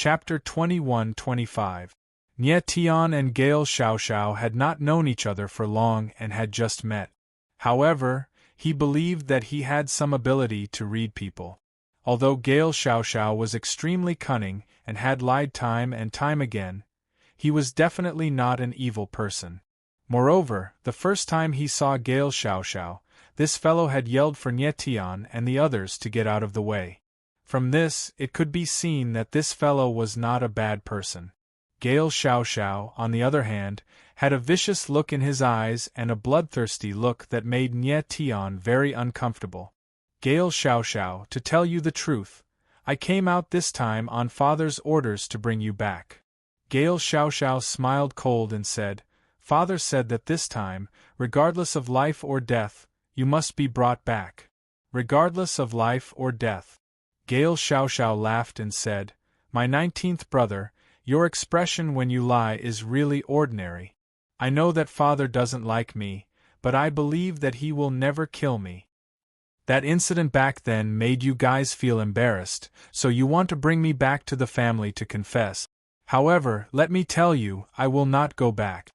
Chapter 21-25. Nie Tian and Gale Xiaoxiao had not known each other for long and had just met. However, he believed that he had some ability to read people. Although Gale Xiaoxiao was extremely cunning and had lied time and time again, he was definitely not an evil person. Moreover, the first time he saw Gale Xiaoxiao, this fellow had yelled for Nie Tian and the others to get out of the way. From this, it could be seen that this fellow was not a bad person. Gale Xiaoxiao, on the other hand, had a vicious look in his eyes and a bloodthirsty look that made Nie Tian very uncomfortable. Gale Xiaoxiao, to tell you the truth, I came out this time on father's orders to bring you back. Gale Xiaoxiao smiled cold and said, Father said that this time, regardless of life or death, you must be brought back. Regardless of life or death. Gale Xiaoxiao laughed and said, My 19th brother, your expression when you lie is really ordinary. I know that father doesn't like me, but I believe that he will never kill me. That incident back then made you guys feel embarrassed, so you want to bring me back to the family to confess. However, let me tell you, I will not go back.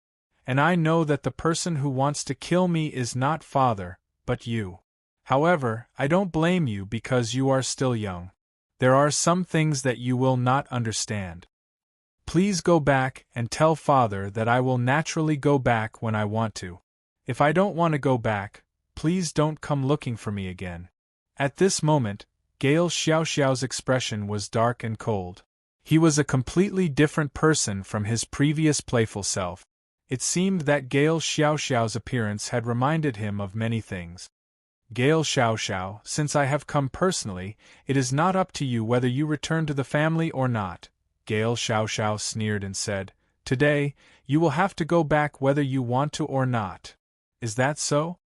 And I know that the person who wants to kill me is not father, but you. However, I don't blame you because you are still young. There are some things that you will not understand. Please go back and tell father that I will naturally go back when I want to. If I don't want to go back, please don't come looking for me again. At this moment, Gale Xiaoxiao's expression was dark and cold. He was a completely different person from his previous playful self. It seemed that Gale Xiaoxiao's appearance had reminded him of many things. Gale Xiaoxiao, since I have come personally, it is not up to you whether you return to the family or not. Gale Xiaoxiao sneered and said, Today, you will have to go back whether you want to or not. Is that so?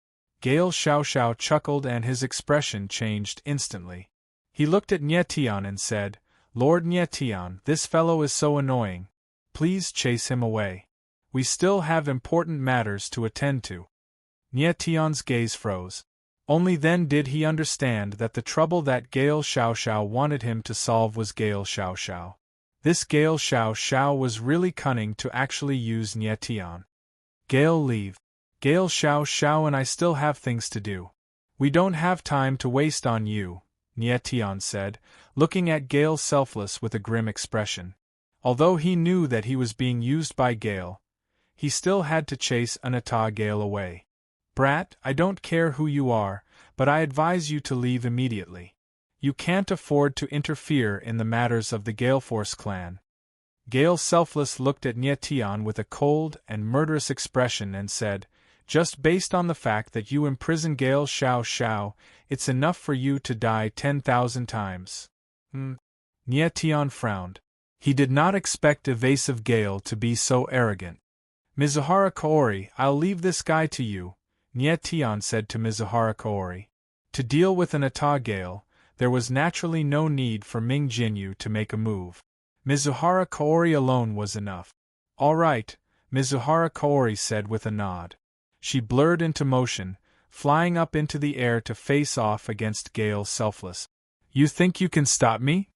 Gale Xiaoxiao chuckled and his expression changed instantly. He looked at Nie Tian and said, Lord Nie Tian, this fellow is so annoying. Please chase him away. We still have important matters to attend to. Nie Tian's gaze froze. Only then did he understand that the trouble that Gale Xiaoxiao wanted him to solve was Gale Xiaoxiao. This Gale Xiaoxiao was really cunning to actually use Nie Tian. Gale, leave. Gale Xiaoxiao and I still have things to do. We don't have time to waste on you, Nie Tian said, looking at Gale Selfless with a grim expression. Although he knew that he was being used by Gale, he still had to chase Anata Gale away. Brat, I don't care who you are, but I advise you to leave immediately. You can't afford to interfere in the matters of the Galeforce clan. Gale Selfless looked at Nie Tian with a cold and murderous expression and said, Just based on the fact that you imprison Gale Xiaoxiao, it's enough for you to die 10,000 times. Nie Tian frowned. He did not expect evasive Gale to be so arrogant. Mizuhara Kaori, I'll leave this guy to you, Nie Tian said to Mizuhara Kaori. To deal with an Ata Gale, there was naturally no need for Ming Jinyu to make a move. Mizuhara Kaori alone was enough. All right, Mizuhara Kaori said with a nod. She blurred into motion, flying up into the air to face off against Gale Selfless. You think you can stop me?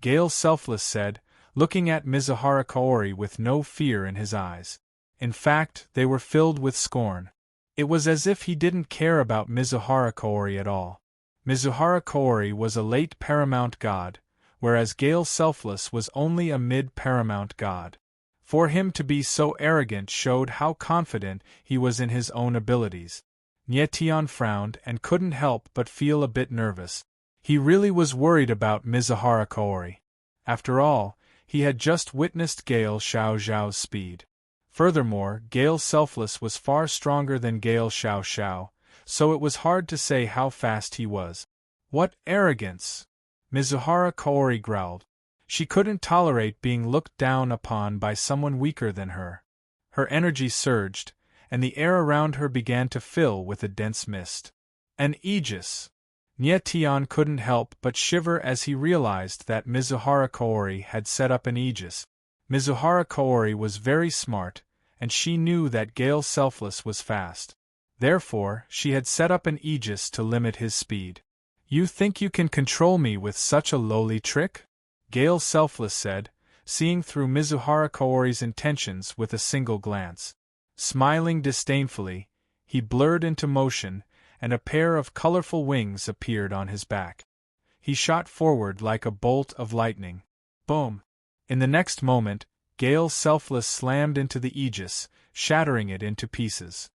Gale Selfless said, looking at Mizuhara Kaori with no fear in his eyes. In fact, they were filled with scorn. It was as if he didn't care about Mizuhara Kaori at all. Mizuhara Kaori was a late paramount god, whereas Gale Selfless was only a mid-paramount god. For him to be so arrogant showed how confident he was in his own abilities. Nie Tian frowned and couldn't help but feel a bit nervous. He really was worried about Mizuhara Kaori. After all, he had just witnessed Gale Xiaoxiao's speed. Furthermore, Gale Selfless was far stronger than Gale Xiaoxiao, so it was hard to say how fast he was. What arrogance! Mizuhara Kaori growled. She couldn't tolerate being looked down upon by someone weaker than her. Her energy surged, and the air around her began to fill with a dense mist. An aegis! Nie Tian couldn't help but shiver as he realized that Mizuhara Kaori had set up an aegis. Mizuhara Kaori was very smart, and she knew that Gale Selfless was fast. Therefore, she had set up an aegis to limit his speed. You think you can control me with such a lowly trick? Gale Selfless said, seeing through Mizuhara Kaori's intentions with a single glance. Smiling disdainfully, he blurred into motion, and a pair of colorful wings appeared on his back. He shot forward like a bolt of lightning. Boom! In the next moment, Gale Selfless slammed into the Aegis, shattering it into pieces.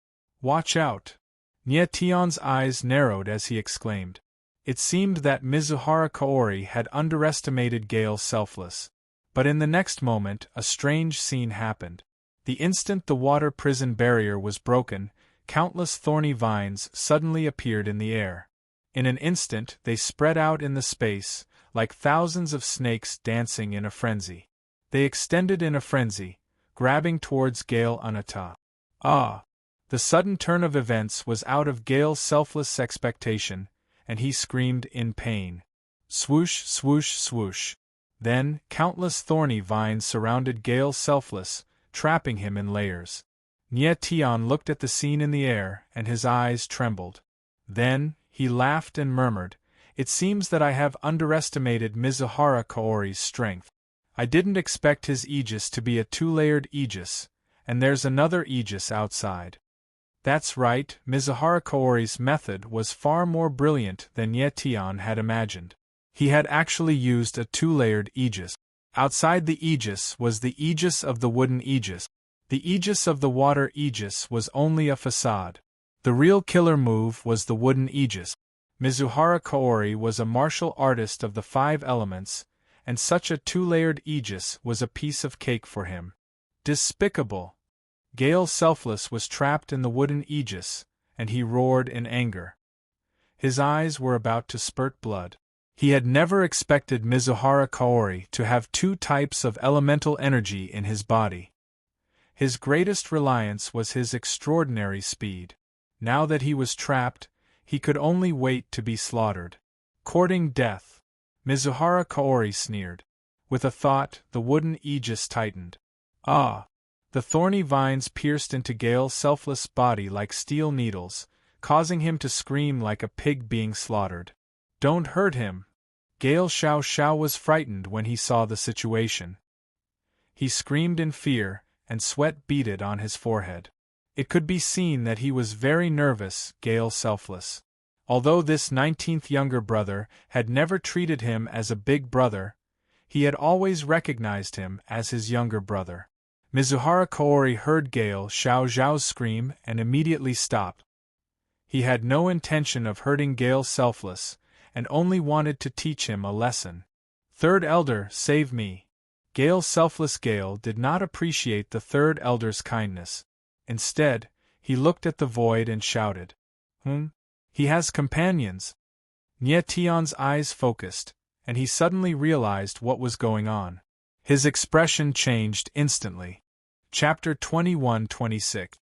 Watch out! Nie Tion's eyes narrowed as he exclaimed. It seemed that Mizuhara Kaori had underestimated Gale Selfless. But in the next moment, a strange scene happened. The instant the water prison barrier was broken, countless thorny vines suddenly appeared in the air. In an instant they spread out in the space, like thousands of snakes dancing in a frenzy. They extended in a frenzy, grabbing towards Gale Unata. Ah! The sudden turn of events was out of Gale's selfless expectation, and he screamed in pain. Swoosh, swoosh, swoosh. Then, countless thorny vines surrounded Gale Selfless, trapping him in layers. Nie Tion looked at the scene in the air, and his eyes trembled. Then, he laughed and murmured, "It seems that I have underestimated Mizuhara Kaori's strength. I didn't expect his Aegis to be a two-layered Aegis, and there's another Aegis outside." That's right, Mizuhara Kaori's method was far more brilliant than Nie Tion had imagined. He had actually used a two-layered Aegis. Outside the Aegis was the Aegis of the wooden Aegis. The Aegis of the water Aegis was only a facade. The real killer move was the wooden Aegis. Mizuhara Kaori was a martial artist of the 5 elements, and such a two-layered Aegis was a piece of cake for him. Despicable! Gale Selfless was trapped in the wooden Aegis, and he roared in anger. His eyes were about to spurt blood. He had never expected Mizuhara Kaori to have 2 types of elemental energy in his body. His greatest reliance was his extraordinary speed. Now that he was trapped, he could only wait to be slaughtered. Courting death. Mizuhara Kaori sneered. With a thought, the wooden Aegis tightened. Ah! The thorny vines pierced into Gale's selfless body like steel needles, causing him to scream like a pig being slaughtered. Don't hurt him! Gale Xiao Xiao was frightened when he saw the situation. He screamed in fear, and sweat beaded on his forehead. It could be seen that he was very nervous, Gale Selfless. Although this 19th younger brother had never treated him as a big brother, he had always recognized him as his younger brother. Mizuhara Kaori heard Gale Xiao Xiao's scream and immediately stopped. He had no intention of hurting Gale Selfless, and only wanted to teach him a lesson. Third Elder, save me! Gale Selfless Gale did not appreciate the Third Elder's kindness. Instead, he looked at the void and shouted. He has companions! Nie Tion's eyes focused, and he suddenly realized what was going on. His expression changed instantly. Chapter 21-26.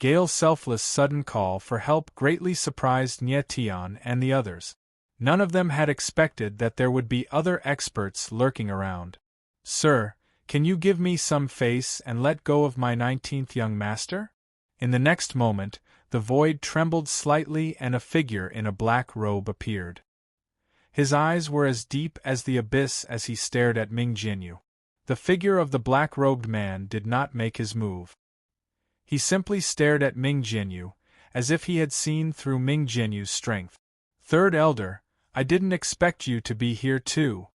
Gale Selfless' sudden call for help greatly surprised Nie Tion and the others. None of them had expected that there would be other experts lurking around. Sir, can you give me some face and let go of my 19th young master? In the next moment, the void trembled slightly and a figure in a black robe appeared. His eyes were as deep as the abyss as he stared at Ming Jianyu. The figure of the black-robed man did not make his move. He simply stared at Ming Jianyu, as if he had seen through Ming Jianyu's strength. Third Elder, I didn't expect you to be here too.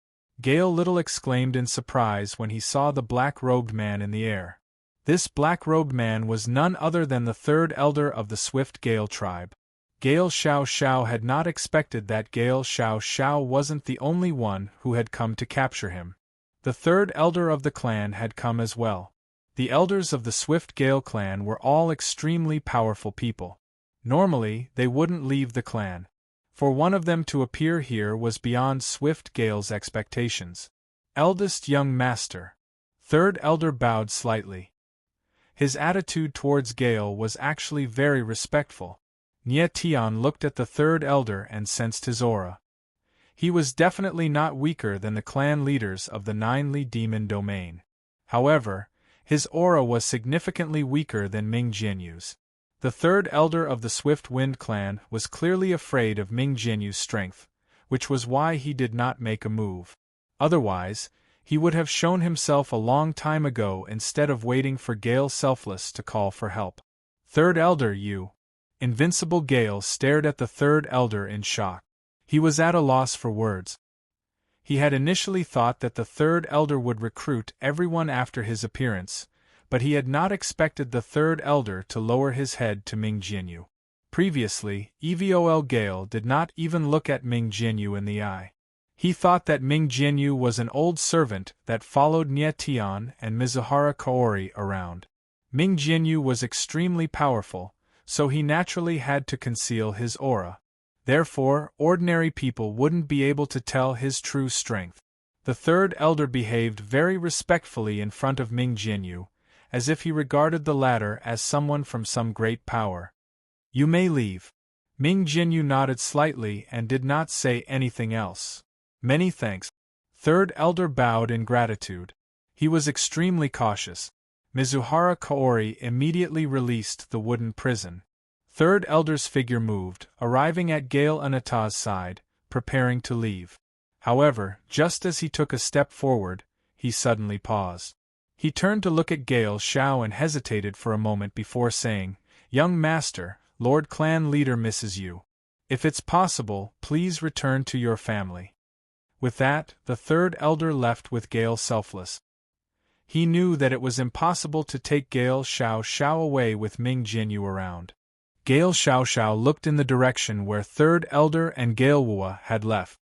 Gale Little exclaimed in surprise when he saw the black-robed man in the air. This black-robed man was none other than the Third Elder of the Swift Gale tribe. Gale Xiao Xiao had not expected that Gale Xiao Xiao wasn't the only one who had come to capture him. The Third Elder of the clan had come as well. The elders of the Swift Gale clan were all extremely powerful people. Normally, they wouldn't leave the clan. For one of them to appear here was beyond Swift Gale's expectations. Eldest young master. Third Elder bowed slightly. His attitude towards Gale was actually very respectful. Nie Tion looked at the Third Elder and sensed his aura. He was definitely not weaker than the clan leaders of the Nine-Li Demon Domain. However, his aura was significantly weaker than Ming Jianyu's. The Third Elder of the Swift Wind clan was clearly afraid of Ming Jianyu's strength, which was why he did not make a move. Otherwise, He would have shown himself a long time ago instead of waiting for Gale Selfless to call for help. Third Elder, you. Invincible Gale stared at the Third Elder in shock. He was at a loss for words. He had initially thought that the Third Elder would recruit everyone after his appearance, but he had not expected the Third Elder to lower his head to Ming Jianyu. Previously, Evol Gale did not even look at Ming Jianyu in the eye. He thought that Ming Jianyu was an old servant that followed Nie Tian and Mizuhara Kaori around. Ming Jianyu was extremely powerful, so he naturally had to conceal his aura. Therefore, ordinary people wouldn't be able to tell his true strength. The Third Elder behaved very respectfully in front of Ming Jianyu, as if he regarded the latter as someone from some great power. You may leave. Ming Jianyu nodded slightly and did not say anything else. Many thanks. Third Elder bowed in gratitude. He was extremely cautious. Mizuhara Kaori immediately released the wooden prison. Third Elder's figure moved, arriving at Gale Anata's side, preparing to leave. However, just as he took a step forward, he suddenly paused. He turned to look at Gale Xiao and hesitated for a moment before saying, "Young master, Lord Clan Leader misses you. If it's possible, please return to your family." With that, the Third Elder left with Gale Selfless. He knew that it was impossible to take Gale Xiao away with Ming Jianyu around. Gale Xiao looked in the direction where Third Elder and Gale Wua had left.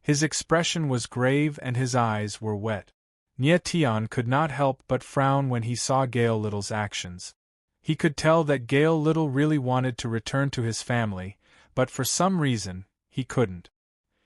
His expression was grave and his eyes were wet. Nie Tian could not help but frown when he saw Gale Little's actions. He could tell that Gale Little really wanted to return to his family, but for some reason, he couldn't.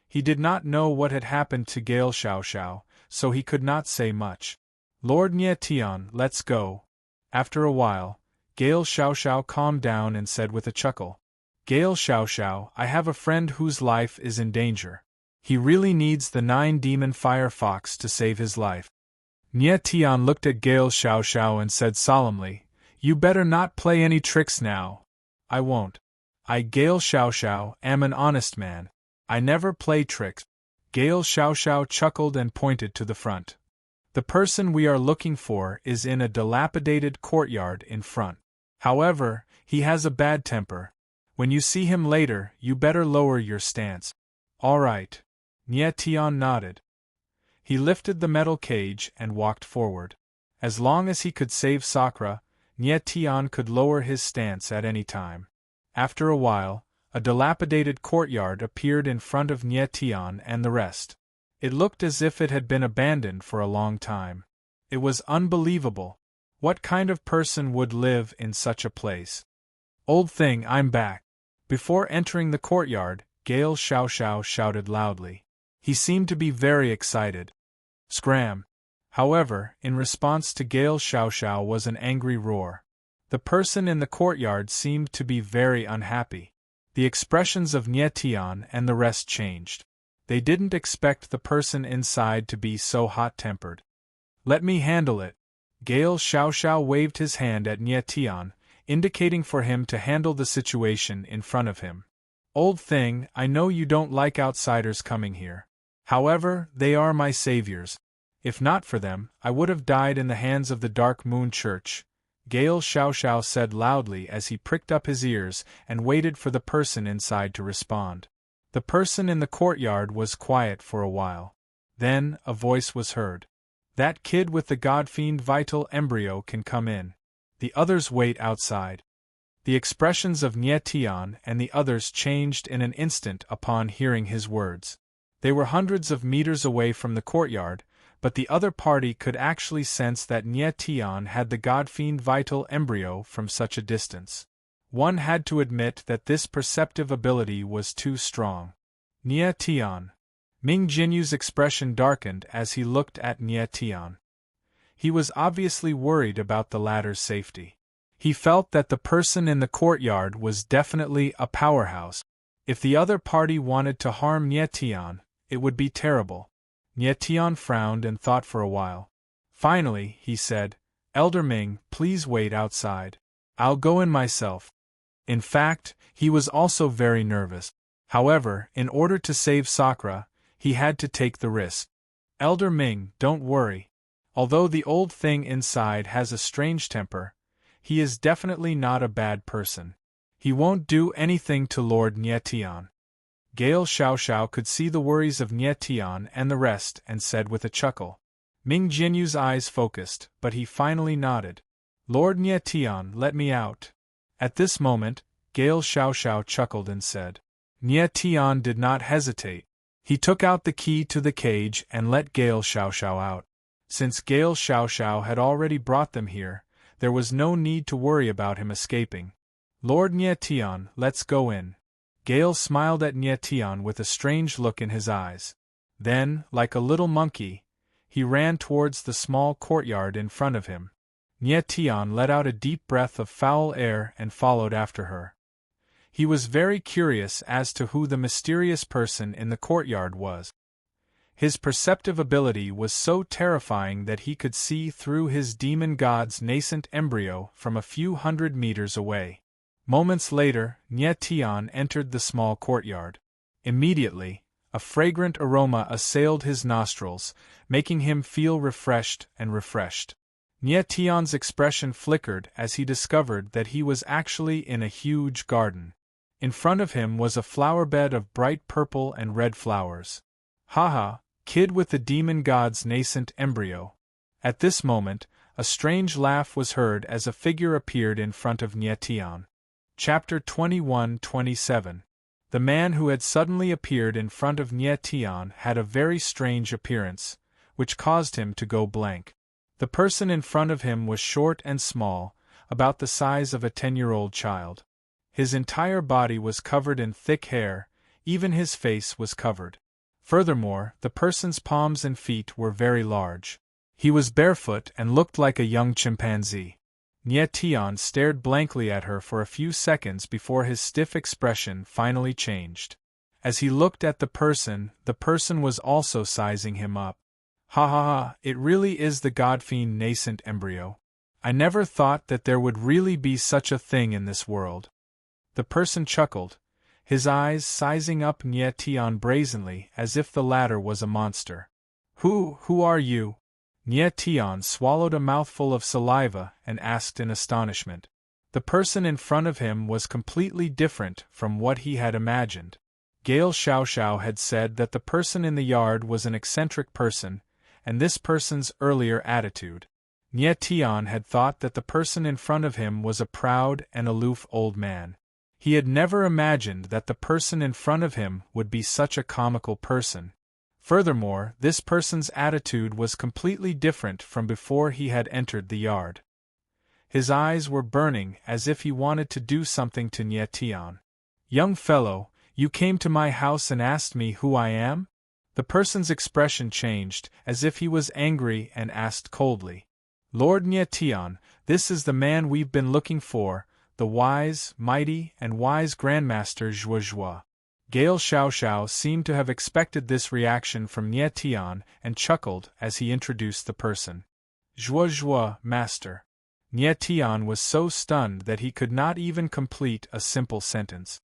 He did not know what had happened to Gale Xiao, so he could not say much. "Lord Nie Tian, let's go." After a while, Gale Xiao calmed down and said with a chuckle, "Gale Xiao, I have a friend whose life is in danger. He really needs the 9-demon fire fox to save his life." Nie Tian looked at Gale Xiao and said solemnly, "You better not play any tricks now." "I won't. I, Gale Xiao, am an honest man. I never play tricks." Gale Xiao chuckled and pointed to the front. "The person we are looking for is in a dilapidated courtyard in front. However, he has a bad temper. When you see him later, you better lower your stance." "All right." Nie Tian nodded. He lifted the metal cage and walked forward. As long as he could save Sakura, Nie Tian could lower his stance at any time. After a while, a dilapidated courtyard appeared in front of Nie Tian and the rest. It looked as if it had been abandoned for a long time. It was unbelievable. What kind of person would live in such a place? "Old thing, I'm back." Before entering the courtyard, Gale Xiao shouted loudly. He seemed to be very excited. Scram! However, in response to Gale Xiao was an angry roar. The person in the courtyard seemed to be very unhappy. The expressions of Nie Tian and the rest changed. They didn't expect the person inside to be so hot-tempered. "Let me handle it." Gale Xiao waved his hand at Nie Tian, indicating for him to handle the situation in front of him. "Old thing, I know you don't like outsiders coming here. However, they are my saviors. If not for them, I would have died in the hands of the Dark Moon Church," Gale Xiao said loudly as he pricked up his ears and waited for the person inside to respond. The person in the courtyard was quiet for a while. Then, a voice was heard. "That kid with the Godfiend vital embryo can come in. The others wait outside." The expressions of Nie Tian and the others changed in an instant upon hearing his words. They were hundreds of meters away from the courtyard, but the other party could actually sense that Nie Tian had the Godfiend vital embryo from such a distance. One had to admit that this perceptive ability was too strong. Nie Tian. Ming Jinyu's expression darkened as he looked at Nie Tian. He was obviously worried about the latter's safety. He felt that the person in the courtyard was definitely a powerhouse. If the other party wanted to harm Nie Tian, it would be terrible. Nie Tian frowned and thought for a while. Finally, he said, "Elder Ming, please wait outside. I'll go in myself." In fact, he was also very nervous. However, in order to save Sakura, he had to take the risk. Elder Ming, don't worry. Although the old thing inside has a strange temper, he is definitely not a bad person. He won't do anything to Lord Nietian. Gale Xiaoxiao could see the worries of Nietian and the rest and said with a chuckle. Ming Jianyu's eyes focused, but he finally nodded. Lord Nietian, let me out. At this moment, Gale Xiaoxiao chuckled and said. Nietian did not hesitate. He took out the key to the cage and let Gale Xiaoxiao out. Since Gale Xiaoxiao had already brought them here, there was no need to worry about him escaping. Lord Nietian, let's go in. Gale smiled at Nietian with a strange look in his eyes. Then, like a little monkey, he ran towards the small courtyard in front of him. Nietian let out a deep breath of foul air and followed after her. He was very curious as to who the mysterious person in the courtyard was. His perceptive ability was so terrifying that he could see through his demon god's nascent embryo from a few hundred meters away. Moments later, Nietian entered the small courtyard. Immediately, a fragrant aroma assailed his nostrils, making him feel refreshed and refreshed. Nietian's expression flickered as he discovered that he was actually in a huge garden. In front of him was a flower bed of bright purple and red flowers. Haha, kid with the demon god's nascent embryo. At this moment, a strange laugh was heard as a figure appeared in front of Nietian. Chapter 21-27. The man who had suddenly appeared in front of Nietian had a very strange appearance, which caused him to go blank. The person in front of him was short and small, about the size of a 10-year-old child. His entire body was covered in thick hair, even his face was covered. Furthermore, the person's palms and feet were very large. He was barefoot and looked like a young chimpanzee. Nietian stared blankly at her for a few seconds before his stiff expression finally changed. As he looked at the person was also sizing him up. Ha ha ha, it really is the godfiend nascent embryo. I never thought that there would really be such a thing in this world. The person chuckled, his eyes sizing up Nietian brazenly as if the latter was a monster. Who are you? Nietian swallowed a mouthful of saliva and asked in astonishment. The person in front of him was completely different from what he had imagined. Gale Xiaoxiao had said that the person in the yard was an eccentric person, and this person's earlier attitude. Nietian had thought that the person in front of him was a proud and aloof old man. He had never imagined that the person in front of him would be such a comical person. Furthermore, this person's attitude was completely different from before he had entered the yard. His eyes were burning as if he wanted to do something to Nietian. Young fellow, you came to my house and asked me who I am? The person's expression changed, as if he was angry and asked coldly. Lord Nietian, this is the man we've been looking for, the wise, mighty, and wise Grandmaster Zhuozhuo. Gale Xiaoxiao seemed to have expected this reaction from Nietian and chuckled as he introduced the person. Zhuozhuo, master. Nietian was so stunned that he could not even complete a simple sentence.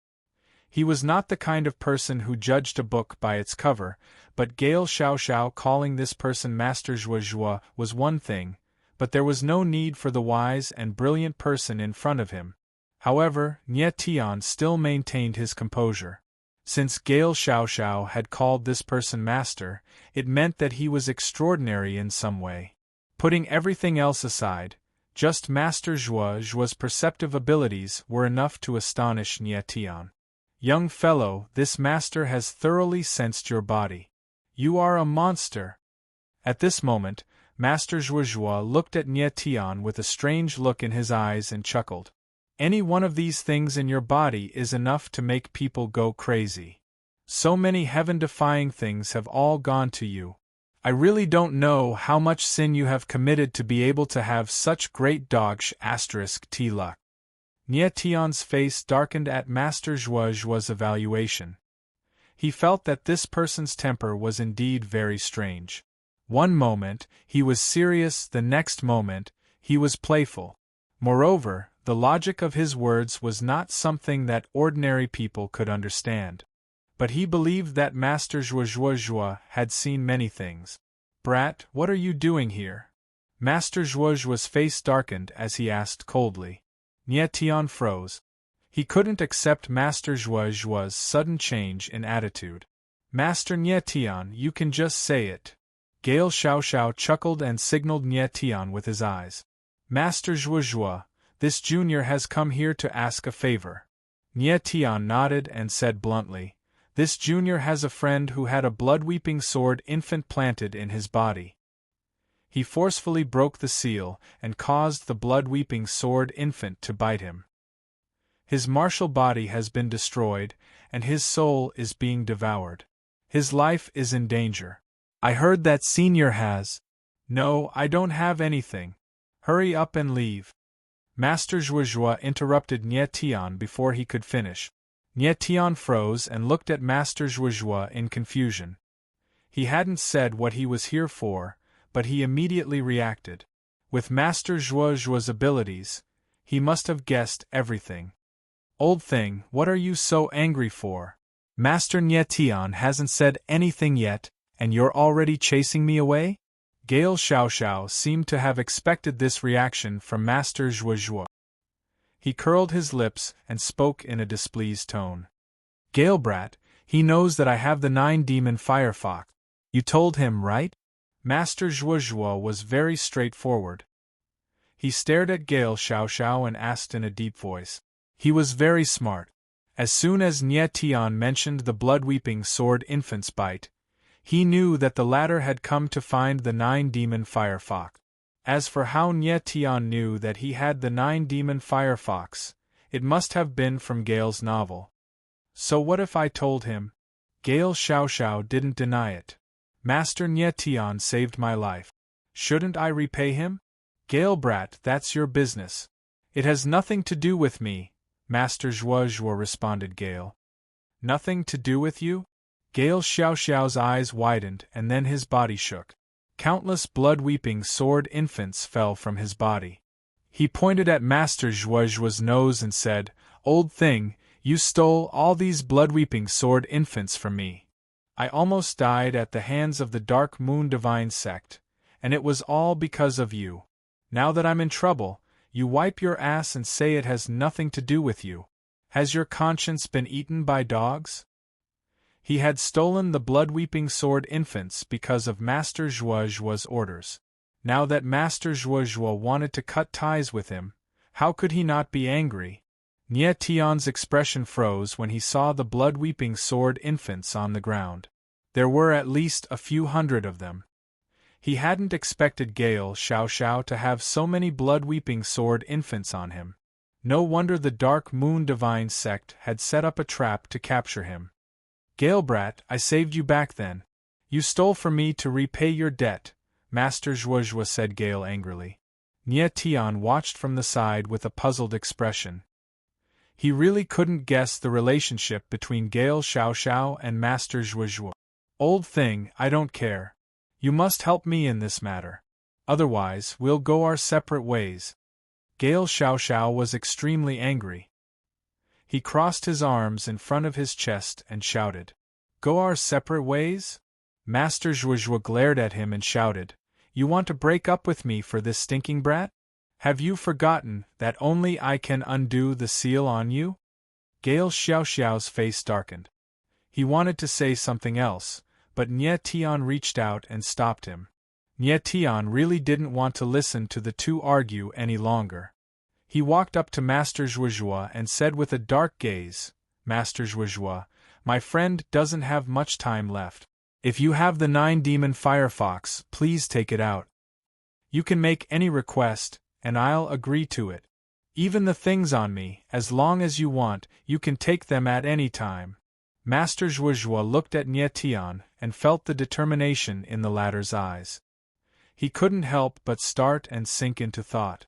He was not the kind of person who judged a book by its cover, but Gale Xiaoxiao calling this person Master Zhuozhuo was one thing, but there was no need for the wise and brilliant person in front of him. However, Nietian still maintained his composure. Since Gale Xiaoxiao had called this person master, it meant that he was extraordinary in some way. Putting everything else aside, just Master Zhuozhuo's perceptive abilities were enough to astonish Nietian. Young fellow, this master has thoroughly sensed your body. You are a monster. At this moment, Master Zhuozhuo looked at Nietian with a strange look in his eyes and chuckled. Any one of these things in your body is enough to make people go crazy. So many heaven-defying things have all gone to you. I really don't know how much sin you have committed to be able to have such great **T luck. Nietian's face darkened at Master Zhuozhuo's evaluation. He felt that this person's temper was indeed very strange. One moment, he was serious, the next moment, he was playful. Moreover, the logic of his words was not something that ordinary people could understand. But he believed that Master Zhuozhuo had seen many things. Brat, what are you doing here? Master Zhuozhua's face darkened as he asked coldly. Nie Tian froze. He couldn't accept Master Zhuozhua's sudden change in attitude. Master Nie Tian, you can just say it. Gale Xiaoxiao chuckled and signaled Nie Tian with his eyes. Master Zhuozhua, this junior has come here to ask a favor. Nie Tian nodded and said bluntly, this junior has a friend who had a blood-weeping sword infant planted in his body. He forcefully broke the seal and caused the blood-weeping sword infant to bite him. His martial body has been destroyed, and his soul is being devoured. His life is in danger. I heard that senior has. No, I don't have anything. Hurry up and leave. Master Zhuozhua interrupted Nie Tian before he could finish. Nie Tian froze and looked at Master Zhuozhua in confusion. He hadn't said what he was here for, but he immediately reacted. With Master Zhuozhua's abilities, he must have guessed everything. Old thing, what are you so angry for? Master Nie Tian hasn't said anything yet, and you're already chasing me away? Gale Xiaoxiao seemed to have expected this reaction from Master Zhuozhua. He curled his lips and spoke in a displeased tone. Gale brat, he knows that I have the 9-demon firefox. You told him, right? Master Zhuozhua was very straightforward. He stared at Gale Xiaoxiao and asked in a deep voice. He was very smart. As soon as Nie Tian mentioned the blood-weeping sword infant's bite, he knew that the latter had come to find the 9-demon firefox. As for how Nie Tian knew that he had the 9-demon firefox, it must have been from Gale's novel. So what if I told him? Gale Xiaoxiao didn't deny it. Master Nie Tian saved my life. Shouldn't I repay him? Gale brat, that's your business. It has nothing to do with me, Master Zhuozhua responded Gale. Nothing to do with you? Gale Xiaoxiao's eyes widened and then his body shook. Countless blood-weeping sword infants fell from his body. He pointed at Master Zhuozhua's nose and said, Old thing, you stole all these blood-weeping sword infants from me. I almost died at the hands of the Dark Moon Divine Sect, and it was all because of you. Now that I'm in trouble, you wipe your ass and say it has nothing to do with you. Has your conscience been eaten by dogs? He had stolen the blood-weeping sword infants because of Master Zhuozhua's orders. Now that Master Zhuozhua wanted to cut ties with him, how could he not be angry? Nie Tian's expression froze when he saw the blood-weeping sword infants on the ground. There were at least a few hundred of them. He hadn't expected Gale Xiaoxiao to have so many blood-weeping sword infants on him. No wonder the Dark Moon Divine Sect had set up a trap to capture him. Gale brat, I saved you back then. You stole from me to repay your debt, Master Zhuozhua said Gale angrily. Nie Tian watched from the side with a puzzled expression. He really couldn't guess the relationship between Gale Xiaoxiao and Master Zhuozhua. Old thing, I don't care. You must help me in this matter. Otherwise, we'll go our separate ways. Gale Xiaoxiao was extremely angry. He crossed his arms in front of his chest and shouted, Go our separate ways? Master Zhuozhua glared at him and shouted, You want to break up with me for this stinking brat? Have you forgotten that only I can undo the seal on you? Gale Xiaoxiao's face darkened. He wanted to say something else, but Nie Tian reached out and stopped him. Nie Tian really didn't want to listen to the two argue any longer. He walked up to Master Zhuozhua and said with a dark gaze, Master Zhuozhua, my friend doesn't have much time left. If you have the 9-demon firefox, please take it out. You can make any request, and I'll agree to it. Even the things on me, as long as you want, you can take them at any time. Master Zhuozhua looked at Nie Tian and felt the determination in the latter's eyes. He couldn't help but start and sink into thought.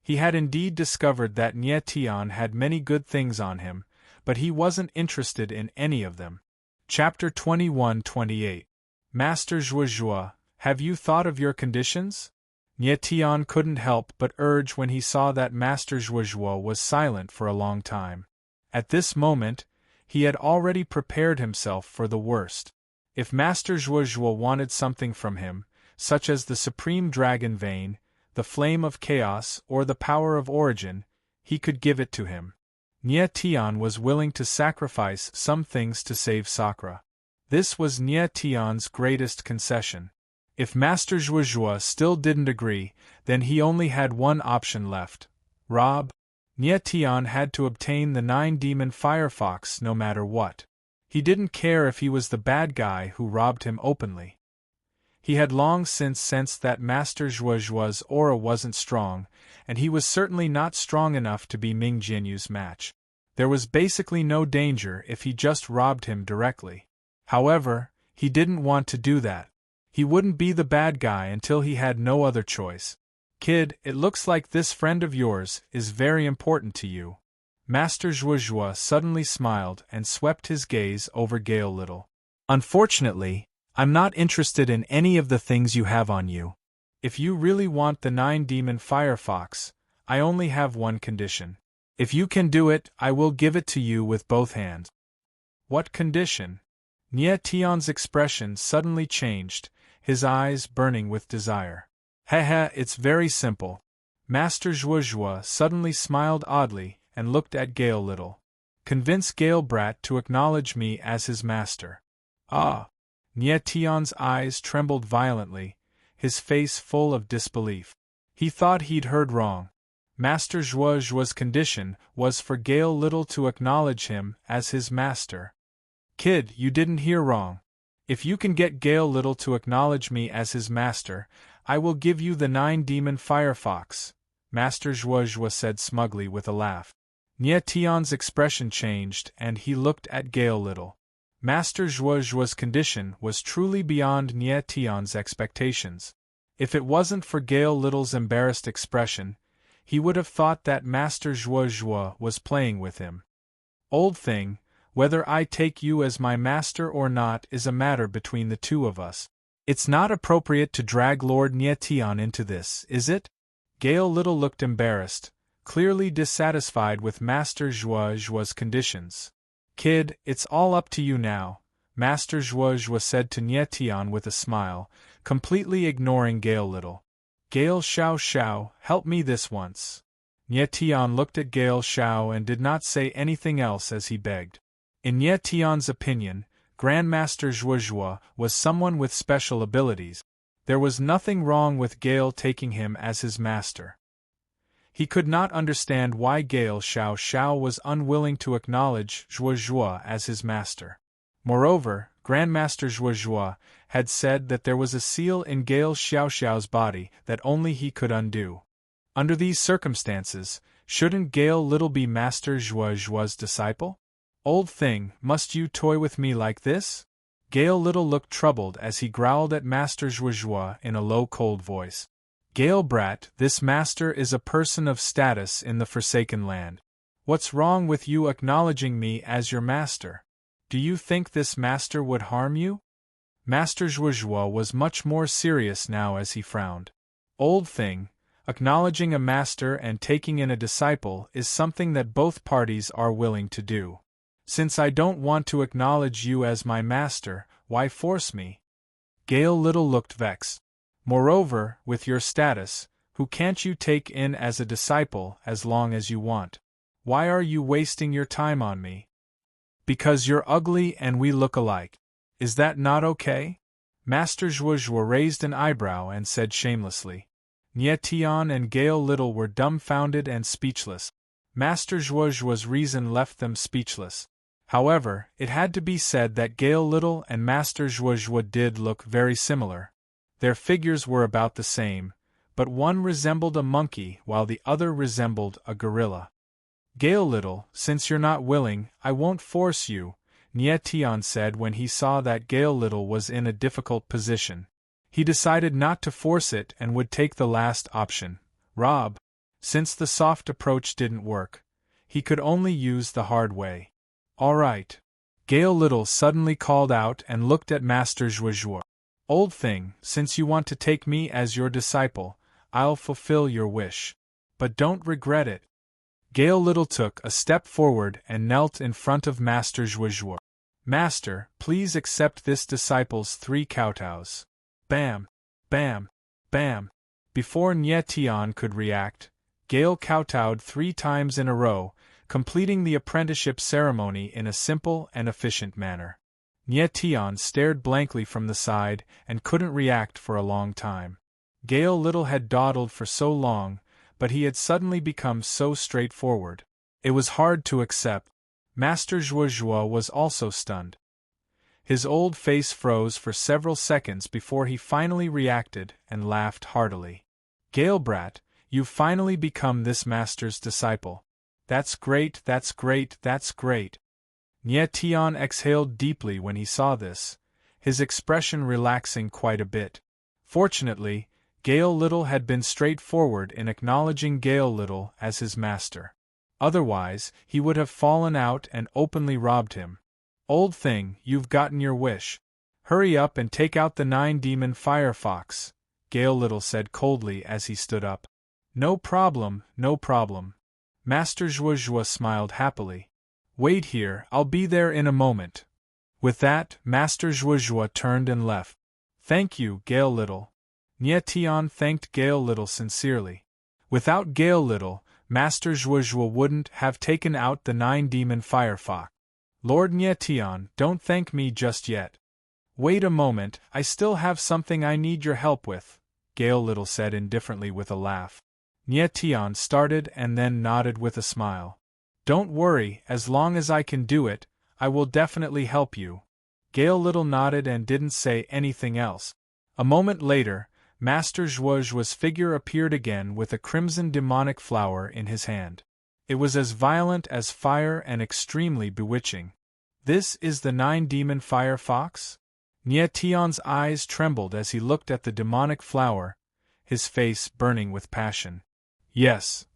He had indeed discovered that Nie Tian had many good things on him, but he wasn't interested in any of them. Chapter 21-28. Master Zhuozhua, have you thought of your conditions? Nie Tian couldn't help but urge when he saw that Master Zhuozhua was silent for a long time. At this moment, he had already prepared himself for the worst. If Master Zhuozhua wanted something from him, such as the supreme dragon vein, the flame of chaos, or the power of origin, he could give it to him. Nie Tian was willing to sacrifice some things to save Sakura. This was Nie Tian's greatest concession. If Master Zhuozhuo still didn't agree, then he only had one option left. Rob. Nie Tian had to obtain the 9-demon Firefox no matter what. He didn't care if he was the bad guy who robbed him openly. He had long since sensed that Master Zhuozhuo's aura wasn't strong, and he was certainly not strong enough to be Ming Jianyu's match. There was basically no danger if he just robbed him directly. However, he didn't want to do that. He wouldn't be the bad guy until he had no other choice. Kid, it looks like this friend of yours is very important to you. Master Zhuozhuo suddenly smiled and swept his gaze over Gale Little. Unfortunately, I'm not interested in any of the things you have on you. If you really want the 9-demon Firefox, I only have one condition. If you can do it, I will give it to you with both hands. What condition? Nie Tian's expression suddenly changed, his eyes burning with desire. Hehe, it's very simple. Master Zhuozhuo suddenly smiled oddly and looked at Gale Little. Convince Gale Brat to acknowledge me as his master. Ah! Nie Tian's eyes trembled violently, his face full of disbelief. He thought he'd heard wrong. Master Zhuozhuo's condition was for Gale Little to acknowledge him as his master. Kid, you didn't hear wrong. If you can get Gale Little to acknowledge me as his master, I will give you the 9-demon Firefox, Master Zhuozhuo said smugly with a laugh. Nie Tian's expression changed and he looked at Gale Little. Master Zhuozhuo's condition was truly beyond Nie Tian's expectations. If it wasn't for Gale Little's embarrassed expression, he would have thought that Master Zhuozhuo was playing with him. Old thing, whether I take you as my master or not is a matter between the two of us. It's not appropriate to drag Lord Nie Tian into this, is it? Gale Little looked embarrassed, clearly dissatisfied with Master Zhuozhuo's conditions. Kid, it's all up to you now, Master Zhuozhuo said to Nie Tian with a smile, completely ignoring Gale Little. Gale Xiao, help me this once. Nie Tian looked at Gale Xiao and did not say anything else as he begged. In Nie Tian's opinion, Grandmaster Zhuozhuo was someone with special abilities. There was nothing wrong with Gale taking him as his master. He could not understand why Gale Xiao was unwilling to acknowledge Zhuozhuo as his master. Moreover, Grandmaster Zhuozhuo had said that there was a seal in Gale Xiao's body that only he could undo. Under these circumstances, shouldn't Gale Little be Master Zhuozhuo's disciple? Old thing, must you toy with me like this? Gale Little looked troubled as he growled at Master Zhuozhuo in a low cold voice. Gale Brat, this master is a person of status in the Forsaken Land. What's wrong with you acknowledging me as your master? Do you think this master would harm you? Master Zhuozhuo was much more serious now as he frowned. Old thing, acknowledging a master and taking in a disciple is something that both parties are willing to do. Since I don't want to acknowledge you as my master, why force me? Gale Little looked vexed. Moreover, with your status, who can't you take in as a disciple as long as you want? Why are you wasting your time on me? Because you're ugly and we look alike. Is that not okay? Master Zhuozhuo raised an eyebrow and said shamelessly. Nie Tian and Gale Little were dumbfounded and speechless. Master Zhuozhuo's reason left them speechless. However, it had to be said that Gale Little and Master Zhuozhuo did look very similar. Their figures were about the same, but one resembled a monkey while the other resembled a gorilla. Gale Little, since you're not willing, I won't force you, Nie Tian said when he saw that Gale Little was in a difficult position. He decided not to force it and would take the last option, rob. Since the soft approach didn't work, he could only use the hard way. All right. Gale Little suddenly called out and looked at Master Zhuozhuo. Old thing, since you want to take me as your disciple, I'll fulfill your wish. But don't regret it. Gale Little took a step forward and knelt in front of Master Zhuozhuo. Master, please accept this disciple's 3 kowtows. Bam! Bam! Bam! Before Nye Tian could react, Gale kowtowed 3 times in a row, completing the apprenticeship ceremony in a simple and efficient manner. Nye Tian stared blankly from the side and couldn't react for a long time. Gale Little had dawdled for so long, but he had suddenly become so straightforward. It was hard to accept. Master Zhuozhuo was also stunned. His old face froze for several seconds before he finally reacted and laughed heartily. Gale brat, you've finally become this master's disciple. That's great, that's great, that's great. Nye Tian exhaled deeply when he saw this, his expression relaxing quite a bit. Fortunately, Gale Little had been straightforward in acknowledging Gale Little as his master. Otherwise, he would have fallen out and openly robbed him. Old thing, you've gotten your wish. Hurry up and take out the 9-demon firefox, Gale Little said coldly as he stood up. No problem, no problem. Master Zhuozhuo smiled happily. Wait here, I'll be there in a moment. With that, Master Zhuozhuo turned and left. Thank you, Gale Little. Nye Tian thanked Gale Little sincerely. Without Gale Little, Master Zhuozhuo wouldn't have taken out the 9-demon firefox. Lord Nye Tian, don't thank me just yet. Wait a moment, I still have something I need your help with, Gale Little said indifferently with a laugh. Nye Tian started and then nodded with a smile. Don't worry, as long as I can do it, I will definitely help you. Gale Little nodded and didn't say anything else. A moment later, Master Zhuozhuo's figure appeared again with a crimson demonic flower in his hand. It was as violent as fire and extremely bewitching. This is the 9-demon firefox? Nye Tian's eyes trembled as he looked at the demonic flower, his face burning with passion. Yes.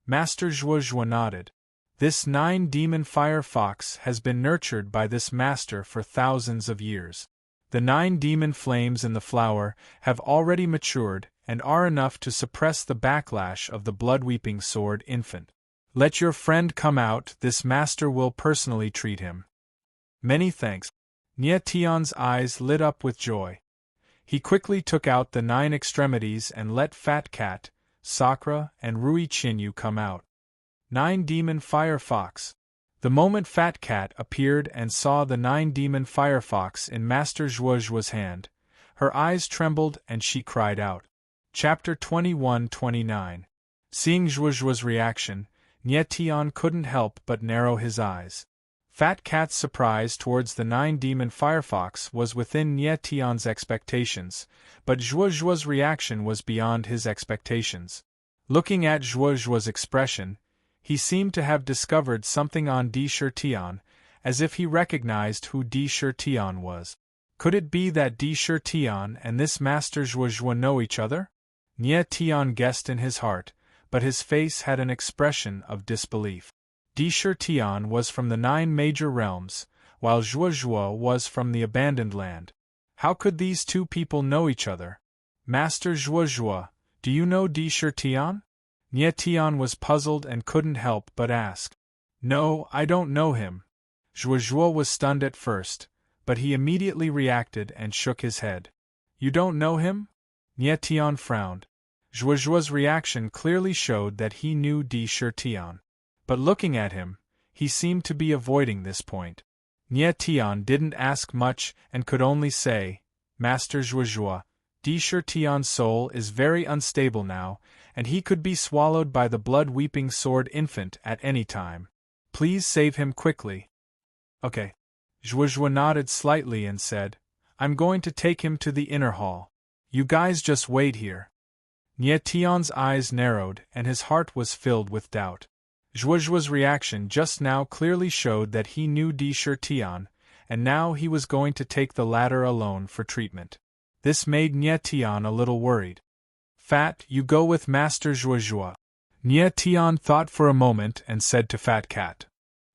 Master Zhuozhuo nodded. This 9-demon firefox has been nurtured by this master for thousands of years. The 9-demon flames in the flower have already matured and are enough to suppress the backlash of the blood-weeping sword infant. Let your friend come out, this master will personally treat him. Many thanks. Nye Tian's eyes lit up with joy. He quickly took out the 9 extremities and let Fat Cat, Sakura, and Rui Chinyu come out. 9-demon firefox. The moment Fat Cat appeared and saw the 9-demon firefox in Master Zhuozhuo's hand, her eyes trembled and she cried out. Chapter 21-29. Seeing Zhuozhuo's reaction, Nye Tian couldn't help but narrow his eyes. Fat Cat's surprise towards the 9-demon firefox was within Nye Tian's expectations, but Zhuozhuo's reaction was beyond his expectations. Looking at Zhuozhuo's expression, he seemed to have discovered something on Di Shirtian, as if he recognized who Di Shirtian was. Could it be that Di Shirtian and this Master Zhuozhuo know each other? Nye Tian guessed in his heart, but his face had an expression of disbelief. Di Shirtian was from the 9 major realms, while Zhuozhuo was from the abandoned land. How could these two people know each other? Master Zhuozhuo, do you know Di Shirtian? Nye Tian was puzzled and couldn't help but ask. No, I don't know him. Zhuozhuo was stunned at first, but he immediately reacted and shook his head. You don't know him? Nye Tian frowned. Zhuozhuo's reaction clearly showed that he knew Di Shirtian. But looking at him, he seemed to be avoiding this point. Nye Tian didn't ask much and could only say, Master Zhuozhuo, Di Shirtian's soul is very unstable now, and he could be swallowed by the blood-weeping sword infant at any time. Please save him quickly. Okay. Zhuozhuo nodded slightly and said, I'm going to take him to the inner hall. You guys just wait here. Nye Tian's eyes narrowed and his heart was filled with doubt. Zhuozhuo's reaction just now clearly showed that he knew Di Shirtian, and now he was going to take the latter alone for treatment. This made Nye Tian a little worried. Fat, you go with Master Zhuozhuo. Nye Tian thought for a moment and said to Fat Cat.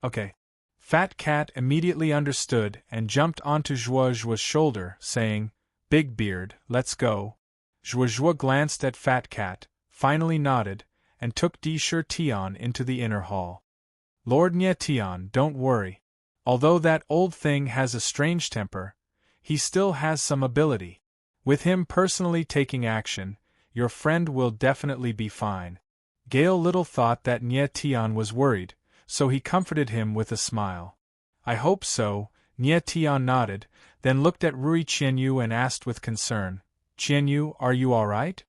Okay. Fat Cat immediately understood and jumped onto Zhuozhuo's shoulder, saying, Big Beard, let's go. Zhuozhuo glanced at Fat Cat, finally nodded, and took Di Shirtian into the inner hall. Lord Nye Tian, don't worry. Although that old thing has a strange temper, he still has some ability. With him personally taking action, your friend will definitely be fine. Gale Little thought that Nye Tian was worried, so he comforted him with a smile. I hope so. Nye Tian nodded, then looked at Rui Qianyu and asked with concern, Qianyu, are you alright?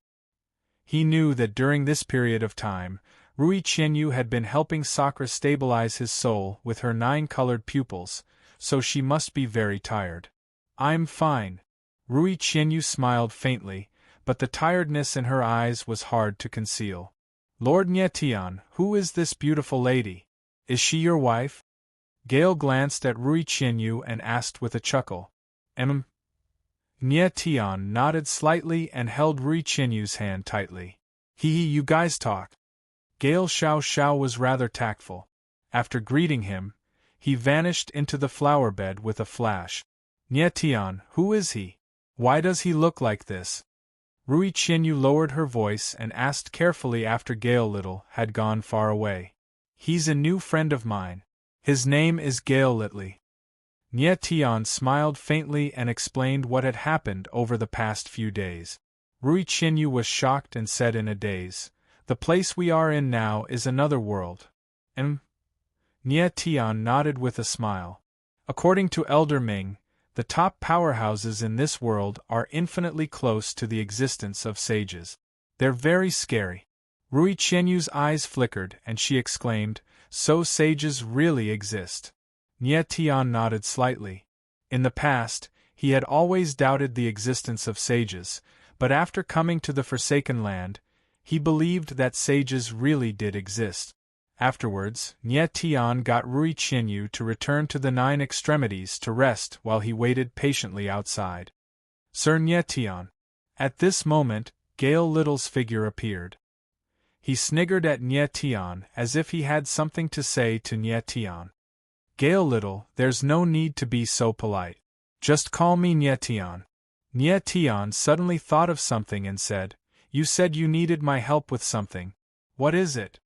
He knew that during this period of time, Rui Qianyu had been helping Sakura stabilize his soul with her 9 colored pupils, so she must be very tired. I'm fine. Rui Qianyu smiled faintly, but the tiredness in her eyes was hard to conceal. Lord Nye Tian, who is this beautiful lady? Is she your wife? Gale glanced at Rui Qianyu and asked with a chuckle. Nye Tian nodded slightly and held Rui Qianyu's hand tightly. You guys talk. Gale Xiao was rather tactful. After greeting him, he vanished into the flower bed with a flash. Nye Tian, who is he? Why does he look like this? Rui Qianyu lowered her voice and asked carefully after Gale Little had gone far away. He's a new friend of mine. His name is Gale Little. Nye Tian smiled faintly and explained what had happened over the past few days. Rui Qianyu was shocked and said in a daze, the place we are in now is another world. Nye Tian nodded with a smile. According to Elder Ming, the top powerhouses in this world are infinitely close to the existence of sages. They're very scary. Rui Qianyu's eyes flickered and she exclaimed, so sages really exist. Nye Tian nodded slightly. In the past, he had always doubted the existence of sages, but after coming to the Forsaken Land, he believed that sages really did exist. Afterwards, Nye Tian got Rui Qianyu to return to the 9 extremities to rest while he waited patiently outside. Sir Nye Tian. At this moment, Gale Little's figure appeared. He sniggered at Nye Tian as if he had something to say to Nye Tian. Gale Little, there's no need to be so polite. Just call me Nye Tian. Nye Tian suddenly thought of something and said, you said you needed my help with something. What is it?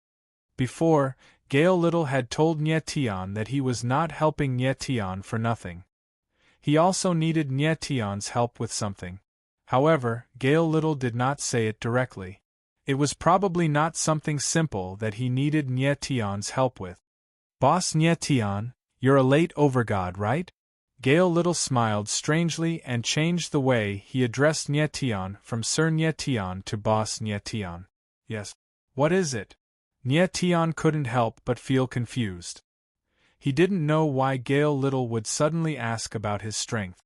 Before, Gale Little had told Nye Tian that he was not helping Nye Tian for nothing. He also needed Nye Tian's help with something. However, Gale Little did not say it directly. It was probably not something simple that he needed Nye Tian's help with. Boss Nye Tian, you're a late overgod, right? Gale Little smiled strangely and changed the way he addressed Nye Tian from Sir Nye Tian to Boss Nye Tian. Yes. What is it? Nye Tian couldn't help but feel confused. He didn't know why Gale Little would suddenly ask about his strength.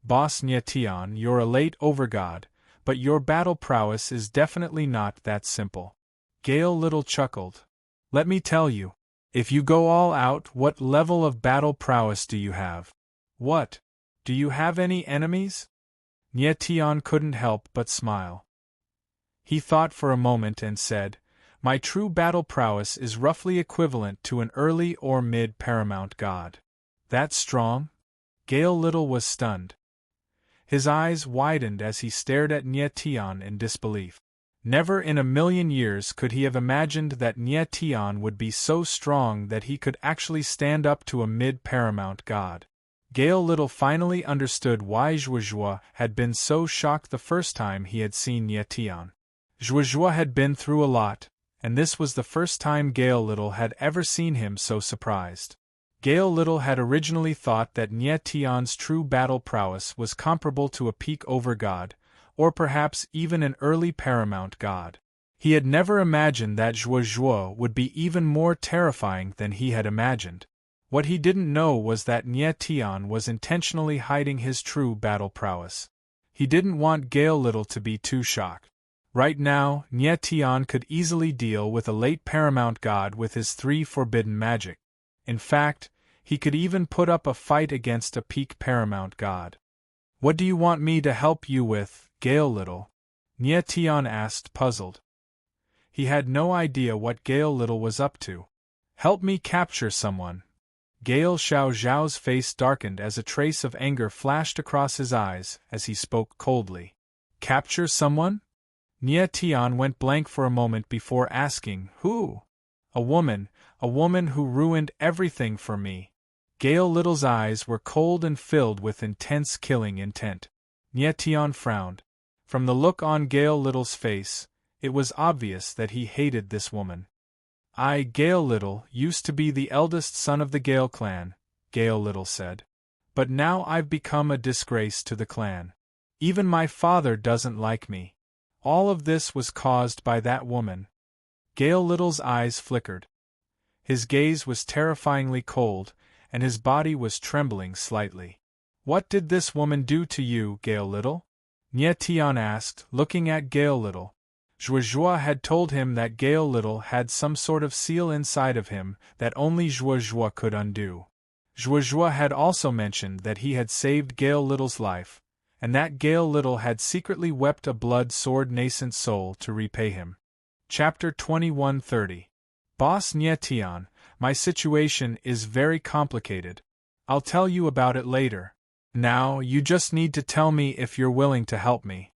Boss Nye Tian, you're a late overgod, but your battle prowess is definitely not that simple. Gale Little chuckled. Let me tell you. If you go all out, what level of battle prowess do you have? What? Do you have any enemies? Nye Tian couldn't help but smile. He thought for a moment and said, my true battle prowess is roughly equivalent to an early or mid-paramount god. That strong? Gale Little was stunned. His eyes widened as he stared at Nye Tian in disbelief. Never in a million years could he have imagined that Nye Tian would be so strong that he could actually stand up to a mid-paramount god. Gale Little finally understood why Zhuozhuo had been so shocked the first time he had seen Nye Tian. Zhuozhuo had been through a lot, and this was the first time Gale Little had ever seen him so surprised. Gale Little had originally thought that Nye Tian's true battle prowess was comparable to a peak overgod, or perhaps even an early paramount god. He had never imagined that Zhuozhuo would be even more terrifying than he had imagined. What he didn't know was that Nye Tian was intentionally hiding his true battle prowess. He didn't want Gale Little to be too shocked. Right now, Nye Tian could easily deal with a late paramount god with his 3 forbidden magic. In fact, he could even put up a fight against a peak paramount god. What do you want me to help you with, Gale Little? Nye Tian asked, puzzled. He had no idea what Gale Little was up to. Help me capture someone. Gale Xiao's face darkened as a trace of anger flashed across his eyes as he spoke coldly. Capture someone? Nye Tian went blank for a moment before asking, who? A woman who ruined everything for me. Gale Little's eyes were cold and filled with intense killing intent. Nie Tian frowned. From the look on Gale Little's face, it was obvious that he hated this woman. I, Gale Little, used to be the eldest son of the Gale clan, Gale Little said. But now I've become a disgrace to the clan. Even my father doesn't like me. All of this was caused by that woman. Gale Little's eyes flickered. His gaze was terrifyingly cold, and his body was trembling slightly. What did this woman do to you, Gale Little? Nie Tian asked, looking at Gale Little. Zhuozhuo had told him that Gale Little had some sort of seal inside of him that only Zhuozhuo could undo. Zhuozhuo had also mentioned that he had saved Gale Little's life, and that Gale Little had secretly wept a blood-sword nascent soul to repay him. Chapter 2130. Boss Nie Tian, my situation is very complicated. I'll tell you about it later. Now, you just need to tell me if you're willing to help me.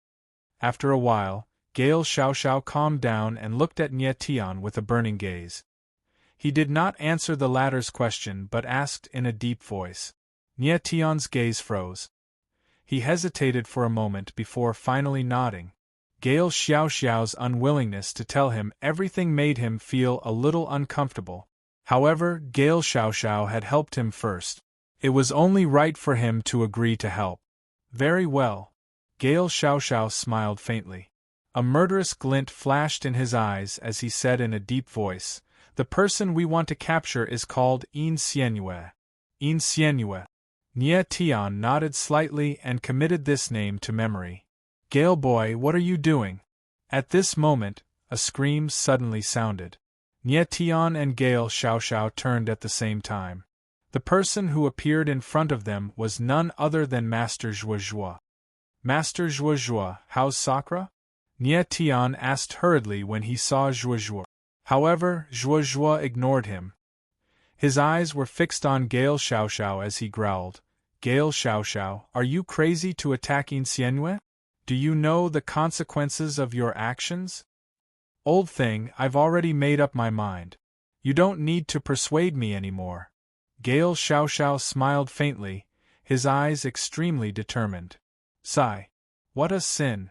After a while, Gale Xiaoxiao calmed down and looked at Nie Tian with a burning gaze. He did not answer the latter's question but asked in a deep voice. Nie Tian's gaze froze. He hesitated for a moment before finally nodding. Gale Xiaoxiao's unwillingness to tell him everything made him feel a little uncomfortable. However, Gale Xiaoxiao had helped him first. It was only right for him to agree to help. Very well. Gale Xiaoxiao smiled faintly. A murderous glint flashed in his eyes as he said in a deep voice, "The person we want to capture is called In Xianyue." In Xianyue. Nie Tian nodded slightly and committed this name to memory. Gale boy, what are you doing? At this moment, a scream suddenly sounded. Nie Tian and Gale Xiaoxiao turned at the same time. The person who appeared in front of them was none other than Master Zhuozhuo. Master Zhuozhuo, how's Sakura? Nie Tian asked hurriedly when he saw Zhuozhuo. However, Zhuozhuo ignored him. His eyes were fixed on Gale Xiaoxiao as he growled, "Gale Xiaoxiao, are you crazy to attack In Xianyue? Do you know the consequences of your actions?" "Old thing, I've already made up my mind. You don't need to persuade me anymore." Gale Xiaoxiao smiled faintly, his eyes extremely determined. Sigh. What a sin.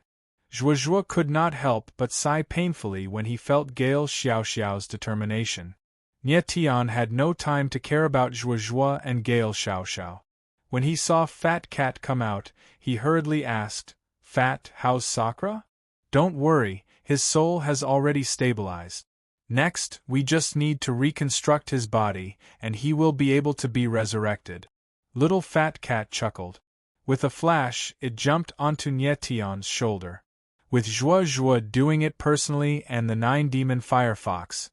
Zhuozhuo could not help but sigh painfully when he felt Gale Xiaoxiao's determination. Nie Tian had no time to care about Zhuozhuo and Gale Xiaoxiao. When he saw Fat Cat come out, he hurriedly asked, "Fat, how's Sakura?" "Don't worry, his soul has already stabilized. Next, we just need to reconstruct his body, and he will be able to be resurrected." Little Fat Cat chuckled. With a flash, it jumped onto Nie Tian's shoulder. With Zhuozhuo doing it personally and the 9-demon Firefox,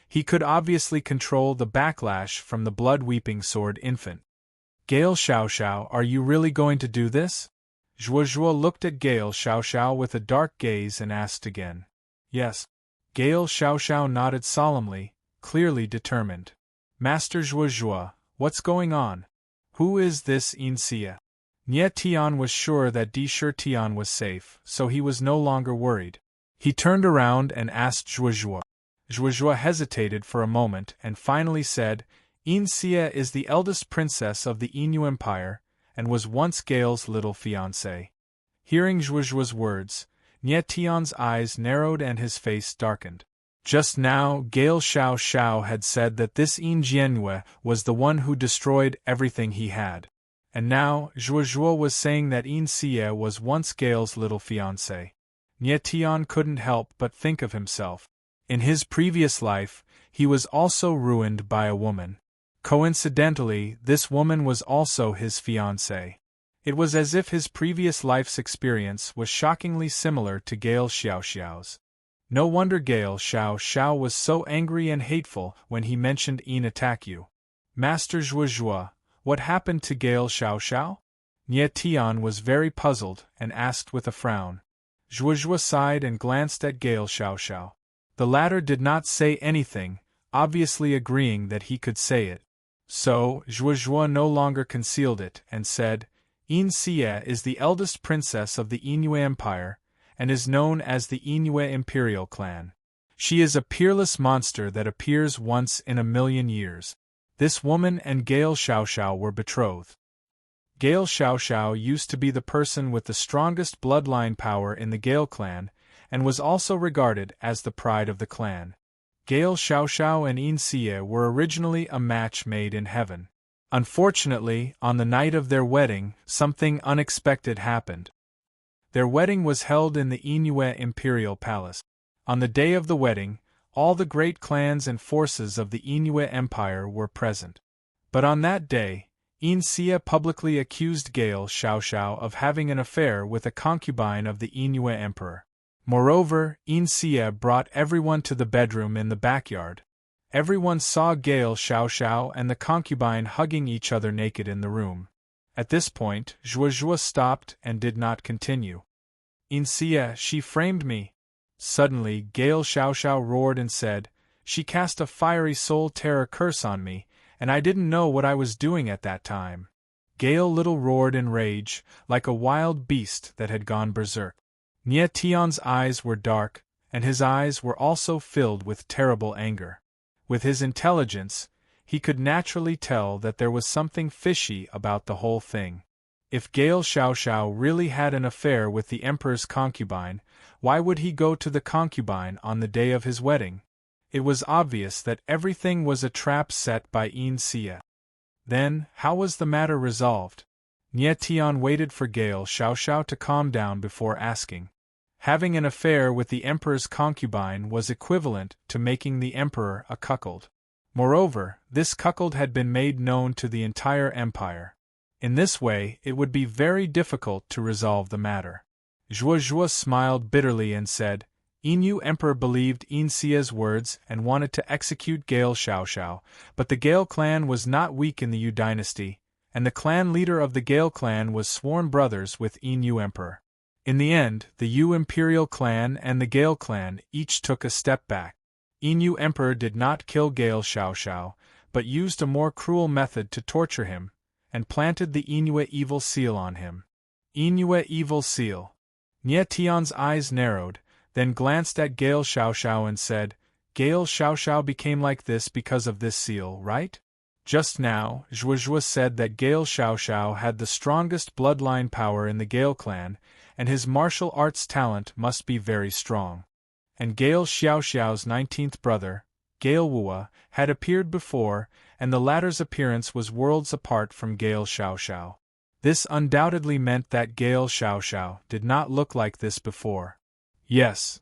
he could obviously control the backlash from the blood-weeping sword infant. "Gale Xiaoxiao, are you really going to do this?" Zhuozhuo looked at Gale Xiaoxiao with a dark gaze and asked again. "Yes." Gale Xiaoxiao nodded solemnly, clearly determined. "Master Zhuozhuo, what's going on? Who is this In Xia?" Nie Tian was sure that Di Shi Tian was safe, so he was no longer worried. He turned around and asked Zhuozhuo. Zhuozhuo hesitated for a moment and finally said, "In Xia is the eldest princess of the Inu Empire, and was once Gale's little fiancée." Hearing Zhuozhuo's words, Nie Tian's eyes narrowed and his face darkened. Just now, Gale Xiaoxiao had said that this In Xianyue was the one who destroyed everything he had. And now, Zhuozhuo was saying that In Xia was once Gale's little fiancée. Nie Tian couldn't help but think of himself. In his previous life, he was also ruined by a woman. Coincidentally, this woman was also his fiancée. It was as if his previous life's experience was shockingly similar to Gale Xiaoxiao's. No wonder Gale Xiaoxiao was so angry and hateful when he mentioned In attack you. "Master Zhuozhuo, what happened to Gale Xiaoxiao?" Nie Tian was very puzzled and asked with a frown. Zhuozhuo sighed and glanced at Gale Xiaoxiao. The latter did not say anything, obviously agreeing that he could say it. So, Zhuozhuo no longer concealed it and said, "In Xia is the eldest princess of the Inu Empire, and is known as the Inu Imperial Clan. She is a peerless monster that appears once in a million years. This woman and Gale Xiaoxiao were betrothed." Gale Xiaoxiao used to be the person with the strongest bloodline power in the Gale clan, and was also regarded as the pride of the clan. Gale Xiaoxiao and Yin Xie were originally a match made in heaven. Unfortunately, on the night of their wedding, something unexpected happened. Their wedding was held in the Yingyue Imperial Palace. On the day of the wedding, all the great clans and forces of the Yingyue Empire were present. But on that day, Yin Xie publicly accused Gale Xiaoxiao of having an affair with a concubine of the Yingyue Emperor. Moreover, Yin Xie brought everyone to the bedroom in the backyard. Everyone saw Gale Xiaoxiao and the concubine hugging each other naked in the room. At this point, Zhuozhuo stopped and did not continue. Yin Xie, she framed me. Suddenly, Gale Xiaoxiao roared and said, she cast a fiery soul terror curse on me, and I didn't know what I was doing at that time. Gale Little roared in rage, like a wild beast that had gone berserk. Nie Tian's eyes were dark, and his eyes were also filled with terrible anger. With his intelligence, he could naturally tell that there was something fishy about the whole thing. If Gale Xiaoxiao really had an affair with the emperor's concubine, why would he go to the concubine on the day of his wedding? It was obvious that everything was a trap set by Yin Xie. Then, how was the matter resolved? Nie Tian waited for Gale Xiaoxiao to calm down before asking. Having an affair with the emperor's concubine was equivalent to making the emperor a cuckold. Moreover, this cuckold had been made known to the entire empire. In this way, it would be very difficult to resolve the matter. Zhuozhuo smiled bitterly and said, Yinyu Emperor believed Yin Xie's words and wanted to execute Gale Xiaoxiao, but the Gale clan was not weak in the Yu dynasty, and the clan leader of the Gale clan was sworn brothers with Yinyu Emperor. In the end, the Yu Imperial clan and the Gale clan each took a step back. Yinyu Emperor did not kill Gale Xiaoxiao, but used a more cruel method to torture him, and planted the Yingyue Evil Seal on him. Yingyue Evil Seal. Nie Tian's eyes narrowed, then glanced at Gale Xiaoxiao and said, Gale Xiaoxiao became like this because of this seal, right? Just now, Zhuozhuo said that Gale Xiaoxiao had the strongest bloodline power in the Gale clan, and his martial arts talent must be very strong. And Gale Xiaoxiao's 19th brother, Gale Wuwa, had appeared before, and the latter's appearance was worlds apart from Gale Xiaoxiao. This undoubtedly meant that Gale Xiaoxiao did not look like this before. Yes.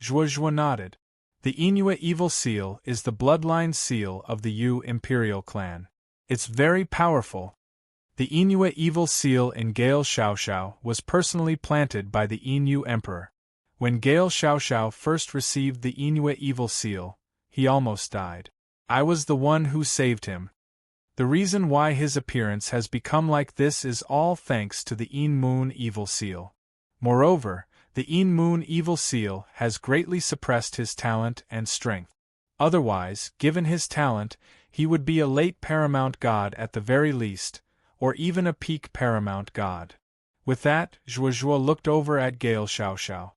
Zhuozhuo nodded. The Yingyue Evil Seal is the bloodline seal of the Yu Imperial clan. It's very powerful. The Yingyue Evil Seal in Gale Xiaoxiao was personally planted by the Yinyu Emperor. When Gale Xiaoxiao first received the Yingyue Evil Seal, he almost died. I was the one who saved him. The reason why his appearance has become like this is all thanks to the Yin Moon Evil Seal. Moreover, the Yin Moon Evil Seal has greatly suppressed his talent and strength. Otherwise, given his talent, he would be a late paramount god at the very least, or even a peak paramount god. With that, Zhuozhuo looked over at Gale Xiaoxiao.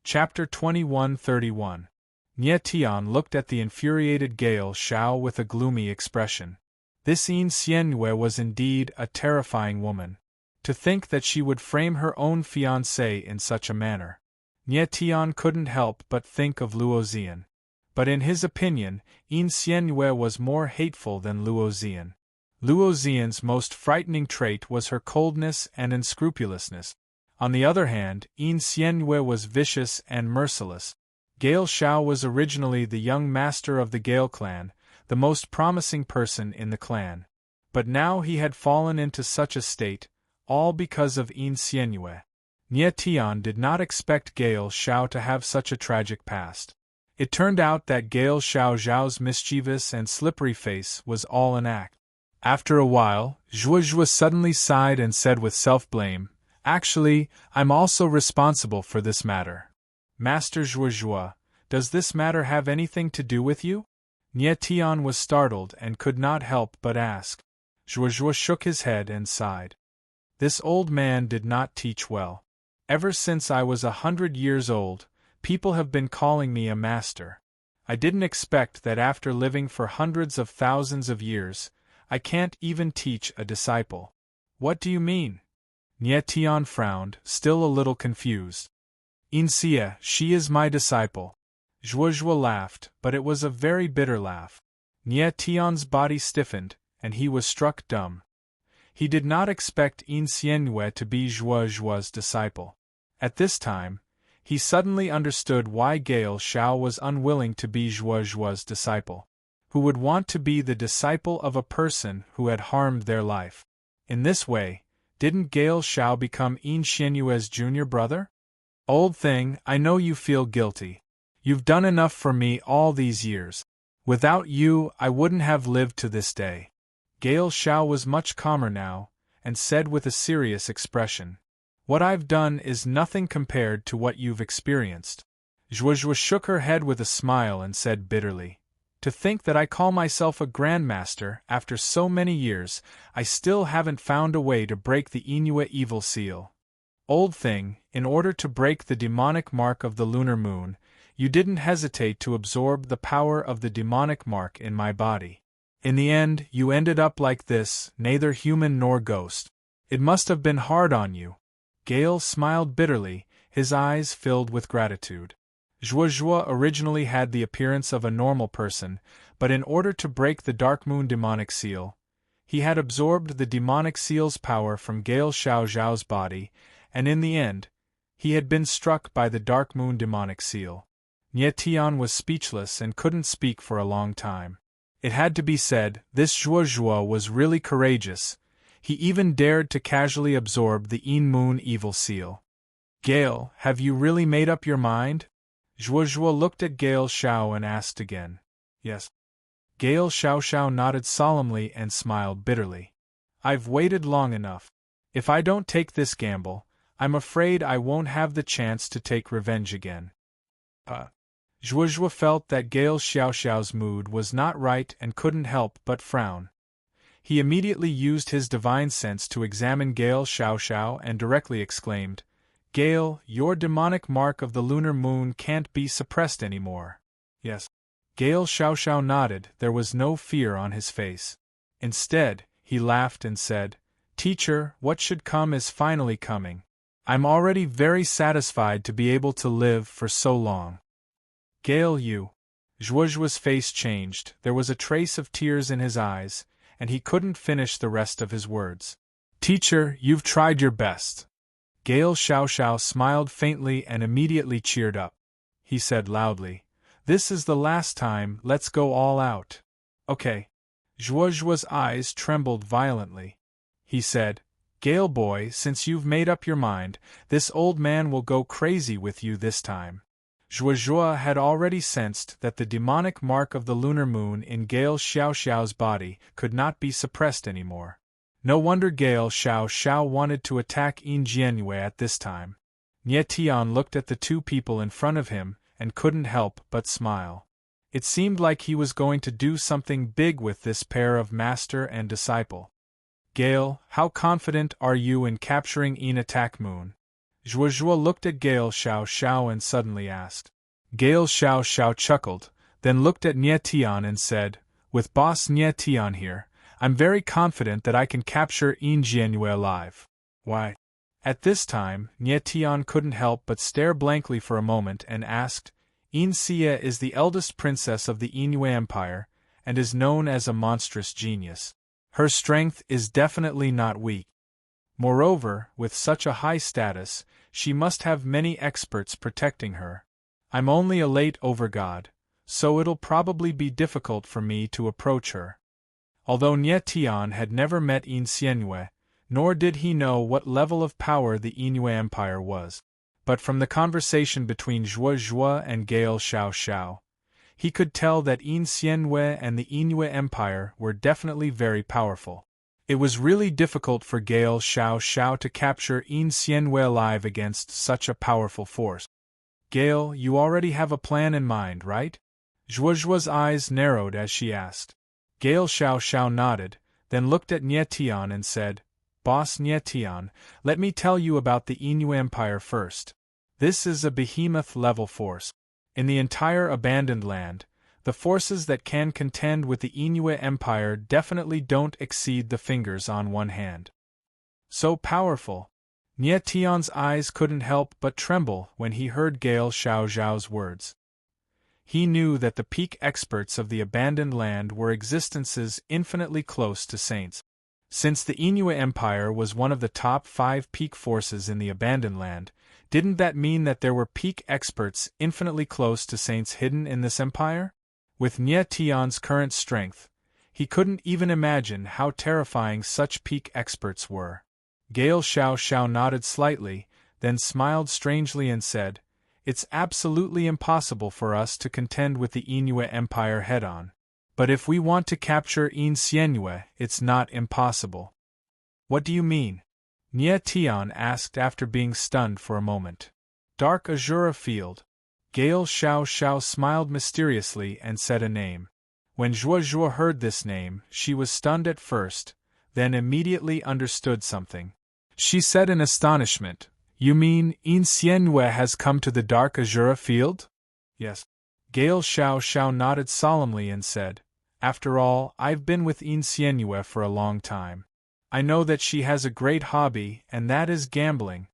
Chapter 21:31. Nie Tian looked at the infuriated Gale Xiao with a gloomy expression. This Yin Xianyue was indeed a terrifying woman. To think that she would frame her own fiancé in such a manner. Nie Tian couldn't help but think of Luo Zian. But in his opinion, Yin Xianyue was more hateful than Luo Zian. Luo Zian's most frightening trait was her coldness and unscrupulousness. On the other hand, Yin Xianyue was vicious and merciless. Gale Xiao was originally the young master of the Gale clan, the most promising person in the clan. But now he had fallen into such a state, all because of Yin Xianyue. Nie Tian did not expect Gale Xiao to have such a tragic past. It turned out that Gale Xiao's mischievous and slippery face was all an act. After a while, Zhuozhuo suddenly sighed and said with self-blame, Actually, I'm also responsible for this matter. Master Zhuozhuo, does this matter have anything to do with you? Nie Tian was startled and could not help but ask. Zhuozhuo shook his head and sighed. This old man did not teach well. Ever since I was 100 years old, people have been calling me a master. I didn't expect that after living for hundreds of thousands of years, I can't even teach a disciple. What do you mean? Nie Tian frowned, still a little confused. Insia, she is my disciple. Zhuozhuo laughed, but it was a very bitter laugh. Nie Tian's body stiffened, and he was struck dumb. He did not expect In Xianwei to be Zhuozhuo's disciple. At this time, he suddenly understood why Gale Xiao was unwilling to be Zhuozhuo's disciple. Who would want to be the disciple of a person who had harmed their life? In this way, didn't Gale Xiao become In Xianyue's junior brother? Old thing, I know you feel guilty. You've done enough for me all these years. Without you, I wouldn't have lived to this day. Gale Xiao was much calmer now, and said with a serious expression, What I've done is nothing compared to what you've experienced. Zhuozhuo shook her head with a smile and said bitterly, To think that I call myself a grandmaster after so many years, I still haven't found a way to break the Inue evil seal. Old thing, in order to break the demonic mark of the lunar moon, you didn't hesitate to absorb the power of the demonic mark in my body. In the end, you ended up like this, neither human nor ghost. It must have been hard on you. Gale smiled bitterly, his eyes filled with gratitude. Zhuozhuo originally had the appearance of a normal person, but in order to break the Dark Moon demonic seal, he had absorbed the demonic seal's power from Gale Xiao's body, and in the end, he had been struck by the Dark Moon demonic seal. Nie Tian was speechless and couldn't speak for a long time. It had to be said, this Zhuozhuo was really courageous. He even dared to casually absorb the In Moon evil seal. Gale, have you really made up your mind? Zhuozhuo looked at Gale Xiao and asked again. Yes. Gale Xiao nodded solemnly and smiled bitterly. I've waited long enough. If I don't take this gamble, I'm afraid I won't have the chance to take revenge again. Zhuozhuo felt that Gale Xiao's mood was not right and couldn't help but frown. He immediately used his divine sense to examine Gale Xiao and directly exclaimed, Gale, your demonic mark of the lunar moon can't be suppressed anymore. Yes. Gale Xiao nodded, there was no fear on his face. Instead, he laughed and said, Teacher, what should come is finally coming. I'm already very satisfied to be able to live for so long. Gale, you. Zhuozhuo's face changed, there was a trace of tears in his eyes, and he couldn't finish the rest of his words. Teacher, you've tried your best. Gale Xiao smiled faintly and immediately cheered up. He said loudly, This is the last time, let's go all out. Okay. Zhuozhuo's eyes trembled violently. He said, Gale boy, since you've made up your mind, this old man will go crazy with you this time. Zhuozhuo had already sensed that the demonic mark of the lunar moon in Gale Xiao's body could not be suppressed anymore. No wonder Gale Xiao wanted to attack In Jianyue at this time. Nie Tian looked at the two people in front of him and couldn't help but smile. It seemed like he was going to do something big with this pair of master and disciple. Gale, how confident are you in capturing In Attack Moon? Zhuozhuo looked at Gale Xiao and suddenly asked. Gale Xiao chuckled, then looked at Nie Tian and said, With boss Nie Tian here, I'm very confident that I can capture In Jianyue alive. Why? At this time, Nie Tian couldn't help but stare blankly for a moment and asked, In Xie is the eldest princess of the Inue Empire, and is known as a monstrous genius. Her strength is definitely not weak. Moreover, with such a high status, she must have many experts protecting her. I'm only a late overgod, so it'll probably be difficult for me to approach her. Although Nie Tian had never met In Xianyue, nor did he know what level of power the Inue Empire was. But from the conversation between Zhuozhuo and Gale Xiao, he could tell that In Xianyue and the Inue Empire were definitely very powerful. It was really difficult for Gale Xiao to capture In Xianyue alive against such a powerful force. Gale, you already have a plan in mind, right? Zhuozhuo's eyes narrowed as she asked. Gale Xiao nodded, then looked at Nie Tian and said, Boss Nie Tian, let me tell you about the Inue Empire first. This is a behemoth-level force. In the entire abandoned land, the forces that can contend with the Inue Empire definitely don't exceed the fingers on one hand. So powerful. Nie Tian's eyes couldn't help but tremble when he heard Gale Xiaoxiao's words. He knew that the peak experts of the abandoned land were existences infinitely close to saints. Since the Inua Empire was one of the top 5 peak forces in the abandoned land, didn't that mean that there were peak experts infinitely close to saints hidden in this empire? With Nie Tian's current strength, he couldn't even imagine how terrifying such peak experts were. Gale Xiaoxiao nodded slightly, then smiled strangely and said, "It's absolutely impossible for us to contend with the Inua Empire head-on. But if we want to capture In Xianyue, it's not impossible." "What do you mean?" Nie Tian asked after being stunned for a moment. "Dark Azura Field." Gale Xiaoxiao smiled mysteriously and said a name. When Zhuozhuo heard this name, she was stunned at first, then immediately understood something. She said in astonishment, "You mean In Xianyue has come to the Dark Azura Field?" "Yes." Gale Xiaoxiao nodded solemnly and said, "After all, I've been with In Xianyue for a long time. I know that she has a great hobby, and that is gambling.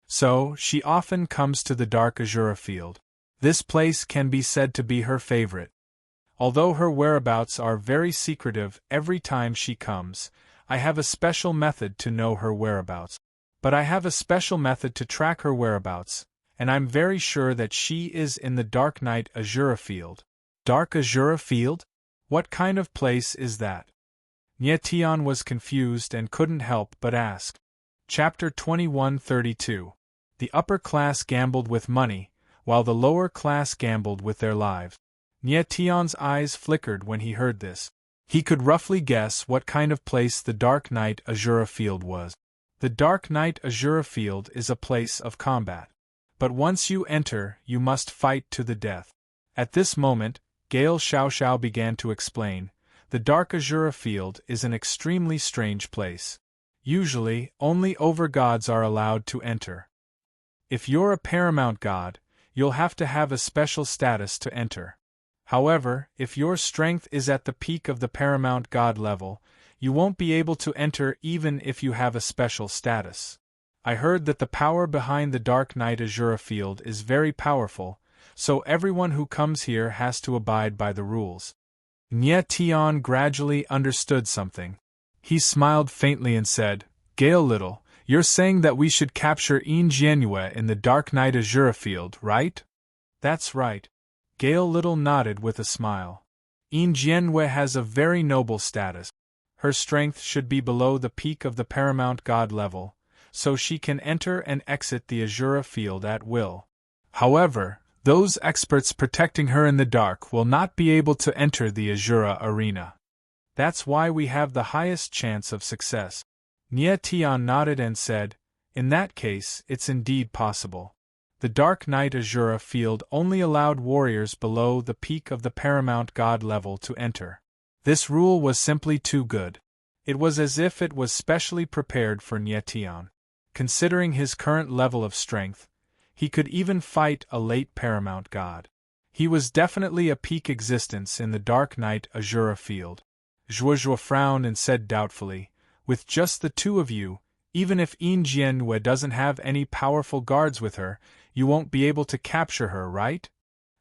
So, she often comes to the Dark Azura Field. This place can be said to be her favorite. Although her whereabouts are very secretive every time she comes, I have a special method to know her whereabouts. But I have a special method to track her whereabouts, and I'm very sure that she is in the Dark Night Azura Field." "Dark Azura Field? What kind of place is that?" Nie Tian was confused and couldn't help but ask. Chapter 2132. The upper class gambled with money, while the lower class gambled with their lives. Nie Tian's eyes flickered when he heard this. He could roughly guess what kind of place the Dark Night Azura Field was. The Dark Night Azura Field is a place of combat. But once you enter, you must fight to the death. At this moment, Gale Xiaoxiao began to explain, the Dark Azura Field is an extremely strange place. Usually, only overgods are allowed to enter. If you're a paramount god, you'll have to have a special status to enter. However, if your strength is at the peak of the paramount god level, you won't be able to enter even if you have a special status. I heard that the power behind the Dark Night Azura Field is very powerful, so everyone who comes here has to abide by the rules. Nie Tian gradually understood something. He smiled faintly and said, "Gale Little, you're saying that we should capture In Jianyue in the Dark Night Azura Field, right?" "That's right." Gale Little nodded with a smile. "In Jianyue has a very noble status. Her strength should be below the peak of the paramount god level, so she can enter and exit the Azura Field at will. However, those experts protecting her in the dark will not be able to enter the Azura arena. That's why we have the highest chance of success." Nie Tian nodded and said, "In that case, it's indeed possible. The Dark Night Azura Field only allowed warriors below the peak of the paramount god level to enter. This rule was simply too good. It was as if it was specially prepared for Nie Tian. Considering his current level of strength, he could even fight a late paramount god. He was definitely a peak existence in the Dark Night Azura Field." Zhuozhuo frowned and said doubtfully, "With just the two of you, even if In Jianyue doesn't have any powerful guards with her, you won't be able to capture her, right?"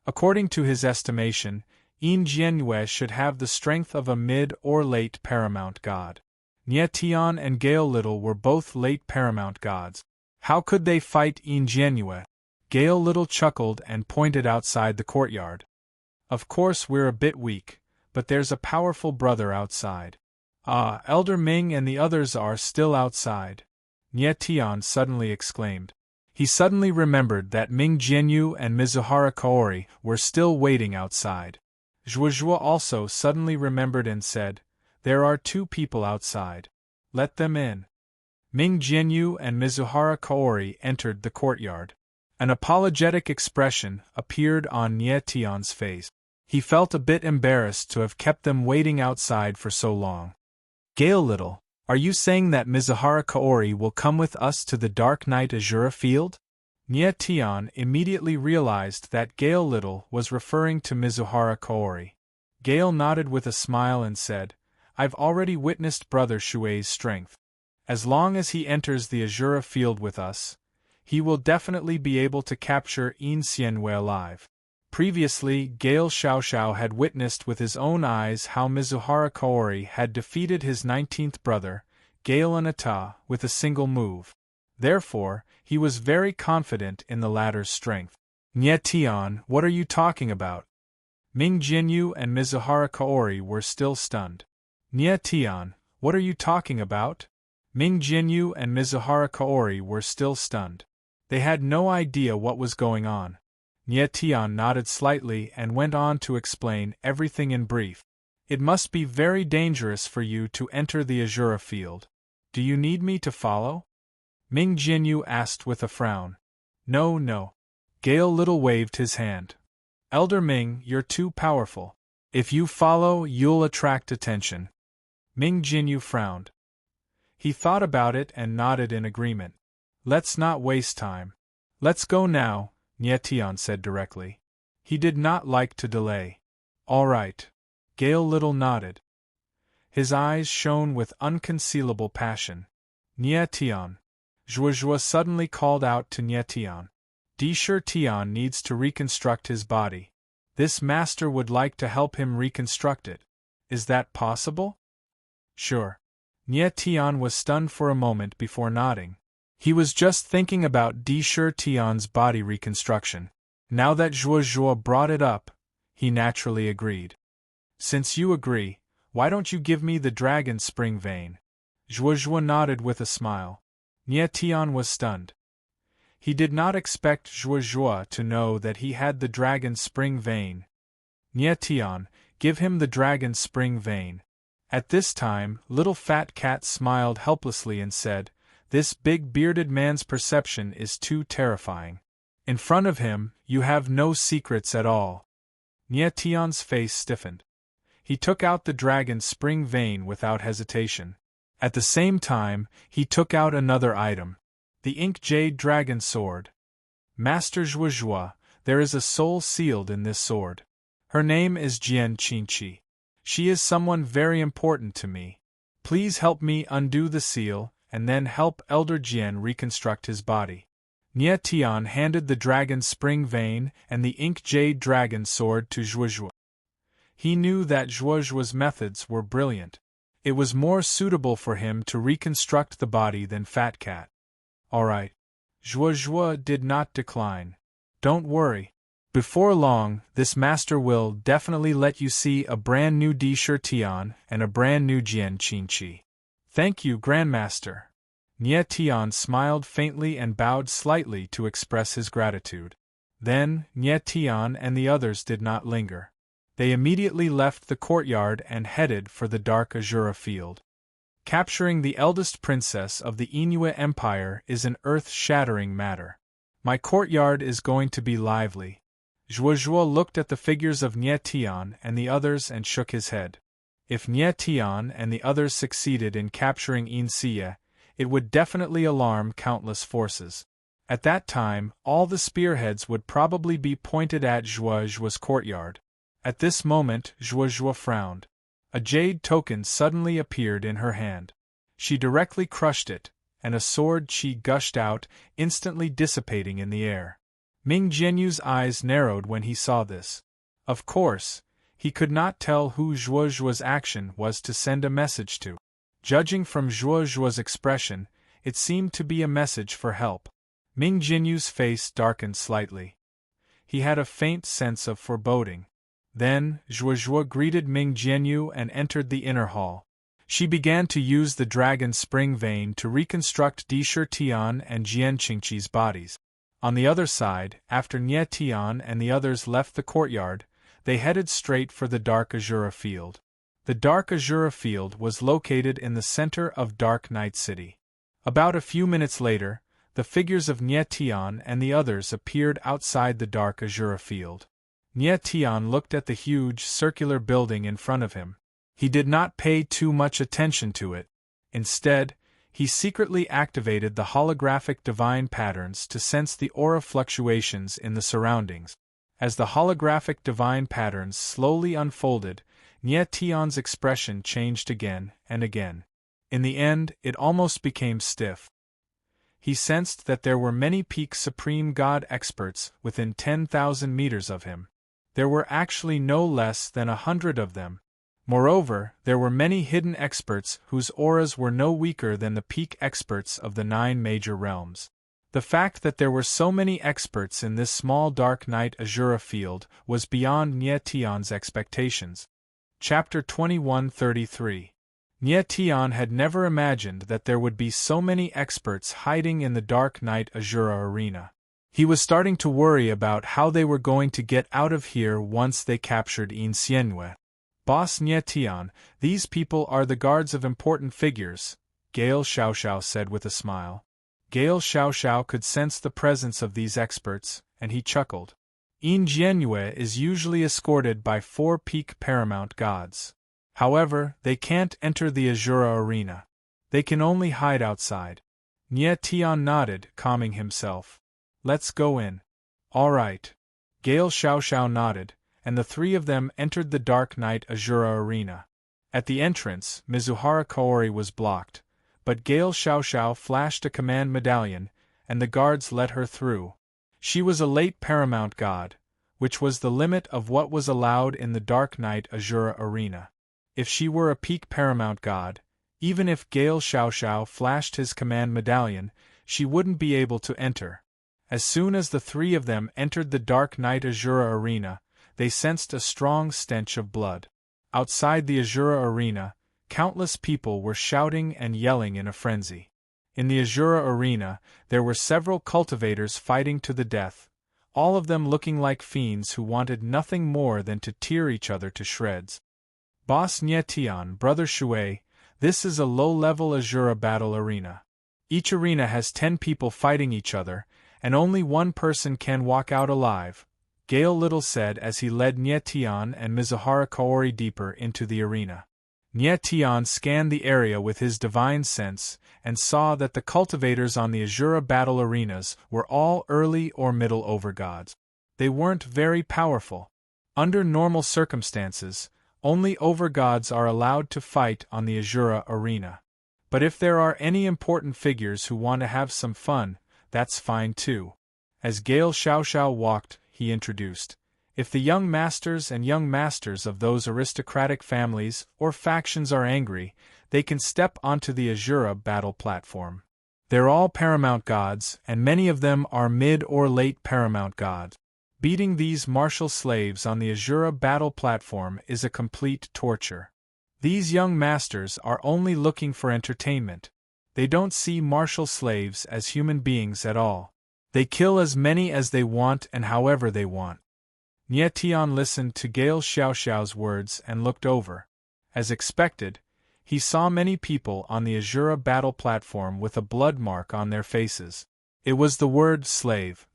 According to his estimation, In Jianyue should have the strength of a mid or late paramount god. Nie Tian and Gale Little were both late paramount gods. How could they fight In Jianyue? Gale Little chuckled and pointed outside the courtyard. "Of course we're a bit weak, but there's a powerful brother outside." "Ah, Elder Ming and the others are still outside," Nie Tian suddenly exclaimed. He suddenly remembered that Ming Jianyu and Mizuhara Kaori were still waiting outside. Zhuozhuo also suddenly remembered and said, "There are 2 people outside. Let them in." Ming Jianyu and Mizuhara Kaori entered the courtyard. An apologetic expression appeared on Nie Tian's face. He felt a bit embarrassed to have kept them waiting outside for so long. "Gale Little, are you saying that Mizuhara Kaori will come with us to the Dark Night Azura Field?" Nie Tian immediately realized that Gale Little was referring to Mizuhara Kaori. Gale nodded with a smile and said, "I've already witnessed Brother Shuei's strength. As long as he enters the Azura field with us, he will definitely be able to capture Yin Xianwei alive. Previously, Gale Xiaoxiao had witnessed with his own eyes how Mizuhara Kaori had defeated his 19th brother, Gale Anata, with a single move. Therefore, he was very confident in the latter's strength. "Nye Tian, what are you talking about?" Ming Jianyu and Mizuhara Kaori were still stunned. "Nye Tian, what are you talking about?" Ming Jianyu and Mizuhara Kaori were still stunned. They had no idea what was going on. Nye Tian nodded slightly and went on to explain everything in brief. "It must be very dangerous for you to enter the Azura field. Do you need me to follow?" Ming Jianyu asked with a frown. "No, no." Gale Little waved his hand. "Elder Ming, you're too powerful. If you follow, you'll attract attention." Ming Jianyu frowned. He thought about it and nodded in agreement. "Let's not waste time. Let's go now," Nye Tian said directly. He did not like to delay. "All right." Gale Little nodded. His eyes shone with unconcealable passion. "Nye Tian." Zhuozhuo suddenly called out to Nye Tian. "Dishir Tian needs to reconstruct his body. This master would like to help him reconstruct it. Is that possible?" "Sure." Nye Tian was stunned for a moment before nodding. He was just thinking about Dishir Tian's body reconstruction. Now that Zhuozhuo brought it up, he naturally agreed. "Since you agree, why don't you give me the dragon spring vein?" Zhuozhuo nodded with a smile. Nye Tian was stunned. He did not expect Zhuozhuo to know that he had the dragon spring vein. "Nye Tian, give him the dragon spring vein." At this time, Little Fat Cat smiled helplessly and said, "This big bearded man's perception is too terrifying. In front of him, you have no secrets at all." Nye Tian's face stiffened. He took out the dragon spring vein without hesitation. At the same time, he took out another item. The ink jade dragon sword. "Master Zhuozhuo, there is a soul sealed in this sword. Her name is Jian Qingqi. She is someone very important to me. Please help me undo the seal, and then help Elder Jian reconstruct his body." Nye Tian handed the dragon spring vein and the ink jade dragon sword to Zhuozhuo. He knew that Zhuozhuo's methods were brilliant. It was more suitable for him to reconstruct the body than Fat Cat. "All right." Zhuozhuo did not decline. "Don't worry. Before long, this master will definitely let you see a brand new Dishir Tian and a brand new Jian Qingqi." "Thank you, Grandmaster." Nye Tian smiled faintly and bowed slightly to express his gratitude. Then, Nye Tian and the others did not linger. They immediately left the courtyard and headed for the dark Azura field. Capturing the eldest princess of the Inue Empire is an earth-shattering matter. My courtyard is going to be lively. Zhuozhuo looked at the figures of Nye Tian and the others and shook his head. If Nye Tian and the others succeeded in capturing Yin Xie, it would definitely alarm countless forces. At that time, all the spearheads would probably be pointed at Zhuozhuo's courtyard. At this moment, Zhuozhuo frowned. A jade token suddenly appeared in her hand. She directly crushed it, and a sword chi gushed out, instantly dissipating in the air. Ming Jianyu's eyes narrowed when he saw this. Of course, he could not tell who Zhuozhuo's action was to send a message to. Judging from Zhuozhuo's expression, it seemed to be a message for help. Ming Jianyu's face darkened slightly. He had a faint sense of foreboding. Then, Zhuozhuo greeted Ming Jianyu and entered the inner hall. She began to use the dragon spring vein to reconstruct Dishir Tian and Jian Qingqi's bodies. On the other side, after Nye Tian and the others left the courtyard, they headed straight for the Dark Azura field. The Dark Azura field was located in the center of Dark Night City. About a few minutes later, the figures of Nye Tian and the others appeared outside the Dark Azura field. Nye Tian looked at the huge, circular building in front of him. He did not pay too much attention to it. Instead, he secretly activated the holographic divine patterns to sense the aura fluctuations in the surroundings. As the holographic divine patterns slowly unfolded, Nye Tian's expression changed again and again. In the end, it almost became stiff. He sensed that there were many peak supreme god experts within 10,000 meters of him. There were actually no less than 100 of them. Moreover, there were many hidden experts whose auras were no weaker than the peak experts of the 9 major realms. The fact that there were so many experts in this small dark night Azura field was beyond Nie Tion's expectations. Chapter 2133. Nie Tion had never imagined that there would be so many experts hiding in the dark night Azura arena. He was starting to worry about how they were going to get out of here once they captured Insienue. Boss Nie Tion, these people are the guards of important figures, Gale Xiaoxiao said with a smile. Gale Xiaoxiao could sense the presence of these experts, and he chuckled. Insienue is usually escorted by 4 peak paramount gods. However, they can't enter the Azura arena. They can only hide outside. Nie Tion nodded, calming himself. Let's go in. All right. Gale Xiaoxiao nodded, and the 3 of them entered the Dark Night Azura arena. At the entrance, Mizuhara Kaori was blocked, but Gale Xiaoxiao flashed a command medallion, and the guards let her through. She was a late paramount god, which was the limit of what was allowed in the Dark Night Azura arena. If she were a peak paramount god, even if Gale Xiaoxiao flashed his command medallion, she wouldn't be able to enter. As soon as the 3 of them entered the Dark Night Azura arena, they sensed a strong stench of blood. Outside the Azura arena, countless people were shouting and yelling in a frenzy. In the Azura arena, there were several cultivators fighting to the death, all of them looking like fiends who wanted nothing more than to tear each other to shreds. Boss Nie Tion, Brother Shui, this is a low-level Azura battle arena. Each arena has 10 people fighting each other, and only 1 person can walk out alive, Gale Little said as he led Nie Tion and Mizuhara Kaori deeper into the arena. Nie Tion scanned the area with his divine sense and saw that the cultivators on the Azura battle arenas were all early or middle overgods. They weren't very powerful. Under normal circumstances, only overgods are allowed to fight on the Azura arena. But if there are any important figures who want to have some fun, that's fine too. As Gale Xiaoxiao walked, he introduced, if the young masters and young masters of those aristocratic families or factions are angry, they can step onto the Azura battle platform. They're all paramount gods, and many of them are mid or late paramount gods. Beating these martial slaves on the Azura battle platform is a complete torture. These young masters are only looking for entertainment. They don't see martial slaves as human beings at all. They kill as many as they want and however they want. Nie Tion listened to Gale Xiaoxiao's words and looked over. As expected, he saw many people on the Azura battle platform with a blood mark on their faces. It was the word slave.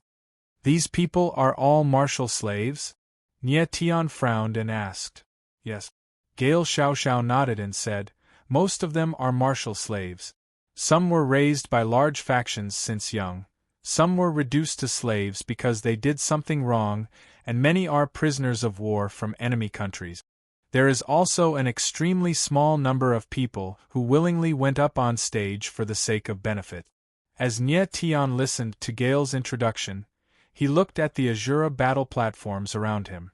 These people are all martial slaves? Nie Tion frowned and asked. Yes. Gale Xiaoxiao nodded and said, most of them are martial slaves. Some were raised by large factions since young. Some were reduced to slaves because they did something wrong, and many are prisoners of war from enemy countries. There is also an extremely small number of people who willingly went up on stage for the sake of benefit. As Nie Tion listened to Gale's introduction, he looked at the Azura battle platforms around him.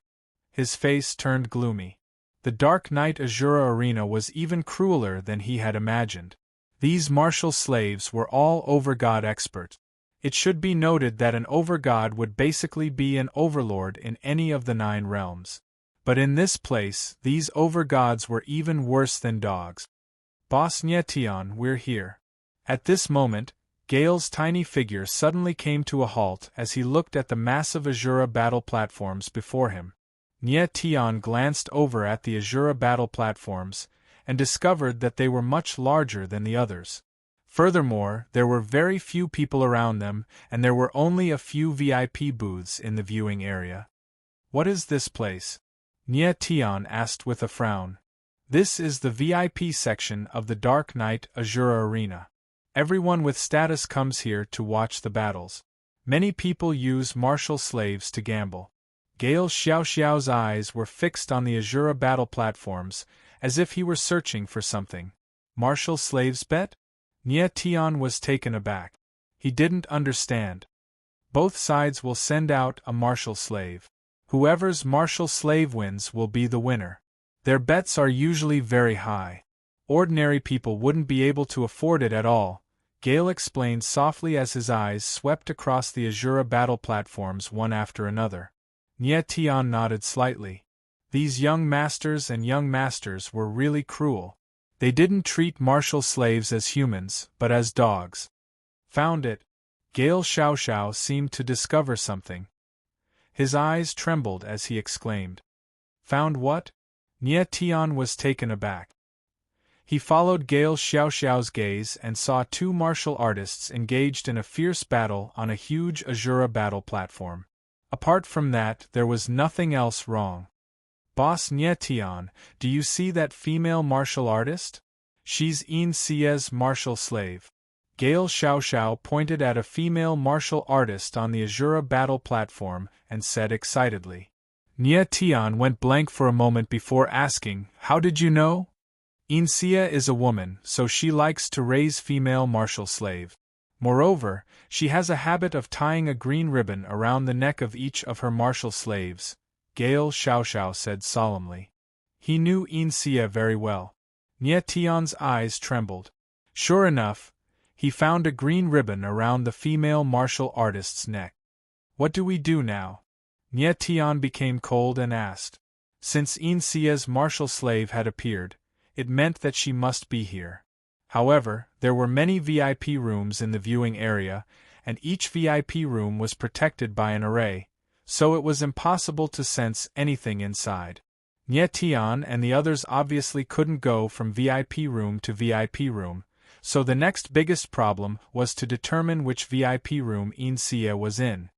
His face turned gloomy. The Dark Night Azura arena was even crueler than he had imagined. These martial slaves were all overgod experts. It should be noted that an overgod would basically be an overlord in any of the 9 realms. But in this place, these overgods were even worse than dogs. Boss Nie Tion, we're here. At this moment, Gale's tiny figure suddenly came to a halt as he looked at the massive Azura battle platforms before him. Nie Tion glanced over at the Azura battle platforms and discovered that they were much larger than the others. Furthermore, there were very few people around them, and there were only a few VIP booths in the viewing area. What is this place? Nie Tion asked with a frown. This is the VIP section of the Dark Night Azura arena. Everyone with status comes here to watch the battles. Many people use martial slaves to gamble. Gale Xiaoxiao's eyes were fixed on the Azura battle platforms, as if he were searching for something. Martial slaves bet? Nye Tian was taken aback. He didn't understand. Both sides will send out a martial slave. Whoever's martial slave wins will be the winner. Their bets are usually very high. Ordinary people wouldn't be able to afford it at all, Gale explained softly as his eyes swept across the Azura battle platforms one after another. Nye Tian nodded slightly. These young masters and young masters were really cruel. They didn't treat martial slaves as humans, but as dogs. Found it. Gale Xiaoxiao seemed to discover something. His eyes trembled as he exclaimed. Found what? Nye Tian was taken aback. He followed Gale Xiaoxiao's gaze and saw two martial artists engaged in a fierce battle on a huge Azura battle platform. Apart from that, there was nothing else wrong. Boss Nye Tian, do you see that female martial artist? She's Yin Xie's martial slave. Gale Xiaoxiao pointed at a female martial artist on the Azura battle platform and said excitedly. Nye Tian went blank for a moment before asking, How did you know? Yin Xie is a woman, so she likes to raise female martial slave. Moreover, she has a habit of tying a green ribbon around the neck of each of her martial slaves, Gale Xiaoxiao said solemnly. He knew Yin Xie very well. Nye Tian's eyes trembled. Sure enough, he found a green ribbon around the female martial artist's neck. What do we do now? Nye Tian became cold and asked. Since Yin Xie's martial slave had appeared, it meant that she must be here. However, there were many VIP rooms in the viewing area, and each VIP room was protected by an array, so it was impossible to sense anything inside. Nye Tian and the others obviously couldn't go from VIP room to VIP room, so the next biggest problem was to determine which VIP room Yin Xie was in.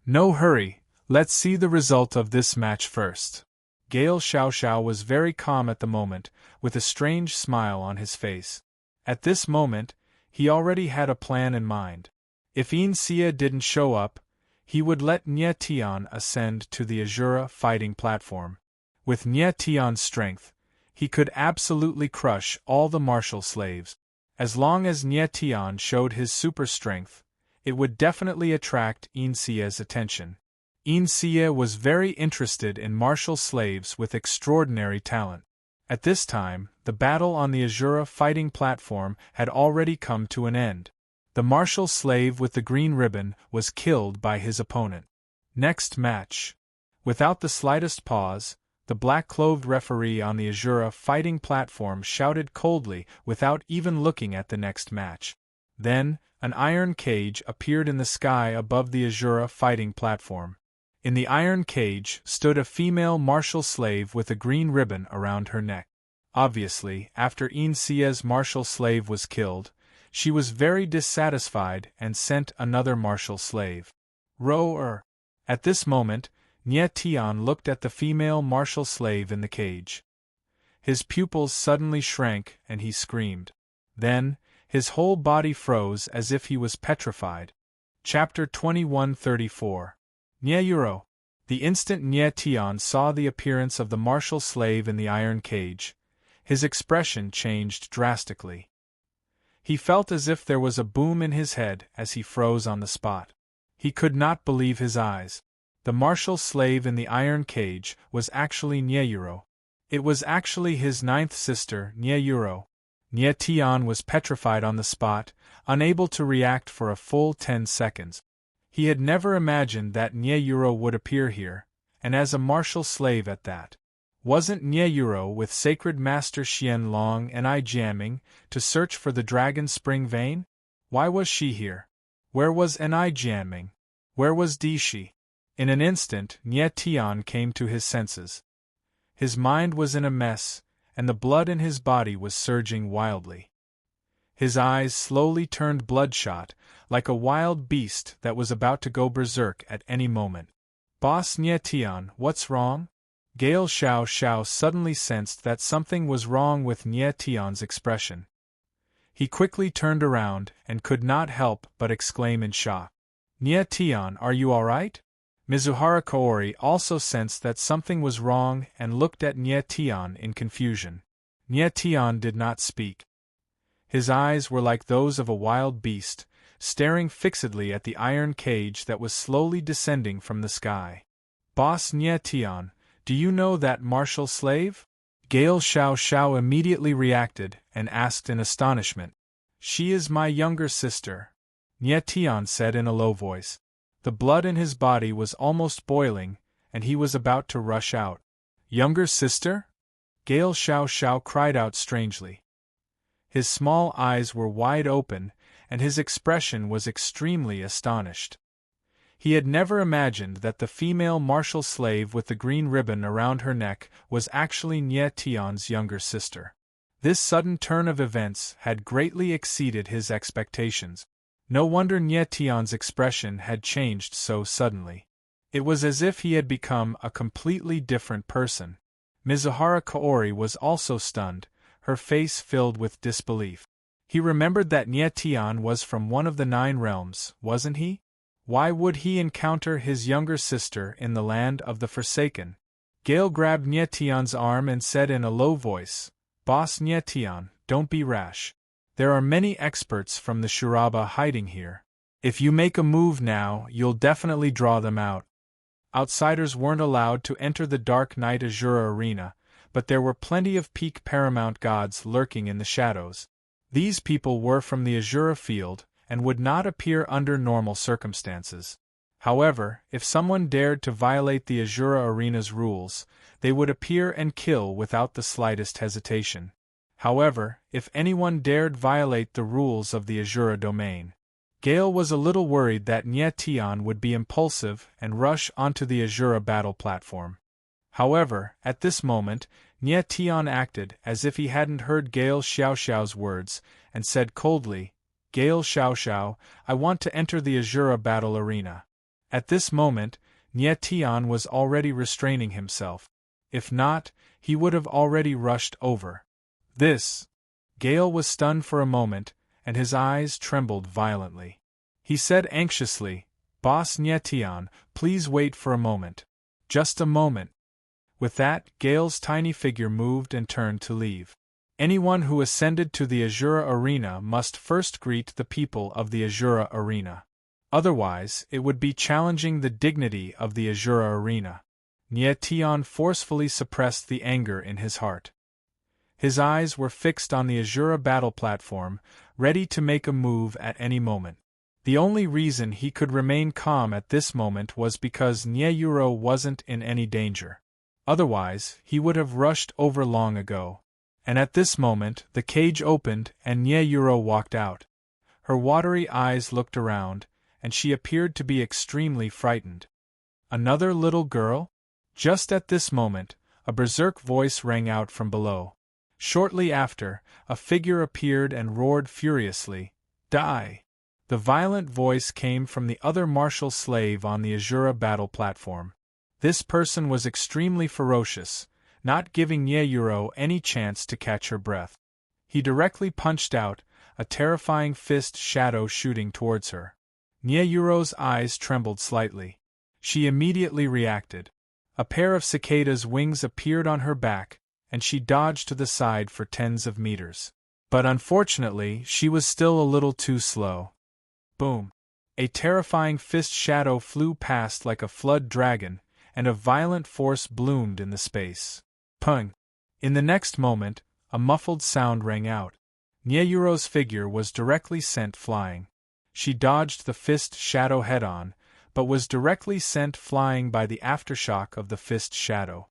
No hurry, let's see the result of this match first. Gale Xiaoxiao was very calm at the moment, with a strange smile on his face. At this moment, he already had a plan in mind. If Yin Xie didn't show up, he would let Nye Tian ascend to the Azura fighting platform. With Nye Tian's strength, he could absolutely crush all the martial slaves. As long as Nye Tian showed his super strength, it would definitely attract Yin Xie's attention. Yin Xie was very interested in martial slaves with extraordinary talent. At this time, the battle on the Azura fighting platform had already come to an end. The martial slave with the green ribbon was killed by his opponent. Next match. Without the slightest pause, the black-clothed referee on the Azura fighting platform shouted coldly without even looking at the next match. Then, an iron cage appeared in the sky above the Azura fighting platform. In the iron cage stood a female martial slave with a green ribbon around her neck. Obviously, after Yin Xie's martial slave was killed, she was very dissatisfied and sent another martial slave. Roar! At this moment, Nye Tian looked at the female martial slave in the cage. His pupils suddenly shrank and he screamed. Then, his whole body froze as if he was petrified. Chapter 2134. Nye. The instant Nye Tian saw the appearance of the martial slave in the iron cage, his expression changed drastically. He felt as if there was a boom in his head as he froze on the spot. He could not believe his eyes. The martial slave in the iron cage was actually Nye. It was actually his ninth sister, Nye. Nye Tian was petrified on the spot, unable to react for a full 10 seconds. He had never imagined that Nye would appear here, and as a martial slave at that. Wasn't Nye with Sacred Master Xian Long and I jamming to search for the Dragon Spring Vein? Why was she here? Where was I jamming? Where was Dishi? In an instant, Nye Tian came to his senses. His mind was in a mess, and the blood in his body was surging wildly. His eyes slowly turned bloodshot, like a wild beast that was about to go berserk at any moment. Boss Nye Tian, what's wrong? Gale Xiaoxiao suddenly sensed that something was wrong with Nye Tian's expression. He quickly turned around and could not help but exclaim in shock. Nye Tian, are you all right? Mizuhara Kaori also sensed that something was wrong and looked at Nye Tian in confusion. Nye Tian did not speak. His eyes were like those of a wild beast, staring fixedly at the iron cage that was slowly descending from the sky. Boss Nye Tian, do you know that martial slave? Gale Xiao Xiao immediately reacted and asked in astonishment. She is my younger sister, Nye Tian said in a low voice. The blood in his body was almost boiling, and he was about to rush out. Younger sister? Gale Xiao Xiao cried out strangely. His small eyes were wide open, and his expression was extremely astonished. He had never imagined that the female martial slave with the green ribbon around her neck was actually Nye Tian's younger sister. This sudden turn of events had greatly exceeded his expectations. No wonder Nye Tian's expression had changed so suddenly. It was as if he had become a completely different person. Mizuhara Kaori was also stunned, her face filled with disbelief. He remembered that Nye Tian was from one of the 9 realms, wasn't he? Why would he encounter his younger sister in the land of the Forsaken? Gale grabbed Nye Tian's arm and said in a low voice, Boss Nye Tian, don't be rash. There are many experts from the Shuraba hiding here. If you make a move now, you'll definitely draw them out. Outsiders weren't allowed to enter the Dark Knight Azura arena, but there were plenty of peak paramount gods lurking in the shadows. These people were from the Azura field, and would not appear under normal circumstances. However, if someone dared to violate the Azura arena's rules, they would appear and kill without the slightest hesitation. However, if anyone dared violate the rules of the Azura domain, Gale was a little worried that Nye Tian would be impulsive and rush onto the Azura battle platform. However, at this moment, Nye Tian acted as if he hadn't heard Gale Xiaoxiao's words, and said coldly, Gale Xiaoxiao, I want to enter the Azura battle arena. At this moment, Nye Tian was already restraining himself. If not, he would have already rushed over. This. Gale was stunned for a moment, and his eyes trembled violently. He said anxiously, Boss Nye Tian, please wait for a moment. Just a moment. With that, Gale's tiny figure moved and turned to leave. Anyone who ascended to the Azura arena must first greet the people of the Azura arena. Otherwise, it would be challenging the dignity of the Azura arena. Nye Tian forcefully suppressed the anger in his heart. His eyes were fixed on the Azura battle platform, ready to make a move at any moment. The only reason he could remain calm at this moment was because Nye Yuro wasn't in any danger. Otherwise, he would have rushed over long ago. And at this moment, the cage opened and Nye Yuro walked out. Her watery eyes looked around, and she appeared to be extremely frightened. Another little girl? Just at this moment, a berserk voice rang out from below. Shortly after, a figure appeared and roared furiously, Die! The violent voice came from the other martial slave on the Azura battle platform. This person was extremely ferocious, not giving Nye Yuro any chance to catch her breath. He directly punched out, a terrifying fist shadow shooting towards her. Nye Yuro's eyes trembled slightly. She immediately reacted. A pair of cicadas' wings appeared on her back, and she dodged to the side for tens of meters. But unfortunately, she was still a little too slow. Boom! A terrifying fist shadow flew past like a flood dragon, and a violent force bloomed in the space. Pung! In the next moment, a muffled sound rang out. Nye Yuro's figure was directly sent flying. She dodged the fist shadow head-on, but was directly sent flying by the aftershock of the fist shadow.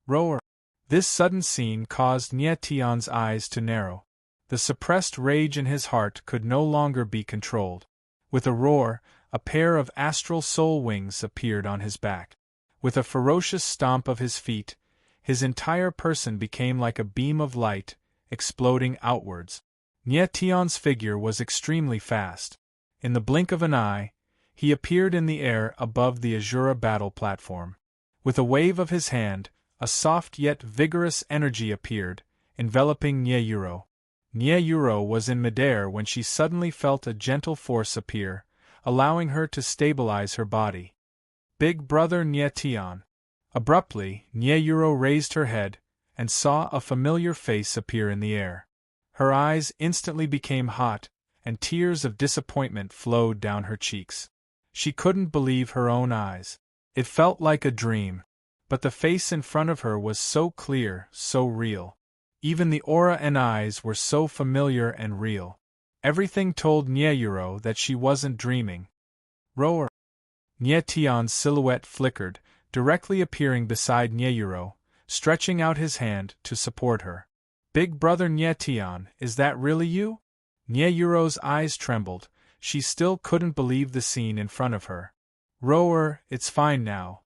Roar! This sudden scene caused Nye Tian's eyes to narrow. The suppressed rage in his heart could no longer be controlled. With a roar, a pair of astral soul wings appeared on his back. With a ferocious stomp of his feet, his entire person became like a beam of light, exploding outwards. Nye Tian's figure was extremely fast. In the blink of an eye, he appeared in the air above the Azura battle platform. With a wave of his hand, a soft yet vigorous energy appeared, enveloping Nye Yuro. Nye Yuro was in midair when she suddenly felt a gentle force appear, allowing her to stabilize her body. Big brother Nye Tian. Abruptly, Nye Yuro raised her head, and saw a familiar face appear in the air. Her eyes instantly became hot, and tears of disappointment flowed down her cheeks. She couldn't believe her own eyes. It felt like a dream. But the face in front of her was so clear, so real. Even the aura and eyes were so familiar and real. Everything told Nyeyuro that she wasn't dreaming. Roar! Nyetian's silhouette flickered, directly appearing beside Nyeyuro, stretching out his hand to support her. Big brother Nyetian, is that really you? Nyeyuro's eyes trembled. She still couldn't believe the scene in front of her. Roar, it's fine now.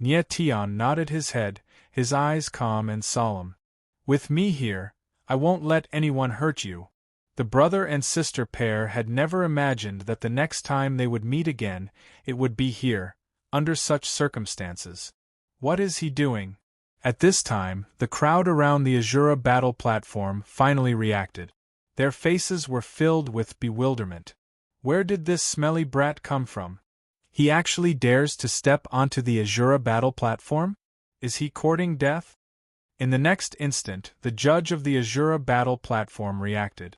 Nyetian nodded his head, his eyes calm and solemn. With me here, I won't let anyone hurt you. The brother and sister pair had never imagined that the next time they would meet again, it would be here, under such circumstances. What is he doing? At this time, the crowd around the Azura battle platform finally reacted. Their faces were filled with bewilderment. Where did this smelly brat come from? He actually dares to step onto the Azura battle platform? Is he courting death? In the next instant, the judge of the Azura battle platform reacted.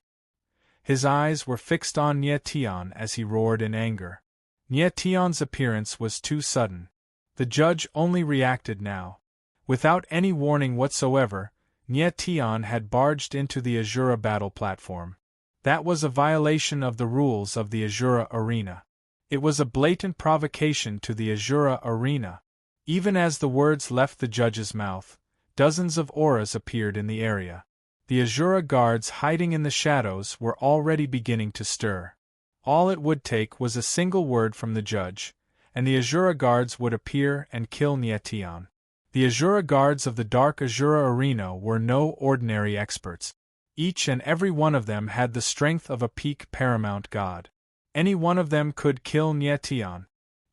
His eyes were fixed on Nyetian as he roared in anger. Nyetian's appearance was too sudden. The judge only reacted now. Without any warning whatsoever, Nyetian had barged into the Azura battle platform. That was a violation of the rules of the Azura arena. It was a blatant provocation to the Azura arena. Even as the words left the judge's mouth, dozens of auras appeared in the area. The Azura guards hiding in the shadows were already beginning to stir. All it would take was a single word from the judge, and the Azura guards would appear and kill Nyetian. The Azura guards of the Dark Azura Arena were no ordinary experts. Each and every one of them had the strength of a peak paramount god. Any one of them could kill Nyetian.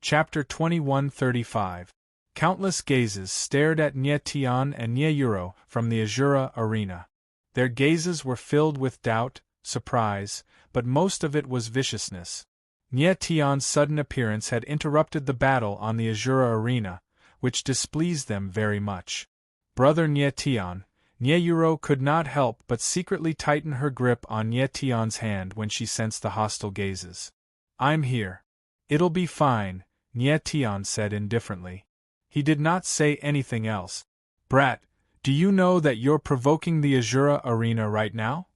Chapter 2135. Countless gazes stared at Nyetian and Nyeyuro from the Azura Arena. Their gazes were filled with doubt, surprise, but most of it was viciousness. Nyetian's sudden appearance had interrupted the battle on the Azura Arena, which displeased them very much. Brother Nyetian, Nyeyuro could not help but secretly tighten her grip on Nyetian's hand when she sensed the hostile gazes. I'm here. It'll be fine, Nyetian said indifferently. He did not say anything else. Brat, do you know that you're provoking the Azura arena right now?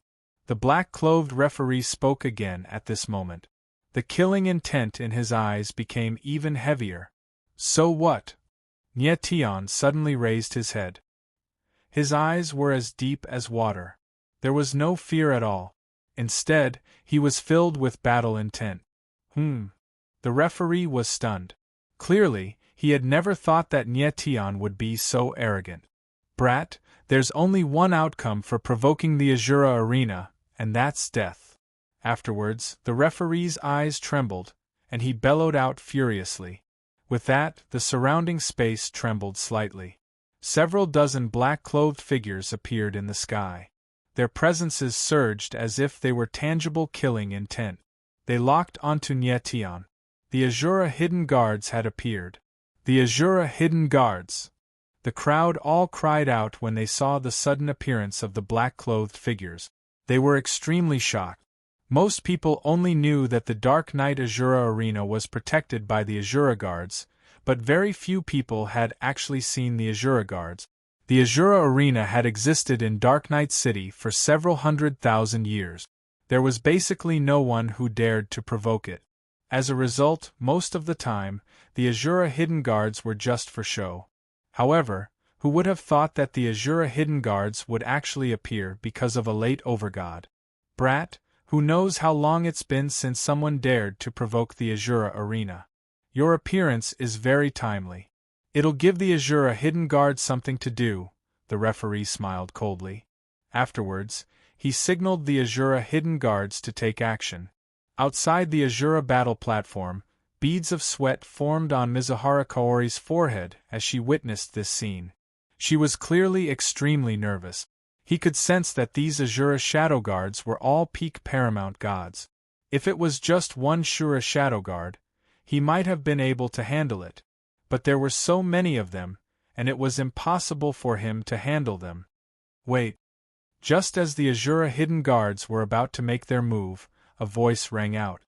The black-clothed referee spoke again at this moment. The killing intent in his eyes became even heavier. So what? Nyetian suddenly raised his head. His eyes were as deep as water. There was no fear at all. Instead, he was filled with battle intent. The referee was stunned. Clearly, he had never thought that Nyetian would be so arrogant. Brat, there's only one outcome for provoking the Azura arena, and that's death. Afterwards, the referee's eyes trembled, and he bellowed out furiously. With that, the surrounding space trembled slightly. Several dozen black-clothed figures appeared in the sky. Their presences surged as if they were tangible killing intent. They locked onto Nyetian. The Azura Hidden Guards had appeared. The Azura Hidden Guards! The crowd all cried out when they saw the sudden appearance of the black-clothed figures. They were extremely shocked. Most people only knew that the Dark Knight Azura Arena was protected by the Azura Guards, but very few people had actually seen the Azura Guards. The Azura Arena had existed in Dark Knight City for several 100,000 years. There was basically no one who dared to provoke it. As a result, most of the time, the Azura Hidden Guards were just for show. However, who would have thought that the Azura Hidden Guards would actually appear because of a late overgod? Brat, who knows how long it's been since someone dared to provoke the Azura Arena? Your appearance is very timely. It'll give the Azura Hidden Guards something to do, the referee smiled coldly. Afterwards, he signaled the Azura Hidden Guards to take action. Outside the Azura battle platform, beads of sweat formed on Mizuhara Kaori's forehead as she witnessed this scene. She was clearly extremely nervous. He could sense that these Azura Shadow Guards were all peak paramount gods. If it was just one Shura Shadow Guard, he might have been able to handle it. But there were so many of them, and it was impossible for him to handle them. Wait. Just as the Azura hidden guards were about to make their move, a voice rang out.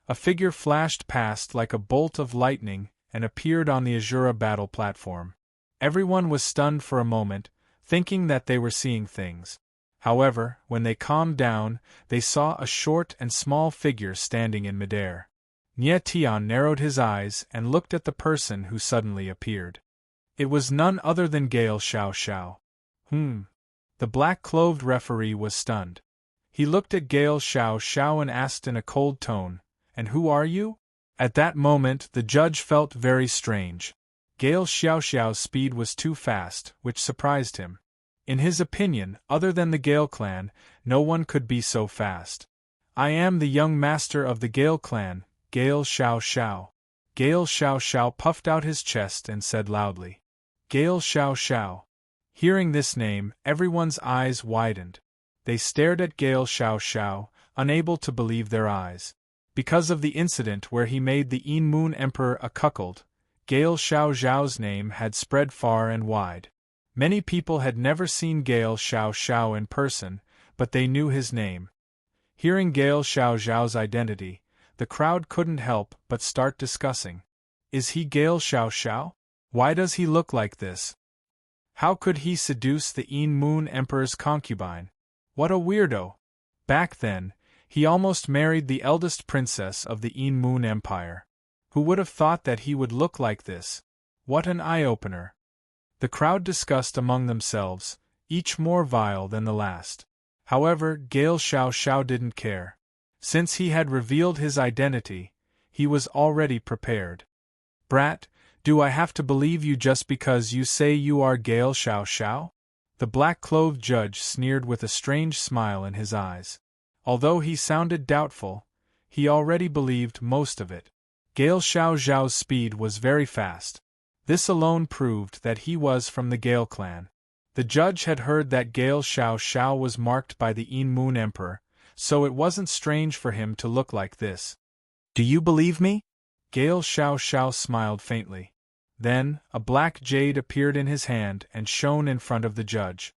A figure flashed past like a bolt of lightning and appeared on the Azura battle platform. Everyone was stunned for a moment, thinking that they were seeing things. However, when they calmed down, they saw a short and small figure standing in midair. Nie Tian narrowed his eyes and looked at the person who suddenly appeared. It was none other than Gale Xiao Xiao. The black-clothed referee was stunned. He looked at Gale Xiao Xiao and asked in a cold tone, "And who are you?" At that moment the judge felt very strange. Gale Xiao Xiao's speed was too fast, which surprised him. In his opinion, other than the Gale clan, no one could be so fast. "I am the young master of the Gale clan, Gale Xiao Xiao." Gale Xiao Xiao puffed out his chest and said loudly, "Gale Xiao Xiao." Hearing this name, everyone's eyes widened. They stared at Gale Xiao Xiao, unable to believe their eyes. Because of the incident where he made the Een Moon Emperor a cuckold, Gale Xiao Xiao's name had spread far and wide. Many people had never seen Gale Xiao Xiao in person, but they knew his name. Hearing Gale Xiao Xiao's identity, the crowd couldn't help but start discussing. Is he Gale Xiao Xiao? Why does he look like this? How could he seduce the Een Moon Emperor's concubine? What a weirdo! Back then, he almost married the eldest princess of the Een Moon Empire. Who would have thought that he would look like this? What an eye-opener! The crowd discussed among themselves, each more vile than the last. However, Gale Xiao Xiao didn't care. Since he had revealed his identity, he was already prepared. "Brat, do I have to believe you just because you say you are Gale Xiao Xiao?" The black-clothed judge sneered with a strange smile in his eyes. Although he sounded doubtful, he already believed most of it. Gale Xiao Xiao's speed was very fast. This alone proved that he was from the Gale clan. The judge had heard that Gale Xiao Xiao was marked by the Een Moon Emperor, so it wasn't strange for him to look like this. "Do you believe me?" Gale Xiao Xiao smiled faintly. Then, a black jade appeared in his hand and shone in front of the judge.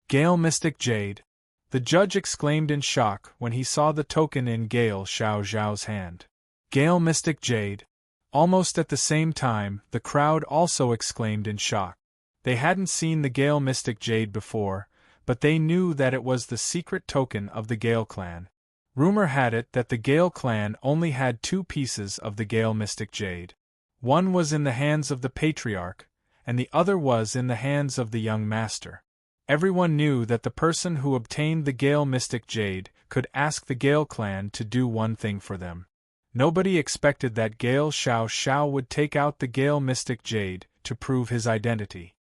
"Gale Mystic Jade!" The judge exclaimed in shock when he saw the token in Gale Xiao Xiao's hand. "Gale Mystic Jade!" Almost at the same time, the crowd also exclaimed in shock. They hadn't seen the Gale Mystic Jade before, but they knew that it was the secret token of the Gale clan. Rumor had it that the Gale clan only had 2 pieces of the Gale Mystic Jade. One was in the hands of the Patriarch, and the other was in the hands of the young master. Everyone knew that the person who obtained the Gale Mystic Jade could ask the Gale clan to do one thing for them. Nobody expected that Gale Xiao Xiao would take out the Gale Mystic Jade to prove his identity.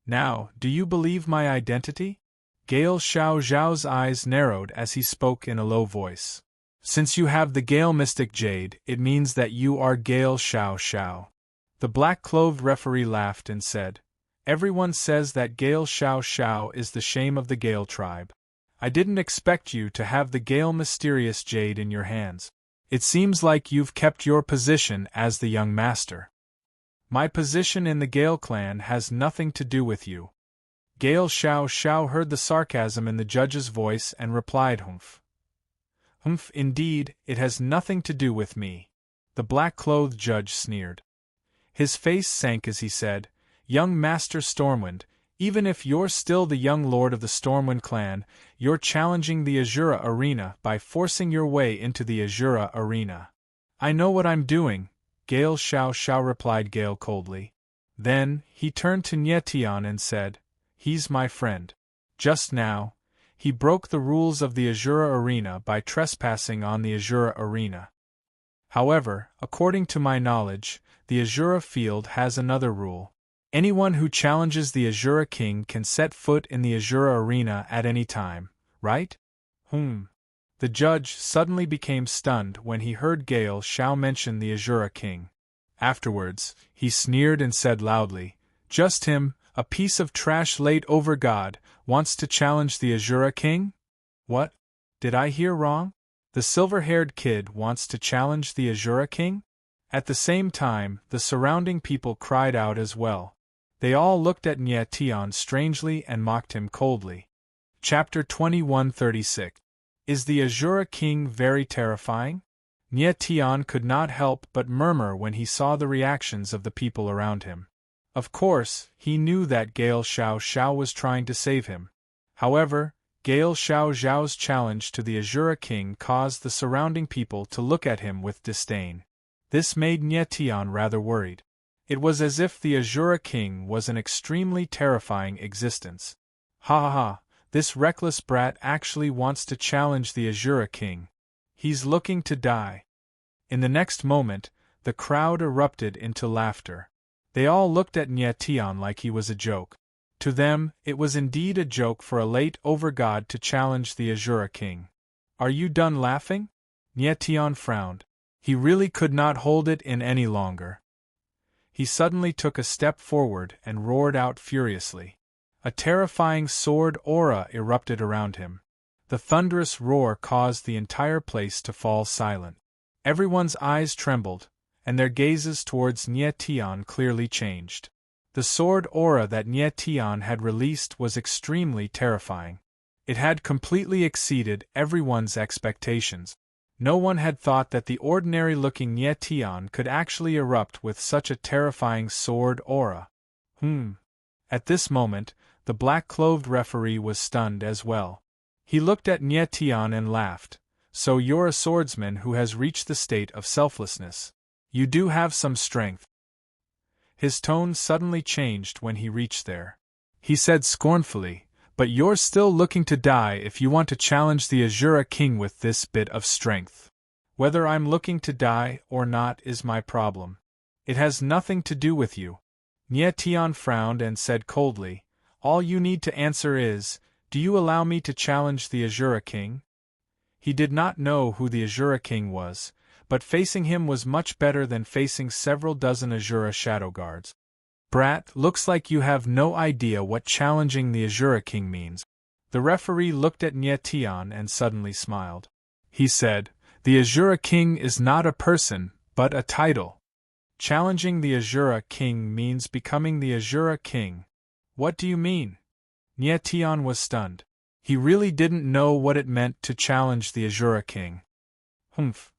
"Now, do you believe my identity?" Gale Xiao Xiao's eyes narrowed as he spoke in a low voice. "Since you have the Gale Mystic Jade, it means that you are Gale Xiao Xiao." The black-clothed referee laughed and said, "Everyone says that Gale Xiao Xiao is the shame of the Gale tribe. I didn't expect you to have the Gale Mysterious Jade in your hands. It seems like you've kept your position as the young master. My position in the Gale clan has nothing to do with you." Gale Xiao Xiao heard the sarcasm in the judge's voice and replied, "Humph. Humph, indeed, it has nothing to do with me." The black-clothed judge sneered. His face sank as he said, "Young Master Stormwind, even if you're still the young lord of the Stormwind clan, you're challenging the Azura arena by forcing your way into the Azura arena." "I know what I'm doing," Gale Xiao Xiao replied Gale coldly. Then, he turned to Nie Tian and said, "He's my friend. Just now, he broke the rules of the Azura arena by trespassing on the Azura arena. However, according to my knowledge, the Azura field has another rule. Anyone who challenges the Azura king can set foot in the Azura arena at any time, right?" The judge suddenly became stunned when he heard Gale Xiao mention the Azura king. Afterwards, he sneered and said loudly, "Just him, a piece of trash laid over God, wants to challenge the Azura king? What? Did I hear wrong? The silver-haired kid wants to challenge the Azura king?" At the same time, the surrounding people cried out as well. They all looked at Nie Tian strangely and mocked him coldly. Chapter 2136. Is the Azura King very terrifying? Nie Tian could not help but murmur when he saw the reactions of the people around him. Of course, he knew that Gale Xiao Xiao was trying to save him. However, Gale Xiao Xiao's challenge to the Azura King caused the surrounding people to look at him with disdain. This made Nie Tian rather worried. It was as if the Azura King was an extremely terrifying existence. Ha ha ha, this reckless brat actually wants to challenge the Azura King. He's looking to die. In the next moment, the crowd erupted into laughter. They all looked at Nie Tian like he was a joke. To them, it was indeed a joke for a late overgod to challenge the Azura King. Are you done laughing? Nie Tian frowned. He really could not hold it in any longer. He suddenly took a step forward and roared out furiously. A terrifying sword aura erupted around him. The thunderous roar caused the entire place to fall silent. Everyone's eyes trembled, and their gazes towards Nie Tian clearly changed. The sword aura that Nie Tian had released was extremely terrifying. It had completely exceeded everyone's expectations. No one had thought that the ordinary-looking Nie Tian could actually erupt with such a terrifying sword aura. At this moment, the black-clothed referee was stunned as well. He looked at Nie Tian and laughed. So you're a swordsman who has reached the state of selflessness. You do have some strength. His tone suddenly changed when he reached there. He said scornfully, but you're still looking to die if you want to challenge the Azura King with this bit of strength. Whether I'm looking to die or not is my problem. It has nothing to do with you. Nie Tian frowned and said coldly, all you need to answer is, do you allow me to challenge the Azura King? He did not know who the Azura King was, but facing him was much better than facing several dozen Azura shadow guards. Brat, looks like you have no idea what challenging the Azura King means. The referee looked at Nie Tian and suddenly smiled. He said, the Azura King is not a person, but a title. Challenging the Azura King means becoming the Azura King. What do you mean? Nie Tian was stunned. He really didn't know what it meant to challenge the Azura King. Humph.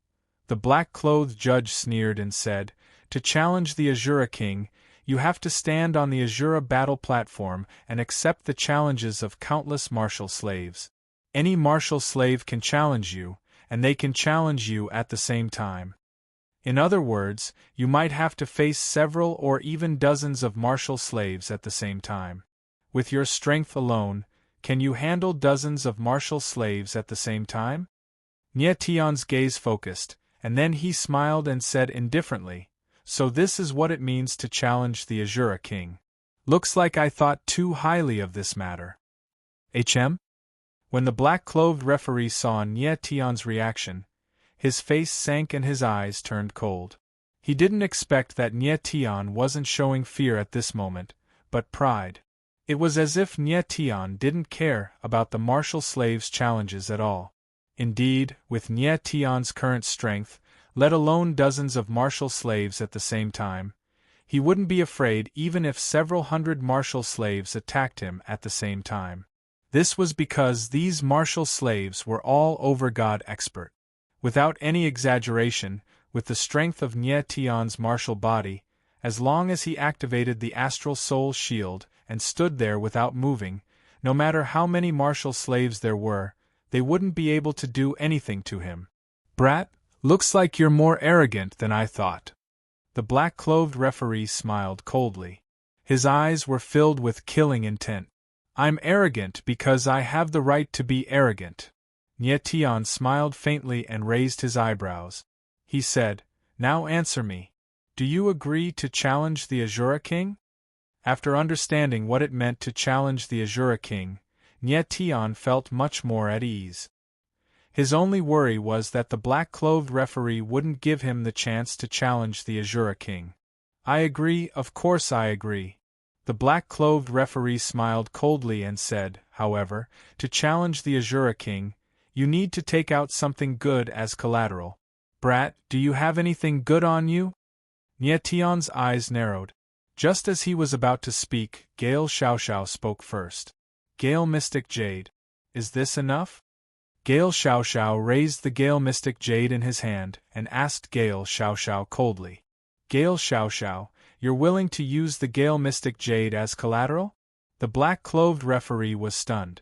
The black-clothed judge sneered and said, to challenge the Azura King, you have to stand on the Azura battle platform and accept the challenges of countless martial slaves. Any martial slave can challenge you, and they can challenge you at the same time. In other words, you might have to face several or even dozens of martial slaves at the same time. With your strength alone, can you handle dozens of martial slaves at the same time? Nie Tian's gaze focused, and then he smiled and said indifferently, so this is what it means to challenge the Azura King. Looks like I thought too highly of this matter. When the black-clothed referee saw Nie Tian's reaction, his face sank and his eyes turned cold. He didn't expect that Nie Tian wasn't showing fear at this moment, but pride. It was as if Nie Tian didn't care about the martial slaves' challenges at all. Indeed, with Nie Tian's current strength, let alone dozens of martial slaves at the same time, he wouldn't be afraid even if several hundred martial slaves attacked him at the same time. This was because these martial slaves were all overgod expert. Without any exaggeration, with the strength of Nie Tian's martial body, as long as he activated the Astral Soul Shield and stood there without moving, no matter how many martial slaves there were, they wouldn't be able to do anything to him. Brat, looks like you're more arrogant than I thought. The black-clothed referee smiled coldly. His eyes were filled with killing intent. I'm arrogant because I have the right to be arrogant. Nie Tian smiled faintly and raised his eyebrows. He said, now answer me. Do you agree to challenge the Azura King? After understanding what it meant to challenge the Azura King, Nie Tian felt much more at ease. His only worry was that the black-clothed referee wouldn't give him the chance to challenge the Azura King. I agree, of course I agree. The black-clothed referee smiled coldly and said, however, to challenge the Azura King, you need to take out something good as collateral. Brat, do you have anything good on you? Nie Tian's eyes narrowed. Just as he was about to speak, Gale Xiaoxiao spoke first. Gale Mystic Jade. is this enough? Gale Xiaoxiao raised the Gale Mystic Jade in his hand and asked Gale Xiaoxiao coldly. Gale Xiaoxiao, you're willing to use the Gale Mystic Jade as collateral? The black-clothed referee was stunned.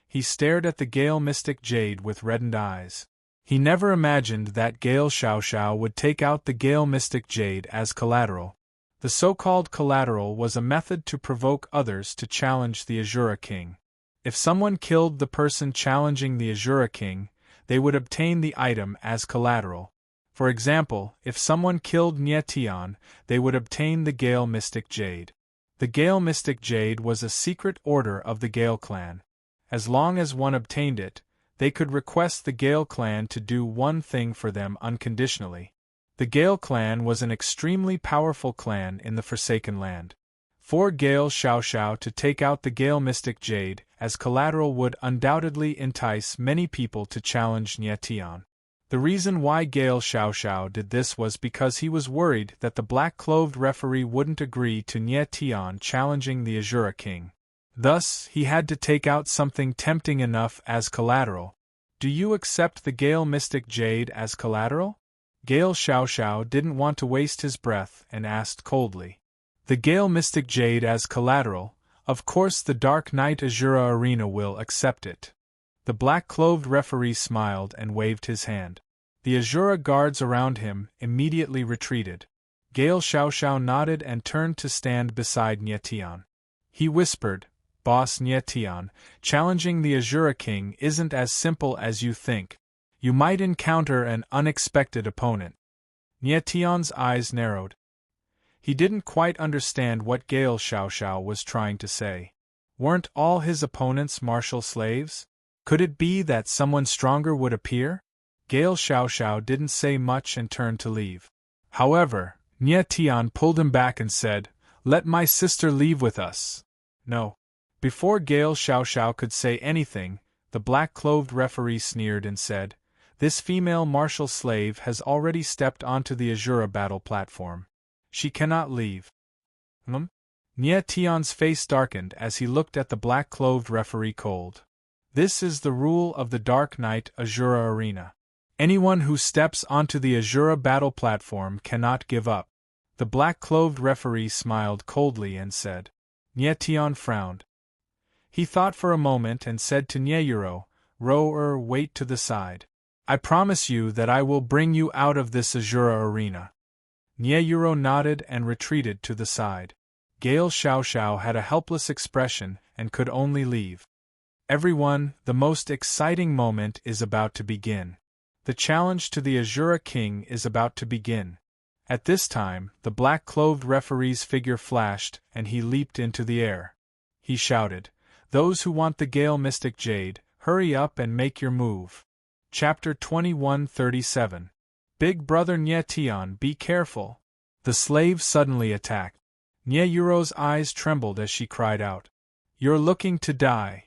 He stared at the Gale Mystic Jade with reddened eyes. He never imagined that Gale Xiaoxiao would take out the Gale Mystic Jade as collateral. The so-called collateral was a method to provoke others to challenge the Azura King. If someone killed the person challenging the Azura King, they would obtain the item as collateral. For example, if someone killed Nie Tian, they would obtain the Gale Mystic Jade. The Gale Mystic Jade was a secret order of the Gale clan. As long as one obtained it, they could request the Gale clan to do one thing for them unconditionally. The Gale clan was an extremely powerful clan in the Forsaken Land. For Gale Xiaoxiao to take out the Gale Mystic Jade as collateral would undoubtedly entice many people to challenge Nie Tian. The reason why Gale Xiaoxiao did this was because he was worried that the black-clothed referee wouldn't agree to Nie Tian challenging the Azura King. Thus, he had to take out something tempting enough as collateral. Do you accept the Gale Mystic Jade as collateral? Gale Xiaoxiao didn't want to waste his breath and asked coldly. The Gale Mystic Jade as collateral, of course the Dark Knight Azura Arena will accept it. The black-clothed referee smiled and waved his hand. The Azura guards around him immediately retreated. Gale Xiaoxiao nodded and turned to stand beside Nie Tian. He whispered, Boss Nie Tian, challenging the Azura King isn't as simple as you think. You might encounter an unexpected opponent. Nie Tian's eyes narrowed. He didn't quite understand what Gale Xiaoxiao was trying to say. Weren't all his opponents martial slaves? Could it be that someone stronger would appear? Gale Xiaoxiao didn't say much and turned to leave. However, Nie Tian pulled him back and said, Let my sister leave with us. No. Before Gale Xiaoxiao could say anything, the black-clothed referee sneered and said, This female martial slave has already stepped onto the Azura battle platform. She cannot leave. Nie Tian's face darkened as he looked at the black-clothed referee cold. This is the rule of the Dark Knight Azura Arena. Anyone who steps onto the Azura battle platform cannot give up. The black-clothed referee smiled coldly and said. Nie Tian frowned. He thought for a moment and said to Nieyuro, wait to the side. I promise you that I will bring you out of this Azura arena. Nieyuro nodded and retreated to the side. Gale Xiaoxiao had a helpless expression and could only leave. Everyone, the most exciting moment is about to begin. The challenge to the Azura King is about to begin. At this time, the black-clothed referee's figure flashed and he leaped into the air. He shouted, Those who want the Gale Mystic Jade, hurry up and make your move. Chapter 2137. Big Brother Nie Tian, be careful. The slave suddenly attacked. Nieyuro's eyes trembled as she cried out. You're looking to die.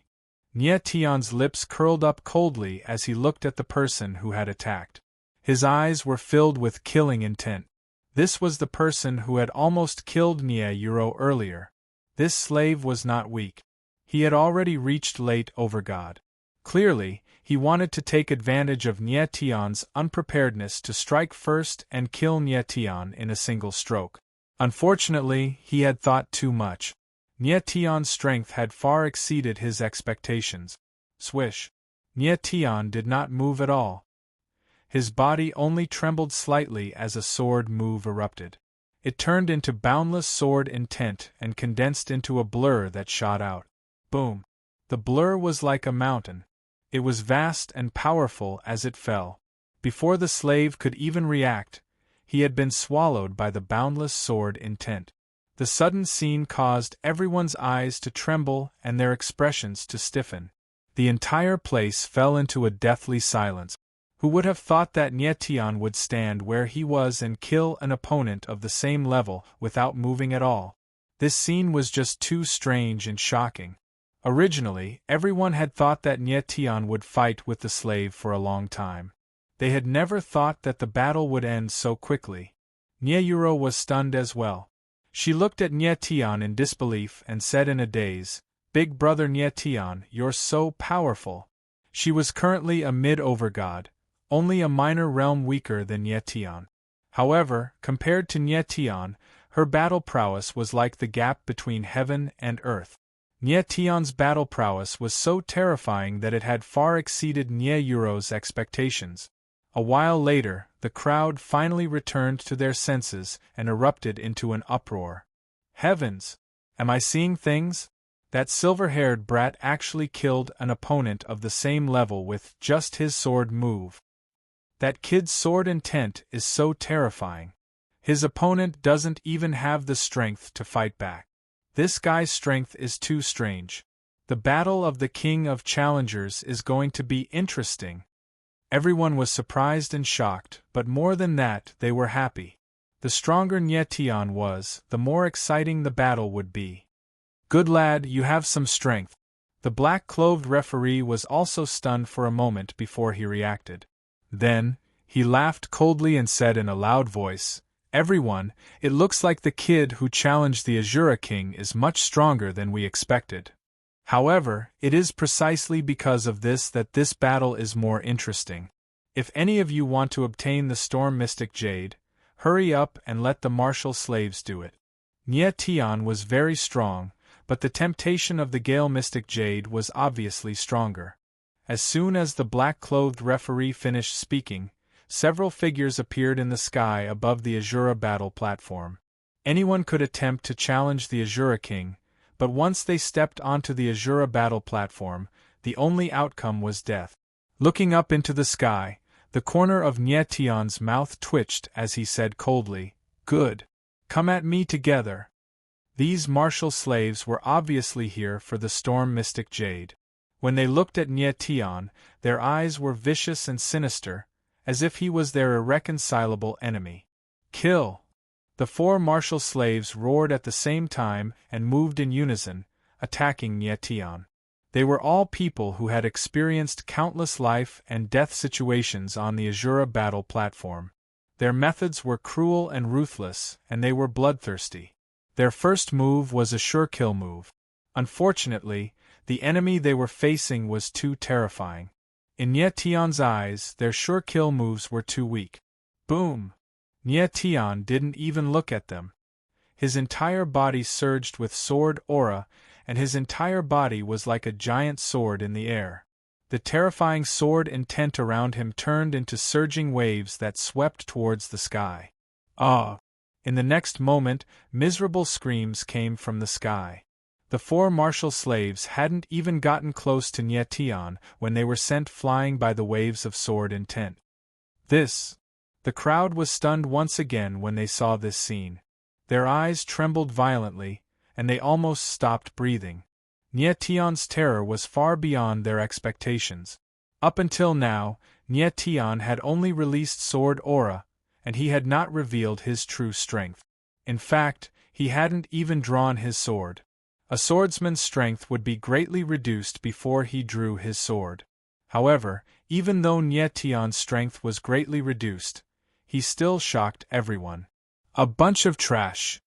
Nie Tian's lips curled up coldly as he looked at the person who had attacked. His eyes were filled with killing intent. This was the person who had almost killed Nieyuro earlier. This slave was not weak. He had already reached late over God. Clearly, he wanted to take advantage of Nie Tian's unpreparedness to strike first and kill Nie Tian in a single stroke. Unfortunately, he had thought too much. Nie Tian's strength had far exceeded his expectations. Swish! Nie Tian did not move at all. His body only trembled slightly as a sword move erupted. It turned into boundless sword intent and condensed into a blur that shot out. Boom! The blur was like a mountain. It was vast and powerful as it fell. Before the slave could even react, he had been swallowed by the boundless sword intent. The sudden scene caused everyone's eyes to tremble and their expressions to stiffen. The entire place fell into a deathly silence. Who would have thought that Nie Tian would stand where he was and kill an opponent of the same level without moving at all? This scene was just too strange and shocking. Originally, everyone had thought that Nie Tian would fight with the slave for a long time. They had never thought that the battle would end so quickly. Nieyuro was stunned as well. She looked at Nie Tian in disbelief and said in a daze, big brother Nyetian, you're so powerful. She was currently a mid-overgod, only a minor realm weaker than Nyetian. However, compared to Nyetian, her battle prowess was like the gap between heaven and earth. Nyetian's battle prowess was so terrifying that it had far exceeded Nyeuro's expectations. A while later, the crowd finally returned to their senses and erupted into an uproar. Heavens! Am I seeing things? That silver-haired brat actually killed an opponent of the same level with just his sword move. That kid's sword intent is so terrifying. His opponent doesn't even have the strength to fight back. This guy's strength is too strange. The battle of the King of Challengers is going to be interesting. Everyone was surprised and shocked, but more than that, they were happy. The stronger Nyetian was, the more exciting the battle would be. Good lad, you have some strength. The black-clothed referee was also stunned for a moment before he reacted. Then, he laughed coldly and said in a loud voice, "Everyone, it looks like the kid who challenged the Azura King is much stronger than we expected. However, it is precisely because of this that this battle is more interesting. If any of you want to obtain the Storm Mystic Jade, hurry up and let the martial slaves do it." Nyetian was very strong, but the temptation of the Gale Mystic Jade was obviously stronger. As soon as the black-clothed referee finished speaking, several figures appeared in the sky above the Azura battle platform. Anyone could attempt to challenge the Azura King, but once they stepped onto the Azura battle platform, the only outcome was death. Looking up into the sky, the corner of Nyetian's mouth twitched as he said coldly, "Good. Come at me together." These martial slaves were obviously here for the Storm Mystic Jade. When they looked at Nyetian, their eyes were vicious and sinister, as if he was their irreconcilable enemy. "Kill!" The four martial slaves roared at the same time and moved in unison, attacking Nyetian. They were all people who had experienced countless life and death situations on the Azura battle platform. Their methods were cruel and ruthless, and they were bloodthirsty. Their first move was a sure kill move. Unfortunately, the enemy they were facing was too terrifying. In Nyetian's eyes, their sure kill moves were too weak. Boom! Nyetian didn't even look at them. His entire body surged with sword aura, and his entire body was like a giant sword in the air. The terrifying sword intent around him turned into surging waves that swept towards the sky. Ah! In the next moment, miserable screams came from the sky. The four martial slaves hadn't even gotten close to Nyetian when they were sent flying by the waves of sword intent. The crowd was stunned once again when they saw this scene. Their eyes trembled violently, and they almost stopped breathing. Nyetian's terror was far beyond their expectations. Up until now, Nyetian had only released sword aura, and he had not revealed his true strength. In fact, he hadn't even drawn his sword. A swordsman's strength would be greatly reduced before he drew his sword. However, even though Nyetian's strength was greatly reduced, he still shocked everyone. "A bunch of trash!"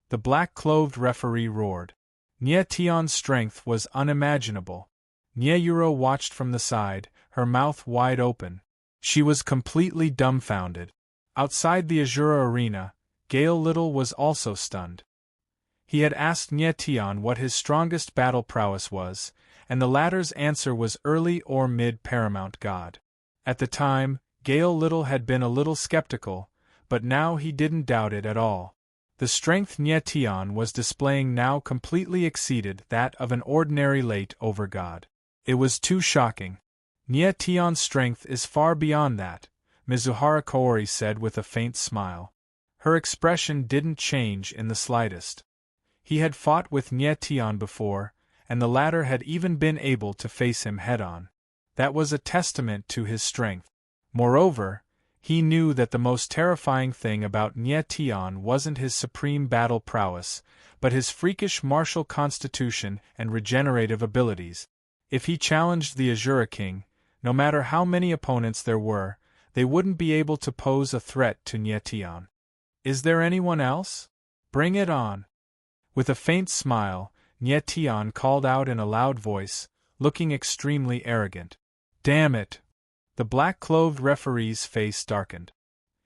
the black-clothed referee roared. Nyetian's strength was unimaginable. Nyeuro watched from the side, her mouth wide open. She was completely dumbfounded. Outside the Azura arena, Gale Little was also stunned. He had asked Nyetian what his strongest battle prowess was, and the latter's answer was early or mid-paramount god. At the time, Gale Little had been a little skeptical, but now he didn't doubt it at all. The strength Nyetian was displaying now completely exceeded that of an ordinary late overgod. It was too shocking. "Nyetian's strength is far beyond that," Mizuhara Kaori said with a faint smile. Her expression didn't change in the slightest. He had fought with Nyetian before, and the latter had even been able to face him head-on. That was a testament to his strength. Moreover, he knew that the most terrifying thing about Nyetian wasn't his supreme battle prowess, but his freakish martial constitution and regenerative abilities. If he challenged the Azura King, no matter how many opponents there were, they wouldn't be able to pose a threat to Nyetian. "Is there anyone else? Bring it on!" With a faint smile, Nye Tian called out in a loud voice, looking extremely arrogant. Damn it! The black-clothed referee's face darkened.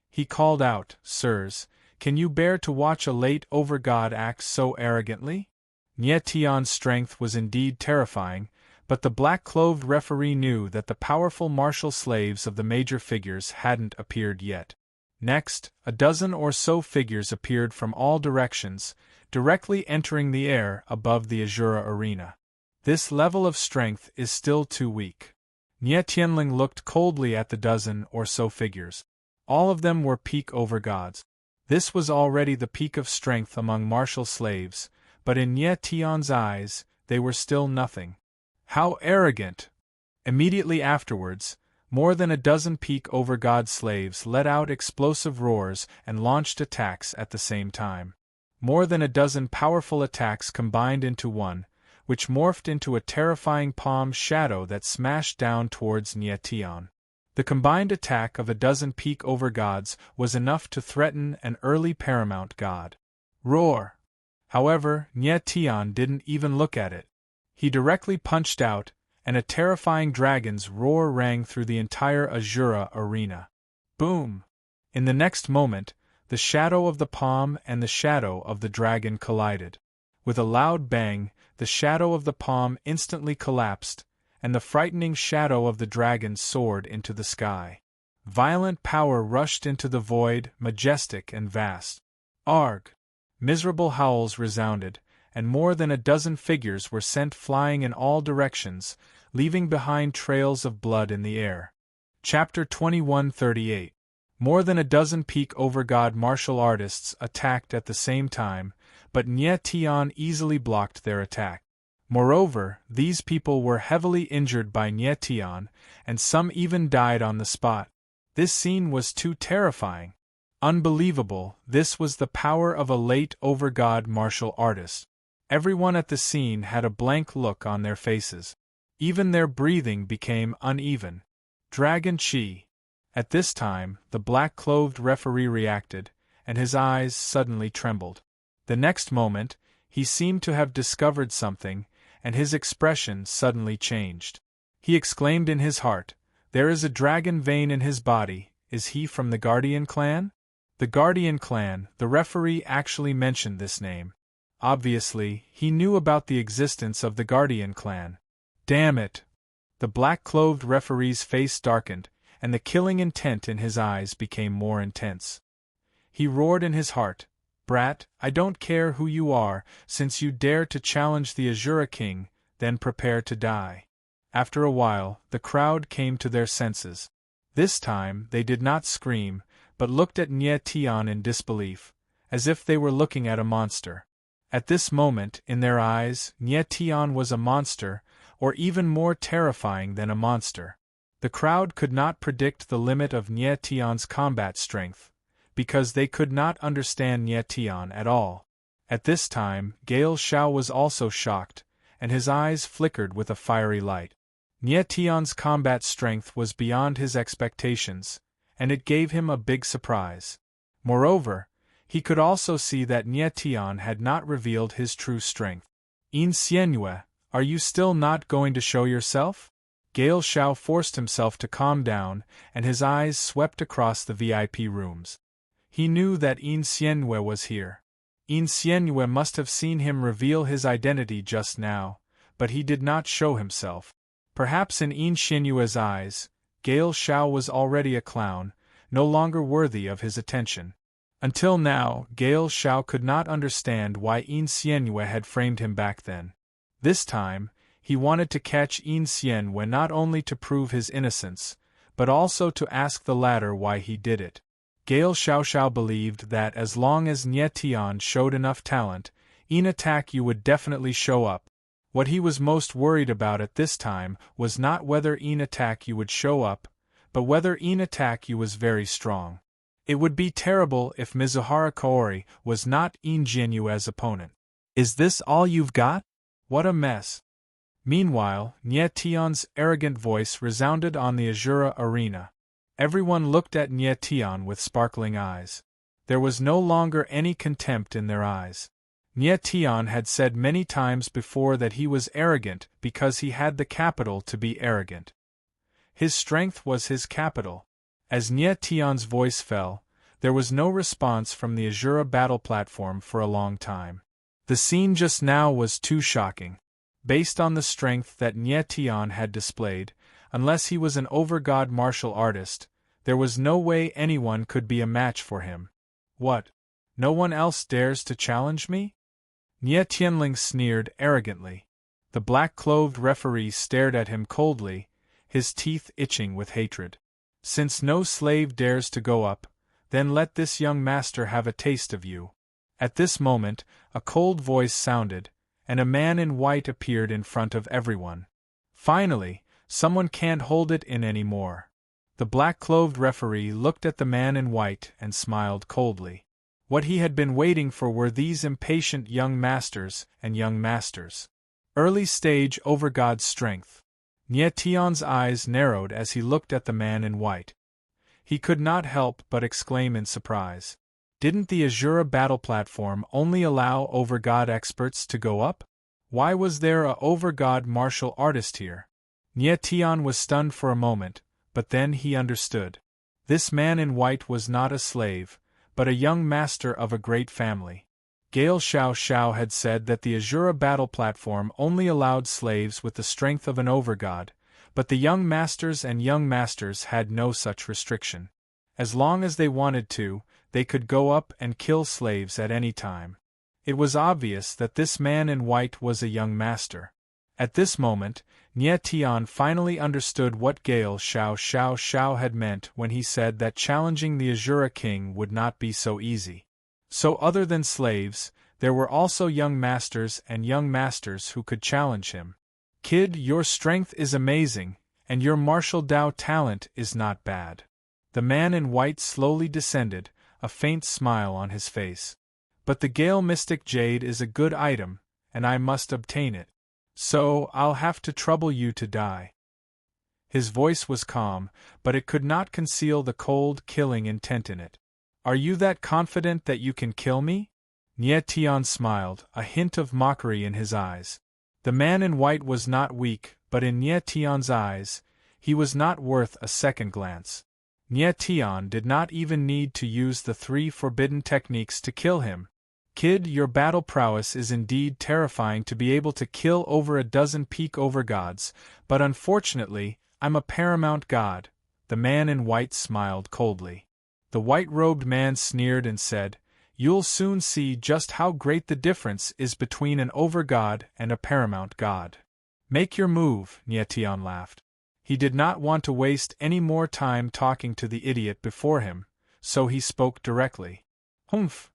He called out, Sirs, can you bear to watch a late over-god act so arrogantly? Nye Tian's strength was indeed terrifying, but the black-clothed referee knew that the powerful martial slaves of the major figures hadn't appeared yet. Next, a dozen or so figures appeared from all directions, directly entering the air above the Azura arena. This level of strength is still too weak. Nye Tianling looked coldly at the dozen or so figures. All of them were peak over-gods. This was already the peak of strength among martial slaves, but in Nye Tian's eyes, they were still nothing. How arrogant! Immediately afterwards, more than a dozen peak over-god slaves let out explosive roars and launched attacks at the same time. More than a dozen powerful attacks combined into one, which morphed into a terrifying palm shadow that smashed down towards Nye Tian. The combined attack of a dozen peak over-gods was enough to threaten an early paramount god. Roar! However, Nye Tian didn't even look at it. He directly punched out, and a terrifying dragon's roar rang through the entire Azura arena. Boom! In the next moment, the shadow of the palm and the shadow of the dragon collided. With a loud bang, the shadow of the palm instantly collapsed, and the frightening shadow of the dragon soared into the sky. Violent power rushed into the void, majestic and vast. Arg! Miserable howls resounded, and more than a dozen figures were sent flying in all directions, leaving behind trails of blood in the air. Chapter 2138. More than a dozen peak over-god martial artists attacked at the same time, but Nye Tian easily blocked their attack. Moreover, these people were heavily injured by Nye Tian, and some even died on the spot. This scene was too terrifying. Unbelievable, this was the power of a late over-god martial artist. Everyone at the scene had a blank look on their faces. Even their breathing became uneven. Dragon Chi. At this time, the black-clothed referee reacted, and his eyes suddenly trembled. The next moment, he seemed to have discovered something, and his expression suddenly changed. He exclaimed in his heart, There is a dragon vein in his body, is he from the Guardian clan? The Guardian clan, the referee actually mentioned this name. Obviously, he knew about the existence of the Guardian clan. Damn it! The black-clothed referee's face darkened, and the killing intent in his eyes became more intense. He roared in his heart, Brat, I don't care who you are, since you dare to challenge the Azura King, then prepare to die. After a while, the crowd came to their senses. This time, they did not scream, but looked at Nye Tian in disbelief, as if they were looking at a monster. At this moment, in their eyes, Nye Tian was a monster, or even more terrifying than a monster. The crowd could not predict the limit of Nye Tian's combat strength, because they could not understand Nye Tian at all. At this time, Gale Shao was also shocked, and his eyes flickered with a fiery light. Nye Tian's combat strength was beyond his expectations, and it gave him a big surprise. Moreover, he could also see that Nye Tian had not revealed his true strength. In Xianyue, are you still not going to show yourself? Gale Shao forced himself to calm down, and his eyes swept across the VIP rooms. He knew that In Xianyue was here. In Xianyue must have seen him reveal his identity just now, but he did not show himself. Perhaps in In Xianyue's eyes, Gale Shao was already a clown, no longer worthy of his attention. Until now, Gale Shao could not understand why In Xianyue had framed him back then. This time, he wanted to catch In Xianyue not only to prove his innocence, but also to ask the latter why he did it. Gale Shao believed that as long as Nye Tian showed enough talent, In Attack you would definitely show up. What he was most worried about at this time was not whether In Attack you would show up, but whether In Attack you was very strong. It would be terrible if Mizuhara Kaori was not In Xianyue's opponent. Is this all you've got? What a mess. Meanwhile, Nye Tian's arrogant voice resounded on the Azura arena. Everyone looked at Nye Tian with sparkling eyes. There was no longer any contempt in their eyes. Nie Tian had said many times before that he was arrogant because he had the capital to be arrogant. His strength was his capital. As Nie Tian's voice fell, there was no response from the Azura battle platform for a long time. The scene just now was too shocking. Based on the strength that Nie Tian had displayed, unless he was an overgod martial artist, there was no way anyone could be a match for him. What? No one else dares to challenge me? Nie Tianling sneered arrogantly. The black-clothed referee stared at him coldly, his teeth itching with hatred. Since no slave dares to go up, then let this young master have a taste of you. At this moment, a cold voice sounded, and a man in white appeared in front of everyone. Finally, someone can't hold it in any more. The black-clothed referee looked at the man in white and smiled coldly. What he had been waiting for were these impatient young masters and young masters. Early stage overgod strength. Nie Tian's eyes narrowed as he looked at the man in white. He could not help but exclaim in surprise. Didn't the Azura battle platform only allow overgod experts to go up? Why was there a overgod martial artist here? Nie Tian was stunned for a moment, but then he understood. This man in white was not a slave, but a young master of a great family. Gale Xiao Xiao had said that the Azura battle platform only allowed slaves with the strength of an overgod, but the young masters and young masters had no such restriction. As long as they wanted to, they could go up and kill slaves at any time. It was obvious that this man in white was a young master. At this moment, Nie Tian finally understood what Gale Xiao Xiao Xiao had meant when he said that challenging the Azura king would not be so easy. So other than slaves, there were also young masters and young masters who could challenge him. Kid, your strength is amazing, and your martial Dao talent is not bad. The man in white slowly descended, a faint smile on his face. But the Gale Mystic Jade is a good item, and I must obtain it. So, I'll have to trouble you to die. His voice was calm, but it could not conceal the cold, killing intent in it. Are you that confident that you can kill me? Nie Tian smiled, a hint of mockery in his eyes. The man in white was not weak, but in Nie Tian's eyes, he was not worth a second glance. Nie Tian did not even need to use the 3 forbidden techniques to kill him. Kid, your battle prowess is indeed terrifying to be able to kill over a dozen peak overgods, but unfortunately, I'm a paramount god. The man in white smiled coldly. The white-robed man sneered and said, You'll soon see just how great the difference is between an overgod and a paramount god. Make your move, Nie Tian laughed. He did not want to waste any more time talking to the idiot before him, so he spoke directly. Humph!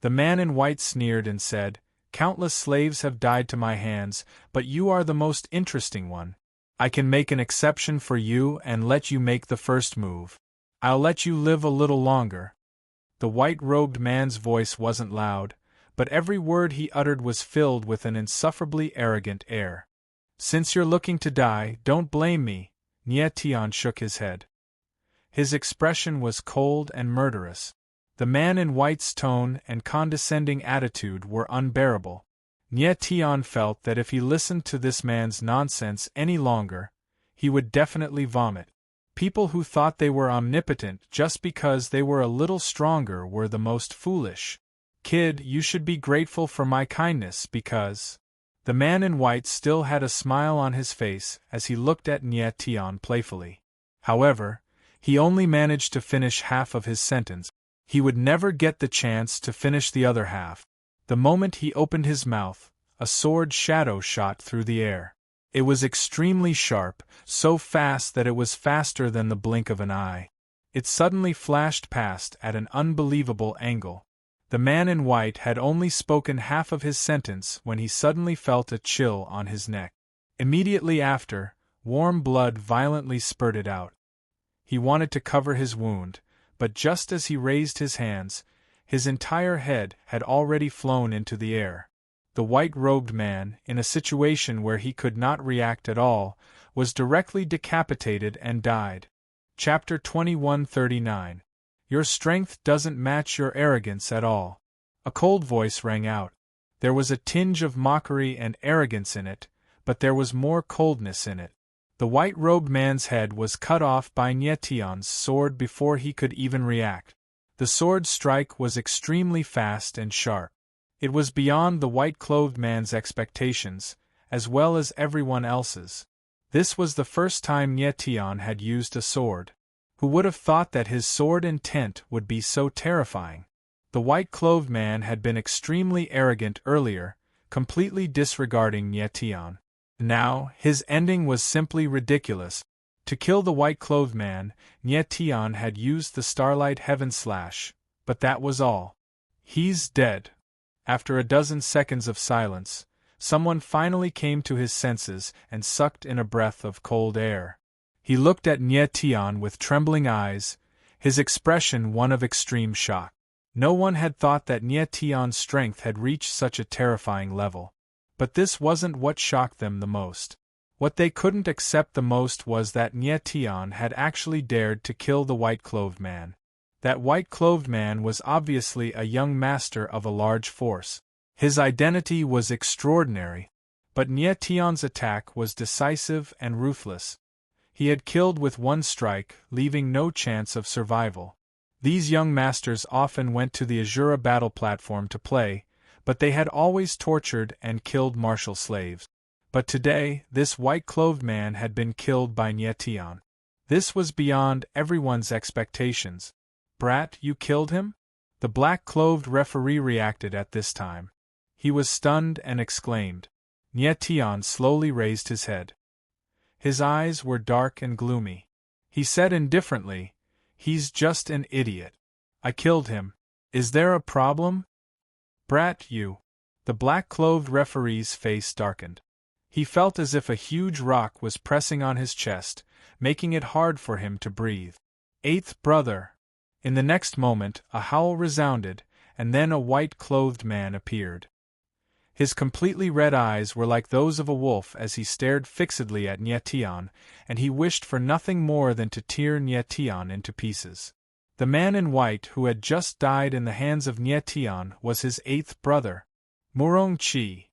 The man in white sneered and said, Countless slaves have died to my hands, but you are the most interesting one. I can make an exception for you and let you make the first move. I'll let you live a little longer. The white-robed man's voice wasn't loud, but every word he uttered was filled with an insufferably arrogant air. Since you're looking to die, don't blame me. Nie Tian shook his head. His expression was cold and murderous. The man in white's tone and condescending attitude were unbearable. Nie Tian felt that if he listened to this man's nonsense any longer, he would definitely vomit. People who thought they were omnipotent just because they were a little stronger were the most foolish. Kid, you should be grateful for my kindness because... The man in white still had a smile on his face as he looked at Nie Tian playfully. However, he only managed to finish half of his sentence. He would never get the chance to finish the other half. The moment he opened his mouth, a sword shadow shot through the air. It was extremely sharp, so fast that it was faster than the blink of an eye. It suddenly flashed past at an unbelievable angle. The man in white had only spoken half of his sentence when he suddenly felt a chill on his neck. Immediately after, warm blood violently spurted out. He wanted to cover his wound, but just as he raised his hands, his entire head had already flown into the air. The white-robed man, in a situation where he could not react at all, was directly decapitated and died. Chapter 2139. Your strength doesn't match your arrogance at all. A cold voice rang out. There was a tinge of mockery and arrogance in it, but there was more coldness in it. The white-robed man's head was cut off by Nietion's sword before he could even react. The sword strike was extremely fast and sharp. It was beyond the white-clothed man's expectations, as well as everyone else's. This was the first time Nietion had used a sword. Who would have thought that his sword intent would be so terrifying? The white-clothed man had been extremely arrogant earlier, completely disregarding Nietion. Now, his ending was simply ridiculous. To kill the white-clothed man, Nietion had used the Starlight Heaven Slash, but that was all. He's dead. After a dozen seconds of silence, someone finally came to his senses and sucked in a breath of cold air. He looked at Nietion with trembling eyes, his expression one of extreme shock. No one had thought that Nietion's strength had reached such a terrifying level. But this wasn't what shocked them the most. What they couldn't accept the most was that Nietion had actually dared to kill the white-clothed man. That white-clothed man was obviously a young master of a large force. His identity was extraordinary. But Nietion's attack was decisive and ruthless. He had killed with one strike, leaving no chance of survival. These young masters often went to the Azura battle platform to play, but they had always tortured and killed martial slaves. But today, this white-clothed man had been killed by Nietion. This was beyond everyone's expectations. "Brat, you killed him?" The black-clothed referee reacted at this time. He was stunned and exclaimed. Nietion slowly raised his head. His eyes were dark and gloomy. He said indifferently, "He's just an idiot. I killed him. Is there a problem?" "Brat, you." The black-clothed referee's face darkened. He felt as if a huge rock was pressing on his chest, making it hard for him to breathe. "Eighth brother." In the next moment, a howl resounded, and then a white-clothed man appeared. His completely red eyes were like those of a wolf as he stared fixedly at Nietion, and he wished for nothing more than to tear Nietion into pieces. The man in white who had just died in the hands of Nietion was his eighth brother, Murong Chi.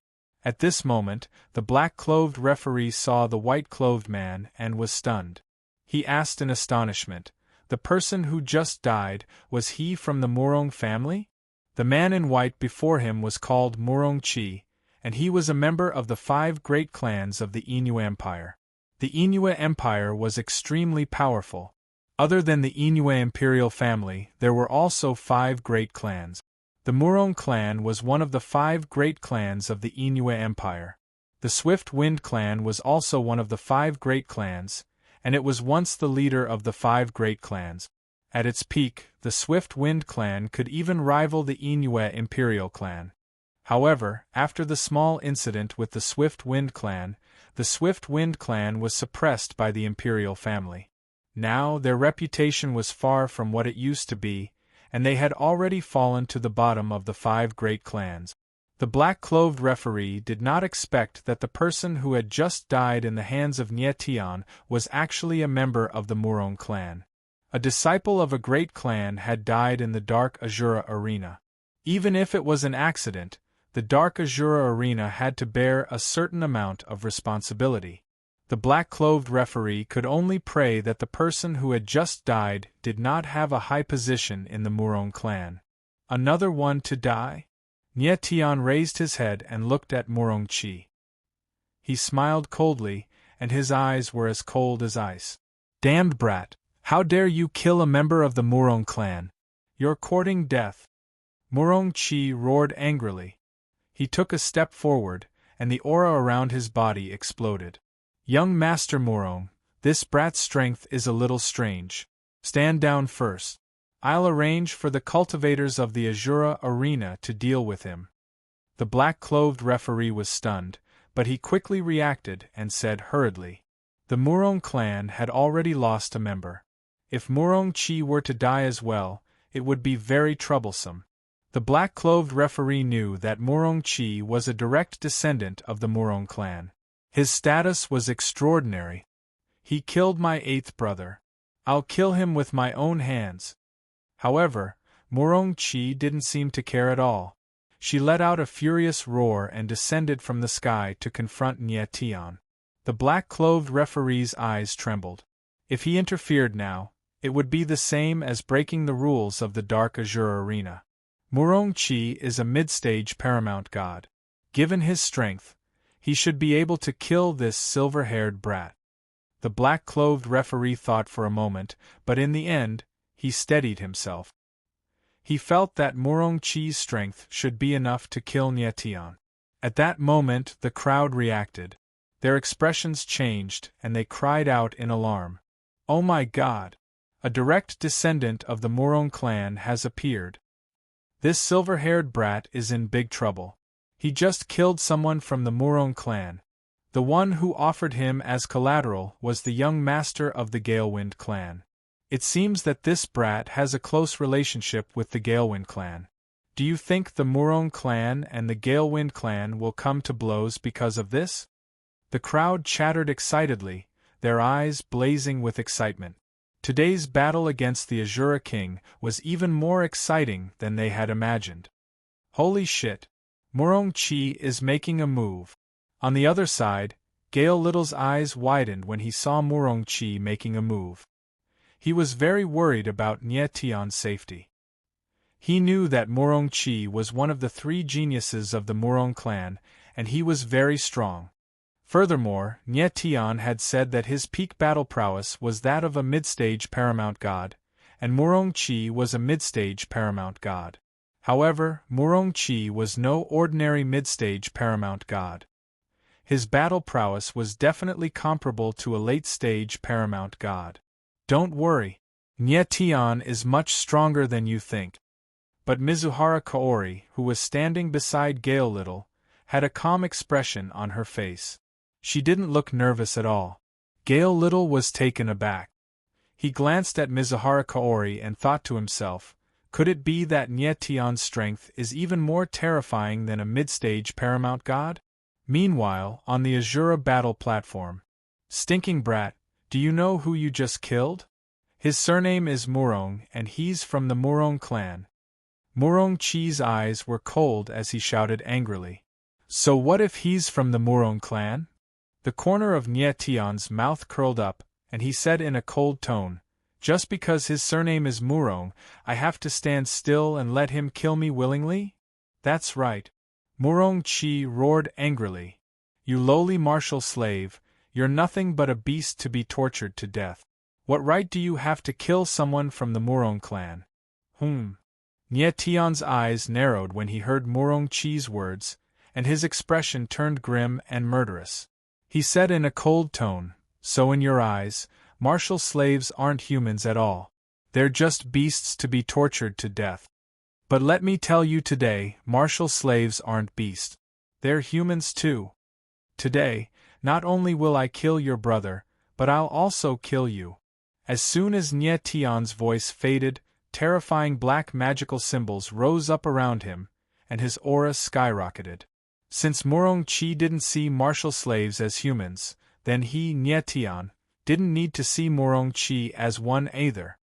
At this moment, the black-clothed referee saw the white-clothed man and was stunned. He asked in astonishment, "The person who just died, was he from the Murong family?" The man in white before him was called Murong Chi, and he was a member of the 5 great clans of the Inu Empire. The Inu Empire was extremely powerful. Other than the Inu imperial family, there were also 5 great clans. The Murong clan was one of the 5 great clans of the Inu Empire. The Swift Wind clan was also one of the 5 great clans, and it was once the leader of the 5 great clans. At its peak, the Swift Wind clan could even rival the Inu imperial clan. However, after the small incident with the Swift Wind clan, the Swift Wind clan was suppressed by the imperial family. Now their reputation was far from what it used to be, and they had already fallen to the bottom of the 5 great clans. The black-clothed referee did not expect that the person who had just died in the hands of Nietion was actually a member of the Murong clan. A disciple of a great clan had died in the Dark Azura Arena. Even if it was an accident, the Dark Azura Arena had to bear a certain amount of responsibility. The black-clothed referee could only pray that the person who had just died did not have a high position in the Murong clan. Another one to die? Nietion raised his head and looked at Murong Chi. He smiled coldly, and his eyes were as cold as ice. "Damned brat! How dare you kill a member of the Murong clan? You're courting death!" Murong Chi roared angrily. He took a step forward, and the aura around his body exploded. "Young Master Murong, this brat's strength is a little strange. Stand down first. I'll arrange for the cultivators of the Azura Arena to deal with him." The black-clothed referee was stunned, but he quickly reacted and said hurriedly, "The Murong clan had already lost a member. If Murong Chi were to die as well, it would be very troublesome." The black-clothed referee knew that Murong Chi was a direct descendant of the Murong clan. His status was extraordinary. "He killed my 8th brother. I'll kill him with my own hands." However, Murong Chi didn't seem to care at all. She let out a furious roar and descended from the sky to confront Nye Tian. The black-clothed referee's eyes trembled. If he interfered now, it would be the same as breaking the rules of the Dark Azure Arena. Murong Qi is a mid-stage paramount god. Given his strength, he should be able to kill this silver-haired brat. The black-clothed referee thought for a moment, but in the end, he steadied himself. He felt that Murong Qi's strength should be enough to kill Nye Tian. At that moment the crowd reacted. Their expressions changed and they cried out in alarm. "Oh my God! A direct descendant of the Murong clan has appeared. This silver-haired brat is in big trouble. He just killed someone from the Murong clan. The one who offered him as collateral was the young master of the Galewind clan. It seems that this brat has a close relationship with the Galewind clan. Do you think the Murong clan and the Galewind clan will come to blows because of this?" The crowd chattered excitedly, their eyes blazing with excitement. Today's battle against the Azura King was even more exciting than they had imagined. Holy shit! Murong Qi is making a move. On the other side, Gale Little's eyes widened when he saw Murong Qi making a move. He was very worried about Nye Tian's safety. He knew that Murong Qi was one of the 3 geniuses of the Murong clan, and he was very strong. Furthermore, Nye Tian had said that his peak battle prowess was that of a mid-stage paramount god, and Murong Qi was a mid-stage paramount god. However, Murong Qi was no ordinary mid-stage paramount god. His battle prowess was definitely comparable to a late-stage paramount god. Don't worry, Nye Tian is much stronger than you think. But Mizuhara Kaori, who was standing beside Gale Little, had a calm expression on her face. She didn't look nervous at all. Gale Little was taken aback. He glanced at Mizuhara Kaori and thought to himself, could it be that Nye Tian's strength is even more terrifying than a mid-stage paramount god? Meanwhile, on the Azura battle platform. "Stinking brat, do you know who you just killed? His surname is Murong and he's from the Murong clan." Murong Qi's eyes were cold as he shouted angrily. "So what if he's from the Murong clan?" The corner of Nye Tian's mouth curled up, and he said in a cold tone, "Just because his surname is Murong, I have to stand still and let him kill me willingly? That's right." Murong Qi roared angrily. "You lowly martial slave, you're nothing but a beast to be tortured to death. What right do you have to kill someone from the Murong clan?" Nye Tian's eyes narrowed when he heard Murong Qi's words, and his expression turned grim and murderous. He said in a cold tone, "So in your eyes, martial slaves aren't humans at all. They're just beasts to be tortured to death. But let me tell you today, martial slaves aren't beasts. They're humans too. Today, not only will I kill your brother, but I'll also kill you." As soon as Nye Tian's voice faded, terrifying black magical symbols rose up around him, and his aura skyrocketed. Since Murong Qi didn't see martial slaves as humans, then he, Nye Tian, didn't need to see Murong Qi as one either.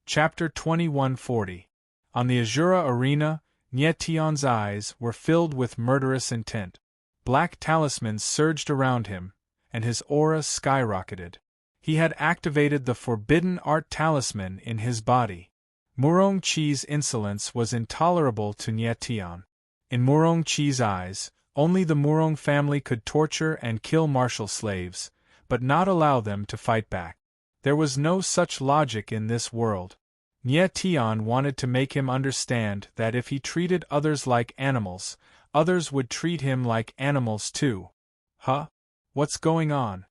Chapter 2140. On the Azura arena, Nye Tian's eyes were filled with murderous intent. Black talismans surged around him, and his aura skyrocketed. He had activated the forbidden art talisman in his body. Murong Qi's insolence was intolerable to Nye Tian. In Murong Qi's eyes, only the Murong family could torture and kill martial slaves, but not allow them to fight back. There was no such logic in this world. Nye Tian wanted to make him understand that if he treated others like animals, others would treat him like animals too. Huh? What's going on?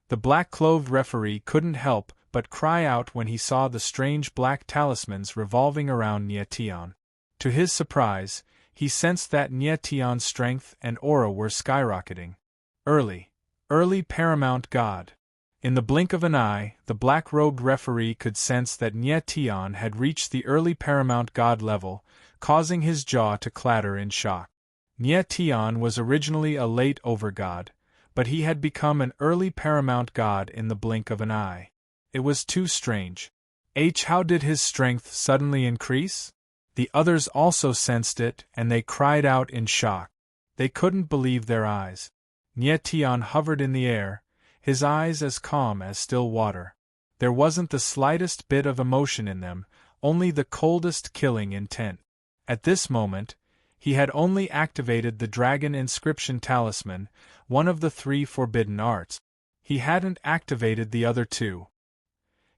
The black-clothed referee couldn't help but cry out when he saw the strange black talismans revolving around Nye Tian. To his surprise, he sensed that Nye Tian's strength and aura were skyrocketing. Early paramount god. In the blink of an eye, the black-robed referee could sense that Nye Tian had reached the early paramount god level, causing his jaw to clatter in shock. Nye Tian was originally a late overgod, but he had become an early paramount god in the blink of an eye. It was too strange. How did his strength suddenly increase? The others also sensed it, and they cried out in shock. They couldn't believe their eyes. Nye Tian hovered in the air, his eyes as calm as still water. There wasn't the slightest bit of emotion in them, only the coldest killing intent. At this moment, he had only activated the Dragon Inscription Talisman, one of the 3 forbidden arts. He hadn't activated the other 2.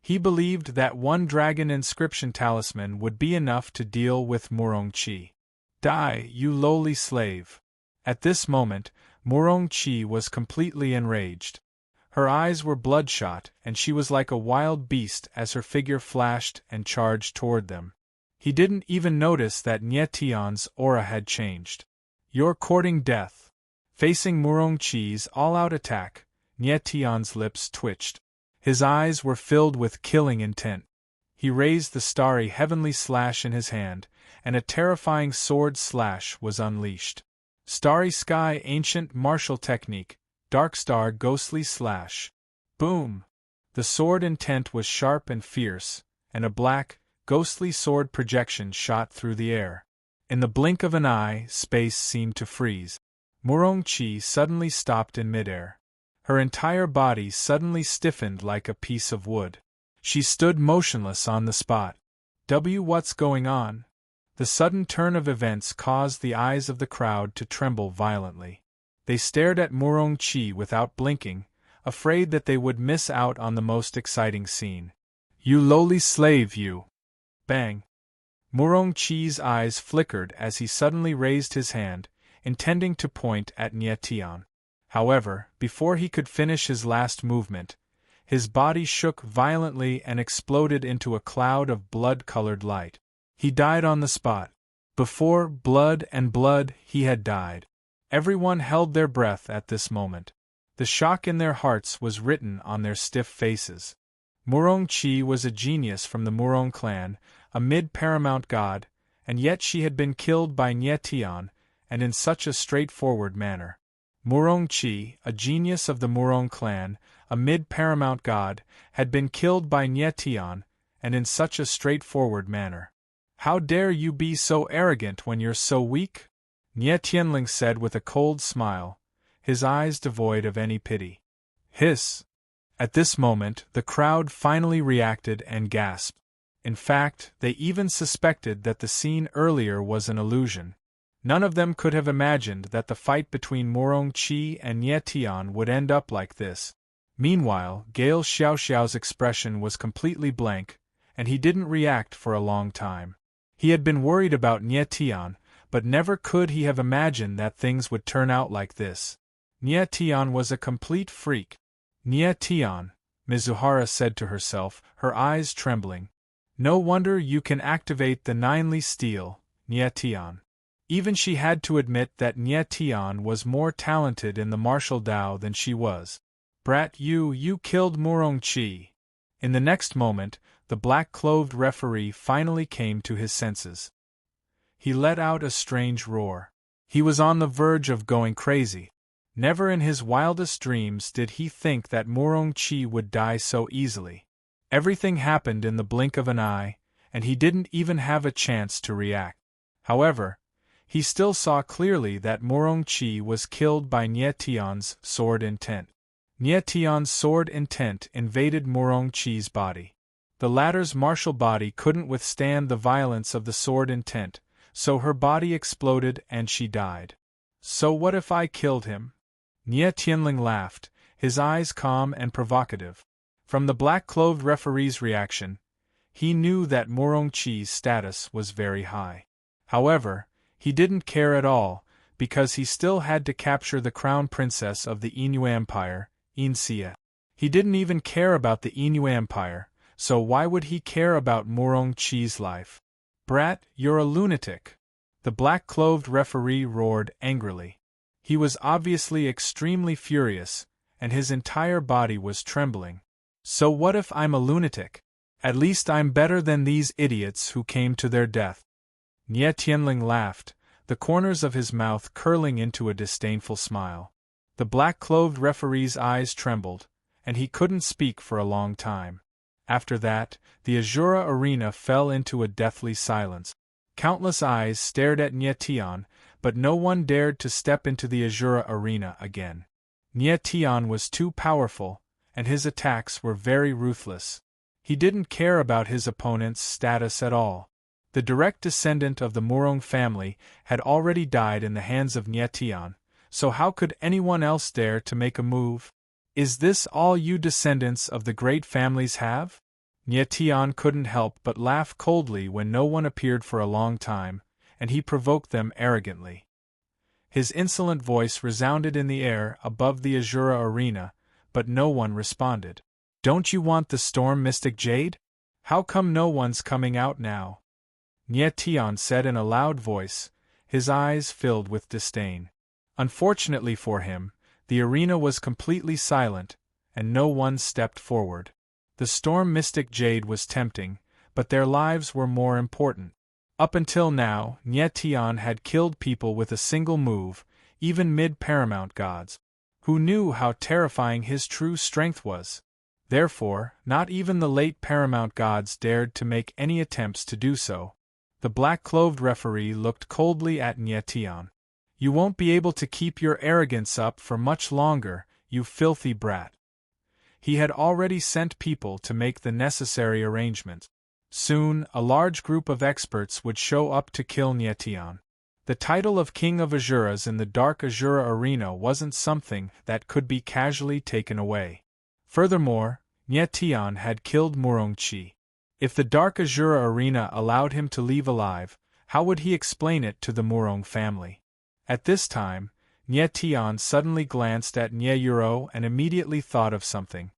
He believed that one Dragon Inscription Talisman would be enough to deal with Monarch. Die, you lowly slave! At this moment, Monarch was completely enraged. Her eyes were bloodshot, and she was like a wild beast as her figure flashed and charged toward them. He didn't even notice that Nye Tian's aura had changed. You're courting death. Facing Monarch's all-out attack, Nye Tian's lips twitched. His eyes were filled with killing intent. He raised the starry heavenly slash in his hand, and a terrifying sword slash was unleashed. Starry Sky Ancient Martial Technique, Dark Star Ghostly Slash. Boom! The sword intent was sharp and fierce, and a black, ghostly sword projection shot through the air. In the blink of an eye, space seemed to freeze. Monarch suddenly stopped in midair. Her entire body suddenly stiffened like a piece of wood. She stood motionless on the spot. What's going on? The sudden turn of events caused the eyes of the crowd to tremble violently. They stared at Monarch without blinking, afraid that they would miss out on the most exciting scene. You lowly slave, you! Bang! Monarch's eyes flickered as he suddenly raised his hand, intending to point at Nye Tian. However, before he could finish his last movement, his body shook violently and exploded into a cloud of blood-colored light. He died on the spot. Before blood and blood, he had died. Everyone held their breath at this moment. The shock in their hearts was written on their stiff faces. Monarch was a genius from the Monarch clan, a mid-paramount god, and yet she had been killed by Nye Tian, and in such a straightforward manner. Monarch, a genius of the Monarch clan, a mid-paramount god, had been killed by Nye Tian, and in such a straightforward manner. How dare you be so arrogant when you're so weak? Nye Tianling said with a cold smile, his eyes devoid of any pity. Hiss! At this moment, the crowd finally reacted and gasped. In fact, they even suspected that the scene earlier was an illusion. None of them could have imagined that the fight between Monarch and Nye Tian would end up like this. Meanwhile, Gale Xiaoxiao's expression was completely blank, and he didn't react for a long time. He had been worried about Nye Tian, but never could he have imagined that things would turn out like this. Nye Tian was a complete freak. Nye Tian, Mizuhara said to herself, her eyes trembling. No wonder you can activate the Ninely Steel, Nye Tian. Even she had to admit that Nye Tian was more talented in the martial Tao than she was. Brat, you killed Monarch. In the next moment, the black-clothed referee finally came to his senses. He let out a strange roar. He was on the verge of going crazy. Never in his wildest dreams did he think that Monarch would die so easily. Everything happened in the blink of an eye, and he didn't even have a chance to react. However, he still saw clearly that Monarch was killed by Nye Tian's sword intent. Nye Tian's sword intent invaded Monarch's body. The latter's martial body couldn't withstand the violence of the sword intent, so her body exploded and she died. So what if I killed him? Nye Tianling laughed, his eyes calm and provocative. From the black-clothed referee's reaction, he knew that Monarch's status was very high. However, he didn't care at all, because he still had to capture the crown princess of the Inu Empire, Inxia. He didn't even care about the Inu Empire, so why would he care about Monarch's life? Brat, you're a lunatic! The black-clothed referee roared angrily. He was obviously extremely furious, and his entire body was trembling. So what if I'm a lunatic? At least I'm better than these idiots who came to their death. Nye Tianling laughed, the corners of his mouth curling into a disdainful smile. The black-clothed referee's eyes trembled, and he couldn't speak for a long time. After that, the Azura arena fell into a deathly silence. Countless eyes stared at Nyetian, but no one dared to step into the Azura arena again. Nyetian was too powerful, and his attacks were very ruthless. He didn't care about his opponent's status at all. The direct descendant of the Murong family had already died in the hands of Nyetian, so how could anyone else dare to make a move? Is this all you descendants of the great families have? Nyetian couldn't help but laugh coldly when no one appeared for a long time, and he provoked them arrogantly. His insolent voice resounded in the air above the Azura arena, but no one responded. Don't you want the storm mystic jade? How come no one's coming out now? Nyetian said in a loud voice, his eyes filled with disdain. Unfortunately for him, the arena was completely silent, and no one stepped forward. The storm mystic jade was tempting, but their lives were more important. Up until now, Nyetian had killed people with a single move, even mid-paramount gods. Who knew how terrifying his true strength was? Therefore, not even the late paramount gods dared to make any attempts to do so. The black-clothed referee looked coldly at Nyetian. You won't be able to keep your arrogance up for much longer, you filthy brat. He had already sent people to make the necessary arrangements. Soon, a large group of experts would show up to kill Nyetian. The title of King of Azuras in the Dark Azura arena wasn't something that could be casually taken away. Furthermore, Nyetian had killed Murongchi. If the Dark Azura arena allowed him to leave alive, how would he explain it to the Murong family? At this time, Nyetian suddenly glanced at Nyeyuro and immediately thought of something.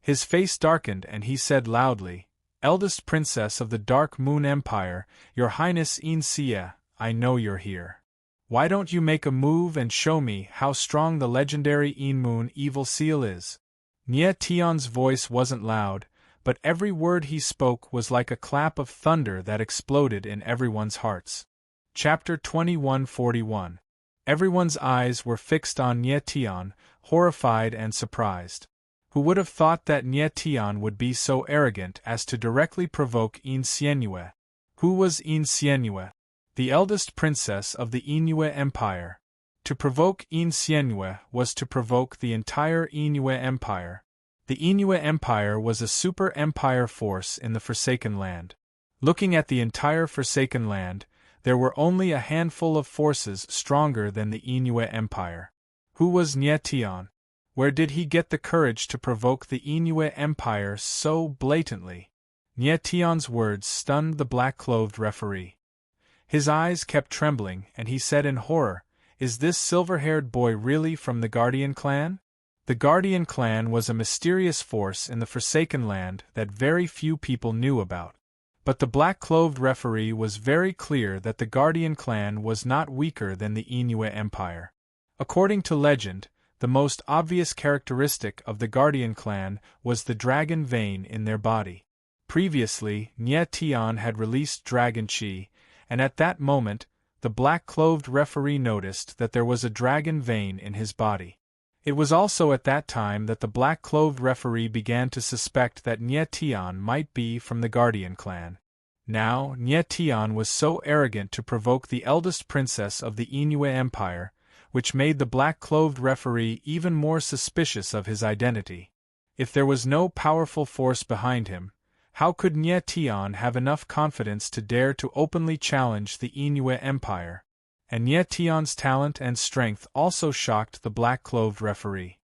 His face darkened and he said loudly, Eldest Princess of the Dark Moon Empire, Your Highness Insia, I know you're here. Why don't you make a move and show me how strong the legendary Moon Evil Seal is? Nyetian's voice wasn't loud, but every word he spoke was like a clap of thunder that exploded in everyone's hearts. Chapter 2141. Everyone's eyes were fixed on Nyetian, horrified and surprised. Who would have thought that Nyetian would be so arrogant as to directly provoke Insienue? Who was Insienue? The eldest princess of the Inue Empire. To provoke Insienue was to provoke the entire Inue Empire. The Inue Empire was a super-empire force in the Forsaken Land. Looking at the entire Forsaken Land, there were only a handful of forces stronger than the Inue Empire. Who was Nyetian? Where did he get the courage to provoke the Inue Empire so blatantly? Nyetian's words stunned the black-clothed referee. His eyes kept trembling and he said in horror, Is this silver-haired boy really from the Guardian clan? The Guardian clan was a mysterious force in the Forsaken Land that very few people knew about. But the black-clothed referee was very clear that the Guardian clan was not weaker than the Inue Empire. According to legend, the most obvious characteristic of the Guardian clan was the dragon vein in their body. Previously, Nyetian had released Dragon Chi, and at that moment, the black-clothed referee noticed that there was a dragon vein in his body. It was also at that time that the black-clothed referee began to suspect that Nyetian might be from the Guardian clan. Now, Nyetian was so arrogant to provoke the eldest princess of the Inue Empire, which made the black-clothed referee even more suspicious of his identity. If there was no powerful force behind him, how could Nyetian have enough confidence to dare to openly challenge the Inue Empire? And Nyetian's talent and strength also shocked the black-clothed referee.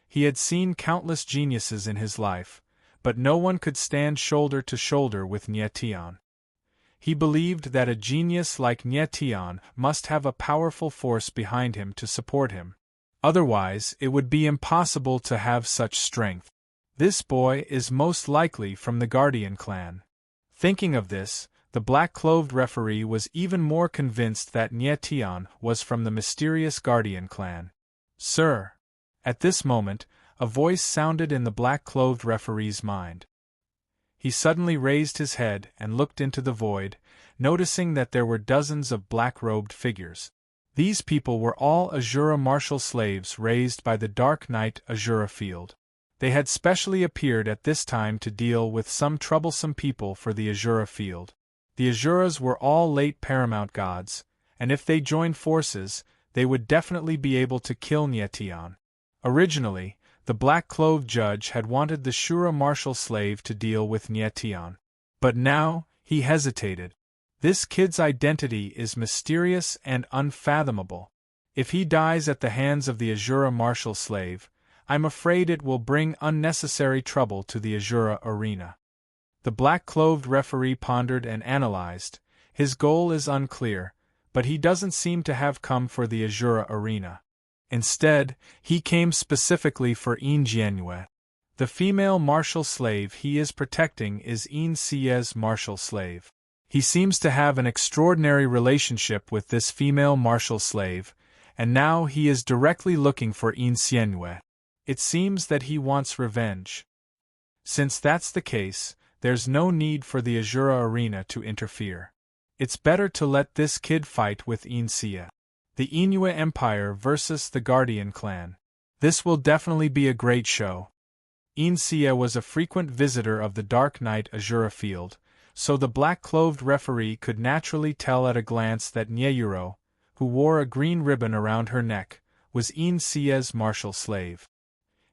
He had seen countless geniuses in his life, but no one could stand shoulder to shoulder with Nyetian. He believed that a genius like Nyetian must have a powerful force behind him to support him. Otherwise, it would be impossible to have such strength. This boy is most likely from the Guardian clan. Thinking of this, the black-clothed referee was even more convinced that Nyetian was from the mysterious Guardian clan. Sir! At this moment, a voice sounded in the black-clothed referee's mind. He suddenly raised his head and looked into the void, noticing that there were dozens of black-robed figures. These people were all Azura martial slaves raised by the Dark Knight Azura Field. They had specially appeared at this time to deal with some troublesome people for the Azura Field. The Asuras were all late paramount gods, and if they joined forces, they would definitely be able to kill Nyetian. Originally, the black-clothed judge had wanted the Shura martial slave to deal with Nyetian. But now, he hesitated. This kid's identity is mysterious and unfathomable. If he dies at the hands of the Asura martial slave, I'm afraid it will bring unnecessary trouble to the Asura arena. The black-clothed referee pondered and analyzed. His goal is unclear, but he doesn't seem to have come for the Asura arena. Instead, he came specifically for Injianue. The female martial slave he is protecting is Insia's martial slave. He seems to have an extraordinary relationship with this female martial slave, and now he is directly looking for Insianue. It seems that he wants revenge. Since that's the case, there's no need for the Asura arena to interfere. It's better to let this kid fight with Insia. The Inua Empire versus the Guardian clan. This will definitely be a great show. Insia was a frequent visitor of the Dark Knight Asura field, so the black-clothed referee could naturally tell at a glance that Nyeyuro, who wore a green ribbon around her neck, was Insia's martial slave.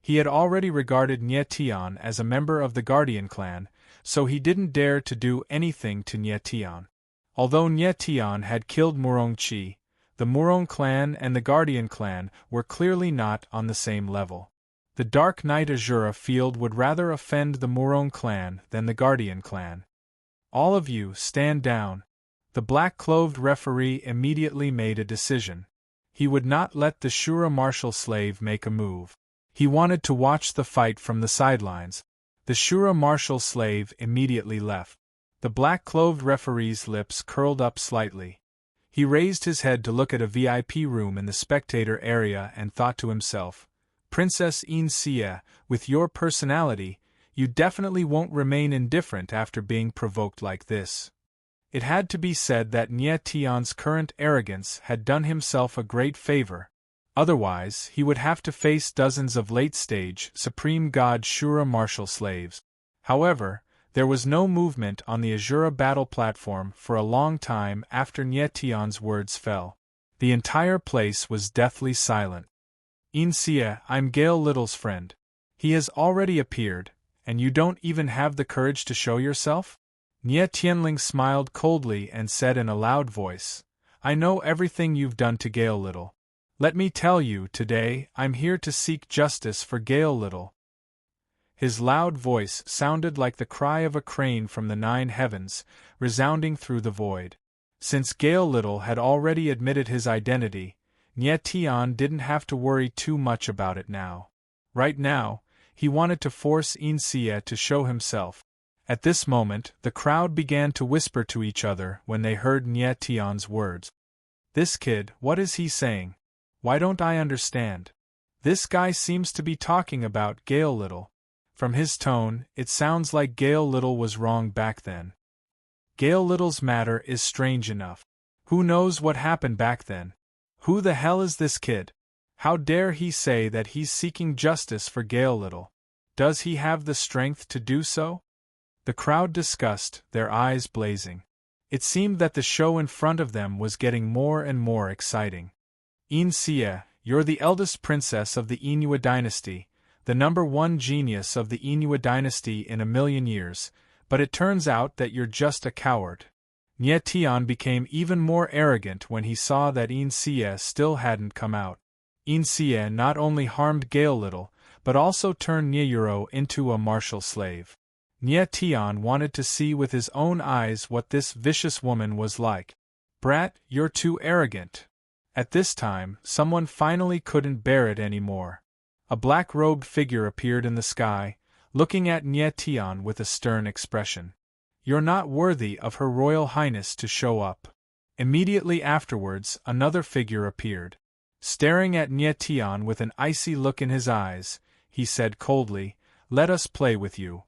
He had already regarded Nyetian as a member of the Guardian clan, so he didn't dare to do anything to Nyetian. Although Nyetian had killed Murongchi, the Murong clan and the Guardian clan were clearly not on the same level. The Dark Knight Asura field would rather offend the Murong clan than the Guardian clan. All of you, stand down. The black-clothed referee immediately made a decision. He would not let the Shura martial slave make a move. He wanted to watch the fight from the sidelines. The Shura martial slave immediately left. The black-clothed referee's lips curled up slightly. He raised his head to look at a VIP room in the spectator area and thought to himself, Princess Insia, with your personality, you definitely won't remain indifferent after being provoked like this. It had to be said that Nyetian's current arrogance had done himself a great favor. Otherwise, he would have to face dozens of late-stage Supreme God Shura martial slaves. However, there was no movement on the Asura battle platform for a long time after Nyetian's words fell. The entire place was deathly silent. Insia, I'm Gale Little's friend. He has already appeared, and you don't even have the courage to show yourself? Nye Tianling smiled coldly and said in a loud voice, I know everything you've done to Gale Little. Let me tell you, today, I'm here to seek justice for Gale Little. His loud voice sounded like the cry of a crane from the 9 heavens, resounding through the void. Since Gale Little had already admitted his identity, Nye Tian didn't have to worry too much about it now. Right now, he wanted to force Insia to show himself. At this moment, the crowd began to whisper to each other when they heard Nye Tian's words. This kid, what is he saying? Why don't I understand? This guy seems to be talking about Gale Little. From his tone, it sounds like Gale Little was wrong back then. Gale Little's matter is strange enough. Who knows what happened back then? Who the hell is this kid? How dare he say that he's seeking justice for Gale Little? Does he have the strength to do so? The crowd discussed, their eyes blazing. It seemed that the show in front of them was getting more and more exciting. Insia, you're the eldest princess of the Inua dynasty, the #1 genius of the Inua dynasty in a million years, but it turns out that you're just a coward. Nye Tian became even more arrogant when he saw that Insia still hadn't come out. Insia not only harmed Gale Little, but also turned Nyeyuro into a martial slave. Nye Tian wanted to see with his own eyes what this vicious woman was like. Brat, you're too arrogant. At this time, someone finally couldn't bear it anymore. A black-robed figure appeared in the sky, looking at Nye Tian with a stern expression. You're not worthy of Her Royal Highness to show up. Immediately afterwards, another figure appeared. Staring at Nye Tian with an icy look in his eyes, he said coldly, Let us play with you.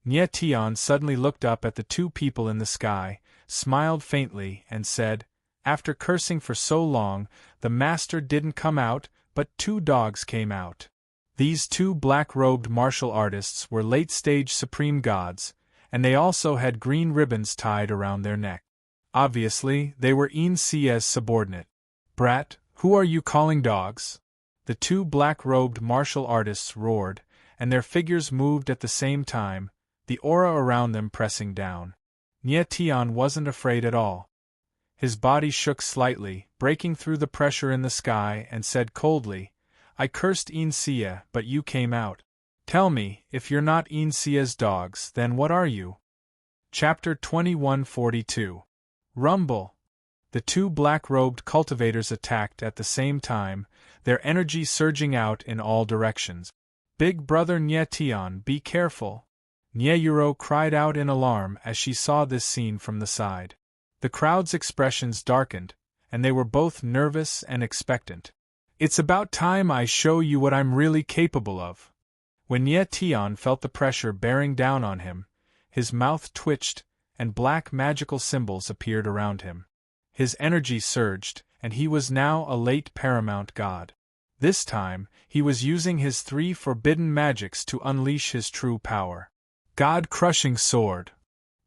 Nye Tian suddenly looked up at the two people in the sky, smiled faintly, and said, After cursing for so long, the master didn't come out, but 2 dogs came out. These 2 black-robed martial artists were late-stage supreme gods, and they also had green ribbons tied around their neck. Obviously, they were Insia's subordinate. "Brat, who are you calling dogs?" The two black-robed martial artists roared, and their figures moved at the same time, the aura around them pressing down. Nie Tian wasn't afraid at all. His body shook slightly, breaking through the pressure in the sky, and said coldly, "I cursed Insia, but you came out. Tell me, if you're not Insia's dogs, then what are you?" Chapter 2142. Rumble. The two black-robed cultivators attacked at the same time, their energy surging out in all directions. "Big brother Nie Tian, be careful!" Nyeyuro cried out in alarm as she saw this scene from the side. The crowd's expressions darkened, and they were both nervous and expectant. "It's about time I show you what I'm really capable of." When Nie Tian felt the pressure bearing down on him, his mouth twitched, and black magical symbols appeared around him. His energy surged, and he was now a late paramount god. This time, he was using his 3 forbidden magics to unleash his true power. God-crushing sword.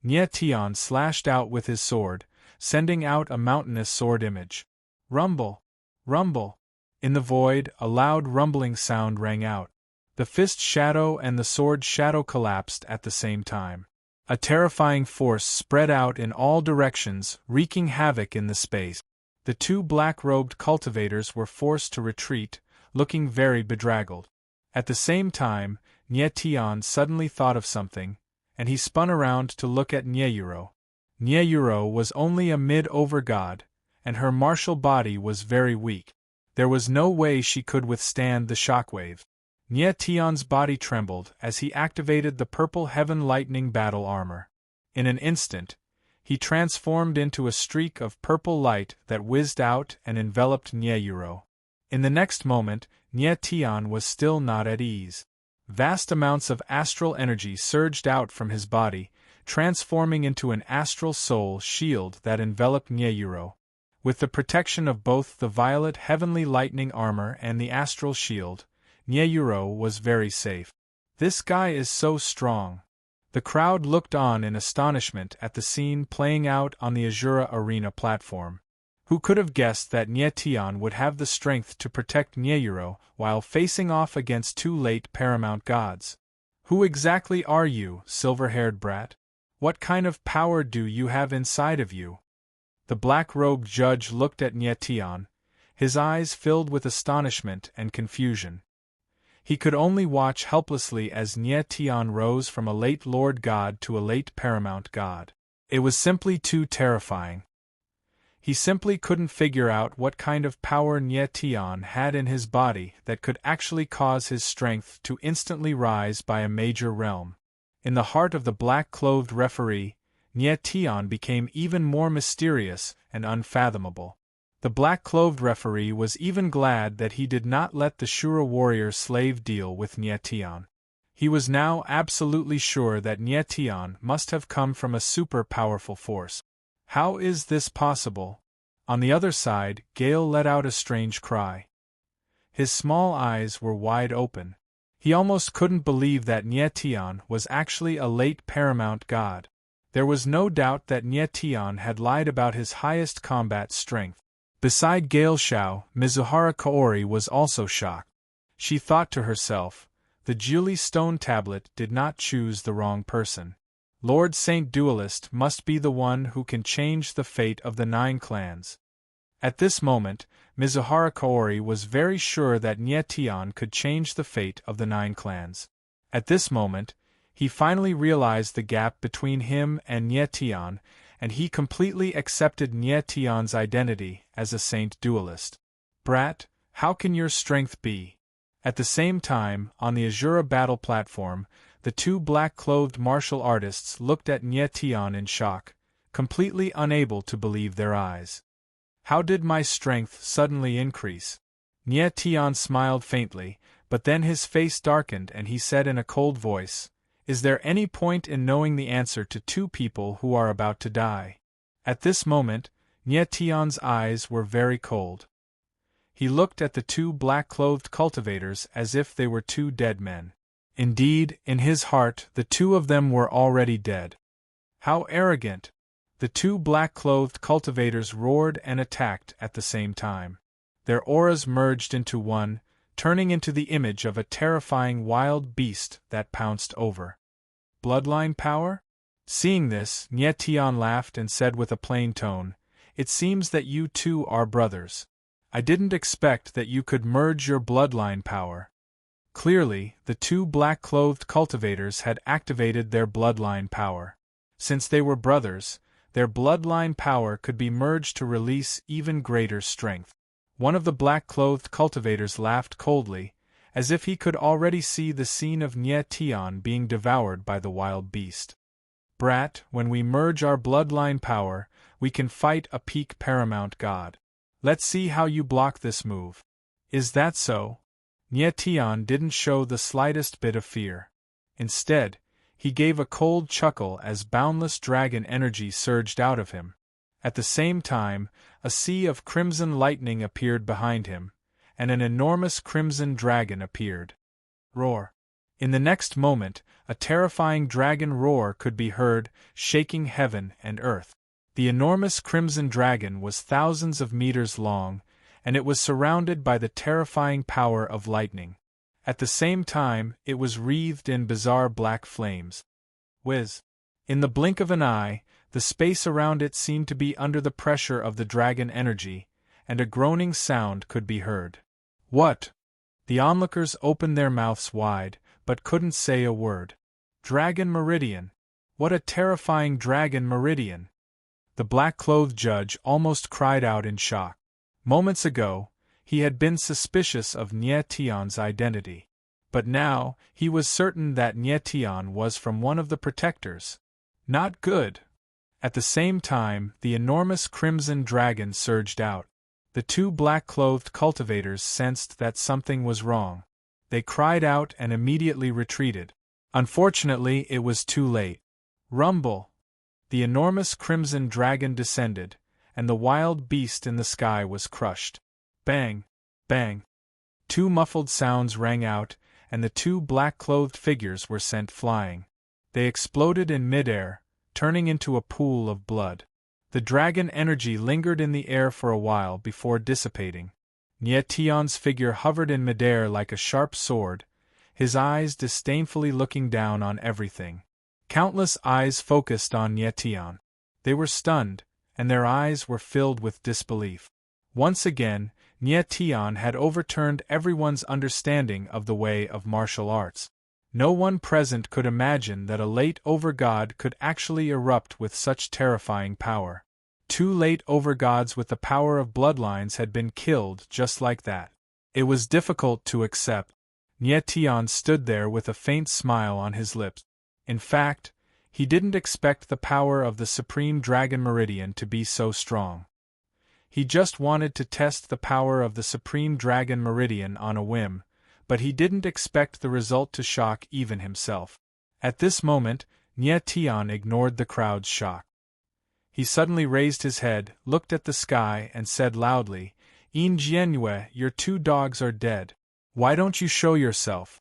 Nie Tian slashed out with his sword, sending out a mountainous sword image. Rumble! Rumble! In the void, a loud rumbling sound rang out. The fist shadow and the sword shadow collapsed at the same time. A terrifying force spread out in all directions, wreaking havoc in the space. The two black-robed cultivators were forced to retreat, looking very bedraggled. At the same time, Nie Tian suddenly thought of something, and he spun around to look at Nyeyuro. Nyeyuro was only a mid-over god, and her martial body was very weak. There was no way she could withstand the shockwave. Nie Tian's body trembled as he activated the purple heaven lightning battle armor. In an instant, he transformed into a streak of purple light that whizzed out and enveloped Nyeyuro. In the next moment, Nie Tian was still not at ease. Vast amounts of astral energy surged out from his body, transforming into an astral soul shield that enveloped Nyeyuro. With the protection of both the violet heavenly lightning armor and the astral shield, Nyeyuro was very safe. "This guy is so strong." The crowd looked on in astonishment at the scene playing out on the Azura Arena platform. Who could have guessed that Nie Tian would have the strength to protect Nyeyuro while facing off against two late paramount gods? "Who exactly are you, silver-haired brat? What kind of power do you have inside of you?" The black-robed judge looked at Nie Tian, his eyes filled with astonishment and confusion. He could only watch helplessly as Nie Tian rose from a late lord god to a late paramount god. It was simply too terrifying. He simply couldn't figure out what kind of power Nie Tian had in his body that could actually cause his strength to instantly rise by a major realm. In the heart of the black-clothed referee, Nie Tian became even more mysterious and unfathomable. The black-clothed referee was even glad that he did not let the Shura warrior slave deal with Nie Tian. He was now absolutely sure that Nie Tian must have come from a super-powerful force. How is this possible? On the other side, Gale let out a strange cry. His small eyes were wide open. He almost couldn't believe that Nie Tian was actually a late paramount god. There was no doubt that Nie Tian had lied about his highest combat strength. Beside Gale Xiao, Mizuhara Kaori was also shocked. She thought to herself, the Julie Stone tablet did not choose the wrong person. Lord Saint Duelist must be the one who can change the fate of the 9 clans. At this moment, Mizuhara Kaori was very sure that Nie Tian could change the fate of the 9 clans. At this moment, he finally realized the gap between him and Nie Tian, and he completely accepted Nie Tian's identity as a Saint Duelist. "Brat, how can your strength be?" At the same time, on the Azura battle platform, the two black-clothed martial artists looked at Nie Tian in shock, completely unable to believe their eyes. "How did my strength suddenly increase?" Nie Tian smiled faintly, but then his face darkened and he said in a cold voice, "Is there any point in knowing the answer to 2 people who are about to die?" At this moment, Nie Tian's eyes were very cold. He looked at the two black-clothed cultivators as if they were 2 dead men. Indeed, in his heart, the two of them were already dead. How arrogant! The two black-clothed cultivators roared and attacked at the same time. Their auras merged into one, turning into the image of a terrifying wild beast that pounced over. Bloodline power? Seeing this, Nye Tian laughed and said with a plain tone, "It seems that you two are brothers. I didn't expect that you could merge your bloodline power." Clearly, the two black-clothed cultivators had activated their bloodline power. Since they were brothers, their bloodline power could be merged to release even greater strength. One of the black-clothed cultivators laughed coldly, as if he could already see the scene of Nye Tian being devoured by the wild beast. "Brat, when we merge our bloodline power, we can fight a peak paramount god. Let's see how you block this move." "Is that so?" Nye Tian didn't show the slightest bit of fear. Instead, he gave a cold chuckle as boundless dragon energy surged out of him. At the same time, a sea of crimson lightning appeared behind him, and an enormous crimson dragon appeared. Roar! In the next moment, a terrifying dragon roar could be heard, shaking heaven and earth. The enormous crimson dragon was thousands of meters long, and it was surrounded by the terrifying power of lightning. At the same time, it was wreathed in bizarre black flames. Whiz! In the blink of an eye, the space around it seemed to be under the pressure of the dragon energy, and a groaning sound could be heard. "What?" The onlookers opened their mouths wide, but couldn't say a word. "Dragon Meridian! What a terrifying dragon Meridian!" The black-clothed judge almost cried out in shock. Moments ago, he had been suspicious of Nye Tian's identity. But now, he was certain that Nye Tian was from one of the protectors. Not good! At the same time, the enormous crimson dragon surged out. The two black-clothed cultivators sensed that something was wrong. They cried out and immediately retreated. Unfortunately, it was too late. Rumble! The enormous crimson dragon descended, and the wild beast in the sky was crushed. Bang! Bang! Two muffled sounds rang out, and the two black-clothed figures were sent flying. They exploded in midair, turning into a pool of blood. The dragon energy lingered in the air for a while before dissipating. Nye Tian's figure hovered in midair like a sharp sword, his eyes disdainfully looking down on everything. Countless eyes focused on Nye Tian. They were stunned, and their eyes were filled with disbelief. Once again, Nye Tian had overturned everyone's understanding of the way of martial arts. No one present could imagine that a late overgod could actually erupt with such terrifying power. Two late overgods with the power of bloodlines had been killed just like that. It was difficult to accept. Nye Tian stood there with a faint smile on his lips. In fact, he didn't expect the power of the Supreme Dragon Meridian to be so strong. He just wanted to test the power of the Supreme Dragon Meridian on a whim, but he didn't expect the result to shock even himself. At this moment, Nye Tian ignored the crowd's shock. He suddenly raised his head, looked at the sky, and said loudly, "In Jianyue, your two dogs are dead. Why don't you show yourself?"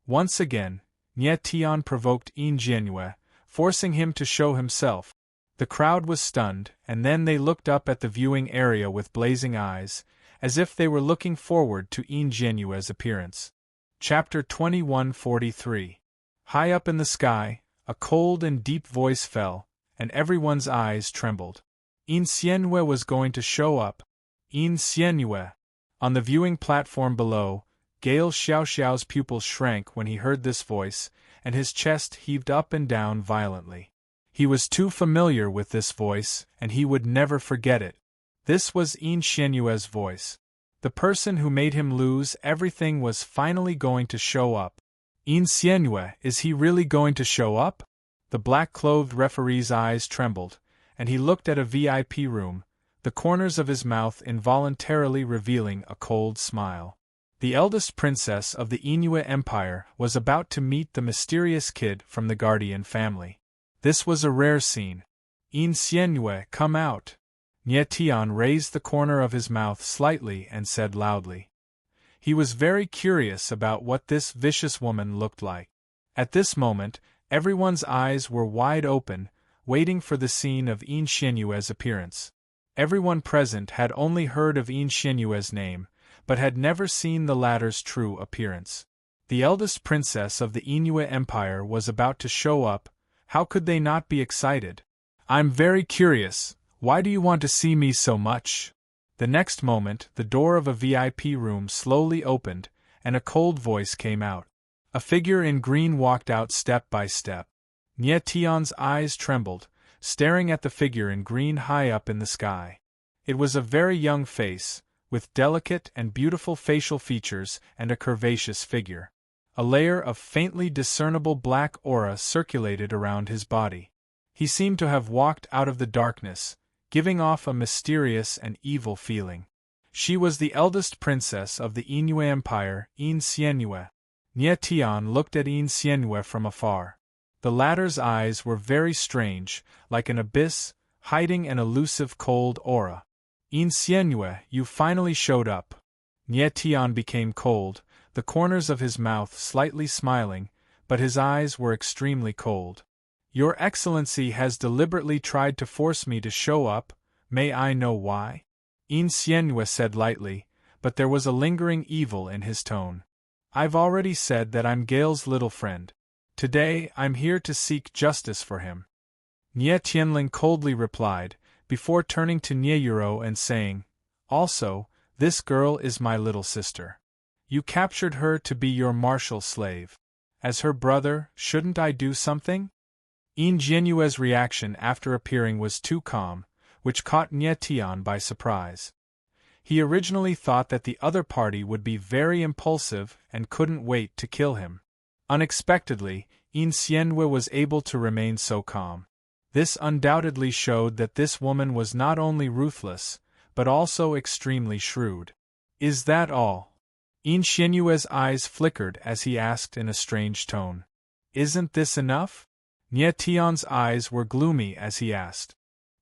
Once again, Nye Tian provoked In Jianyue, forcing him to show himself. The crowd was stunned, and then they looked up at the viewing area with blazing eyes, as if they were looking forward to In Jianyue's appearance. Chapter 2143. High up in the sky, a cold and deep voice fell, and everyone's eyes trembled. In Jianyue was going to show up. In Jianyue. On the viewing platform below, Gale Xiaoxiao's pupils shrank when he heard this voice, and his chest heaved up and down violently. He was too familiar with this voice, and he would never forget it. This was In Jianyue's voice. The person who made him lose everything was finally going to show up. In Jianyue, is he really going to show up? The black-clothed referee's eyes trembled, and he looked at a VIP room, the corners of his mouth involuntarily revealing a cold smile. The eldest princess of the Inue Empire was about to meet the mysterious kid from the Guardian family. This was a rare scene. In Jianyue, come out. Nye Tian raised the corner of his mouth slightly and said loudly. He was very curious about what this vicious woman looked like. At this moment, everyone's eyes were wide open, waiting for the scene of Yin Xianyue's appearance. Everyone present had only heard of Yin Xianyue's name, but had never seen the latter's true appearance. The eldest princess of the Yingyue Empire was about to show up. How could they not be excited? "I'm very curious. Why do you want to see me so much?" The next moment, the door of a VIP room slowly opened, and a cold voice came out. A figure in green walked out step by step. Nie Tian's eyes trembled, staring at the figure in green high up in the sky. It was a very young face, with delicate and beautiful facial features and a curvaceous figure. A layer of faintly discernible black aura circulated around his body. He seemed to have walked out of the darkness, giving off a mysterious and evil feeling. She was the eldest princess of the Yingyue Empire, Yin Xianyue. Nie Tian looked at Yin Xianyue from afar. The latter's eyes were very strange, like an abyss, hiding an elusive cold aura. "Yin Xianyue, you finally showed up." Nie Tian became cold, the corners of his mouth slightly smiling, but his eyes were extremely cold. "Your Excellency has deliberately tried to force me to show up. May I know why?" Yin Xianyue said lightly, but there was a lingering evil in his tone. "I've already said that I'm Gale's little friend. Today, I'm here to seek justice for him." Nie Tianling coldly replied, before turning to Nie Yuro and saying, "Also, this girl is my little sister. You captured her to be your martial slave. As her brother, shouldn't I do something?" Yin Jianyue's reaction after appearing was too calm, which caught Nie Tian by surprise. He originally thought that the other party would be very impulsive and couldn't wait to kill him. Unexpectedly, Yin Xianyue was able to remain so calm. This undoubtedly showed that this woman was not only ruthless, but also extremely shrewd. "Is that all?" Yin Xianyue's eyes flickered as he asked in a strange tone. "Isn't this enough?" Nie Tian's eyes were gloomy as he asked.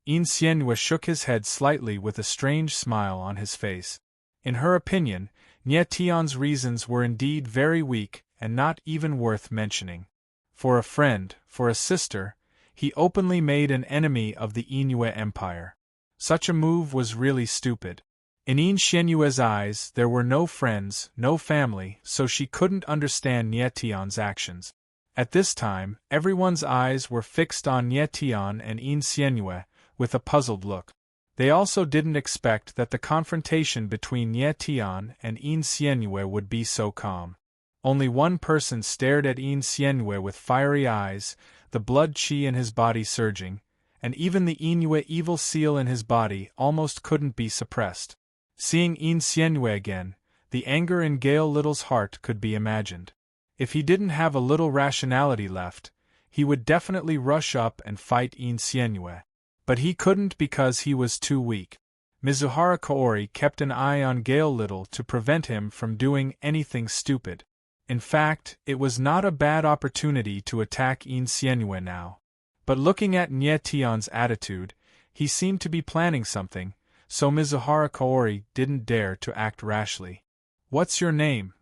Yin Xianyue shook his head slightly with a strange smile on his face. In her opinion, Nie Tian's reasons were indeed very weak and not even worth mentioning. For a friend, for a sister, he openly made an enemy of the Yingyue Empire. Such a move was really stupid. In Yin Xianyue's eyes, there were no friends, no family, so she couldn't understand Nie Tian's actions. At this time, everyone's eyes were fixed on Nie Tian and Yin Xianyue, with a puzzled look. They also didn't expect that the confrontation between Nie Tian and Yin Xianyue would be so calm. Only one person stared at Yin Xianyue with fiery eyes, the blood qi in his body surging, and even the Yingyue evil seal in his body almost couldn't be suppressed. Seeing Yin Xianyue again, the anger in Gale Little's heart could be imagined. If he didn't have a little rationality left, he would definitely rush up and fight Yin Xianyue. But he couldn't because he was too weak. Mizuhara Kaori kept an eye on Gale Little to prevent him from doing anything stupid. In fact, it was not a bad opportunity to attack Yin Xianyue now. But looking at Nie Tian's attitude, he seemed to be planning something, so Mizuhara Kaori didn't dare to act rashly. "What's your name?"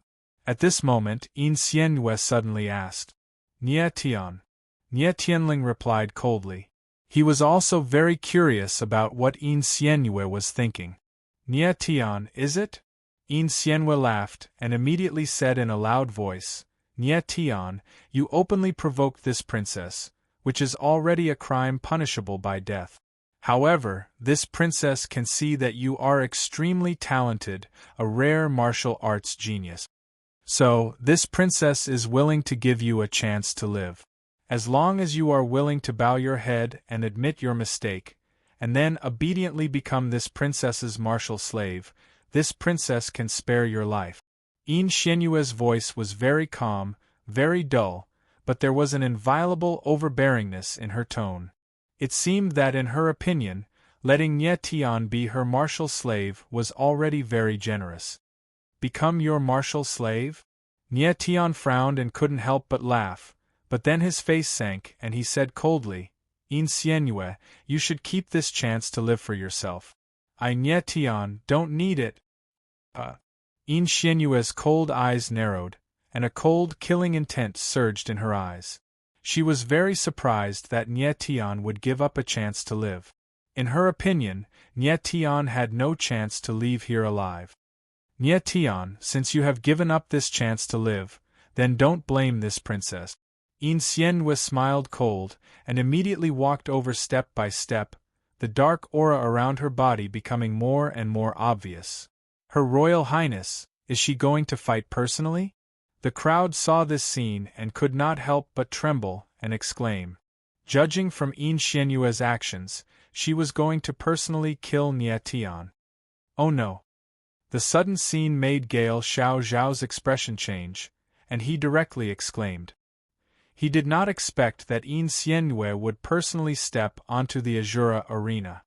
At this moment, Yin Xianyue suddenly asked. Nie Tian. Nie Tianling replied coldly. He was also very curious about what Yin Xianyue was thinking. "Nie Tian, is it?" Yin Xianyue laughed and immediately said in a loud voice, "Nie Tian, you openly provoked this princess, which is already a crime punishable by death. However, this princess can see that you are extremely talented, a rare martial arts genius. So, this princess is willing to give you a chance to live. As long as you are willing to bow your head and admit your mistake, and then obediently become this princess's martial slave, this princess can spare your life." Yin Xianyue's voice was very calm, very dull, but there was an inviolable overbearingness in her tone. It seemed that in her opinion, letting Nie Tian be her martial slave was already very generous. "Become your martial slave?" Nie Tian frowned and couldn't help but laugh, but then his face sank and he said coldly, "Yin Xianyue, you should keep this chance to live for yourself. I Nie Tian don't need it." Yin Xianyue's cold eyes narrowed, and a cold, killing intent surged in her eyes. She was very surprised that Nie Tian would give up a chance to live. In her opinion, Nie Tian had no chance to leave here alive. Nie Tian, since you have given up this chance to live, then don't blame this princess. Yin Xianyue smiled cold, and immediately walked over step by step, the dark aura around her body becoming more and more obvious. Her Royal Highness, is she going to fight personally? The crowd saw this scene and could not help but tremble and exclaim. Judging from Yin Xianyue's actions, she was going to personally kill Nie Tian. Oh no! The sudden scene made Gale Xiao Zhao's expression change, and he directly exclaimed. He did not expect that Yin Xianyue would personally step onto the Azura arena.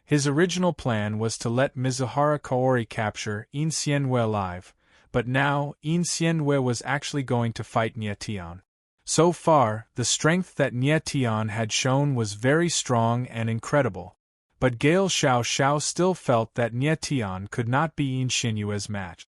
His original plan was to let Mizuhara Kaori capture Yin Xianyue alive, but now Yin Xianyue was actually going to fight Nie Tian. So far, the strength that Nie Tian had shown was very strong and incredible, but Gale Xiao Xiao still felt that Nie Tian could not be Yin Xianyue's match.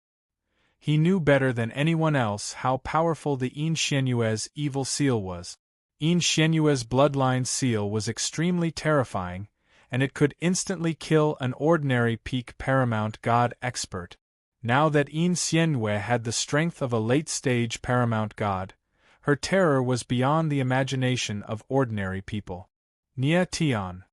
He knew better than anyone else how powerful the Yin Xianyue's evil seal was. Yin Xianyue's bloodline seal was extremely terrifying, and it could instantly kill an ordinary peak Paramount God expert. Now that Yin Xianyue had the strength of a late-stage Paramount God, her terror was beyond the imagination of ordinary people. Nie Tian.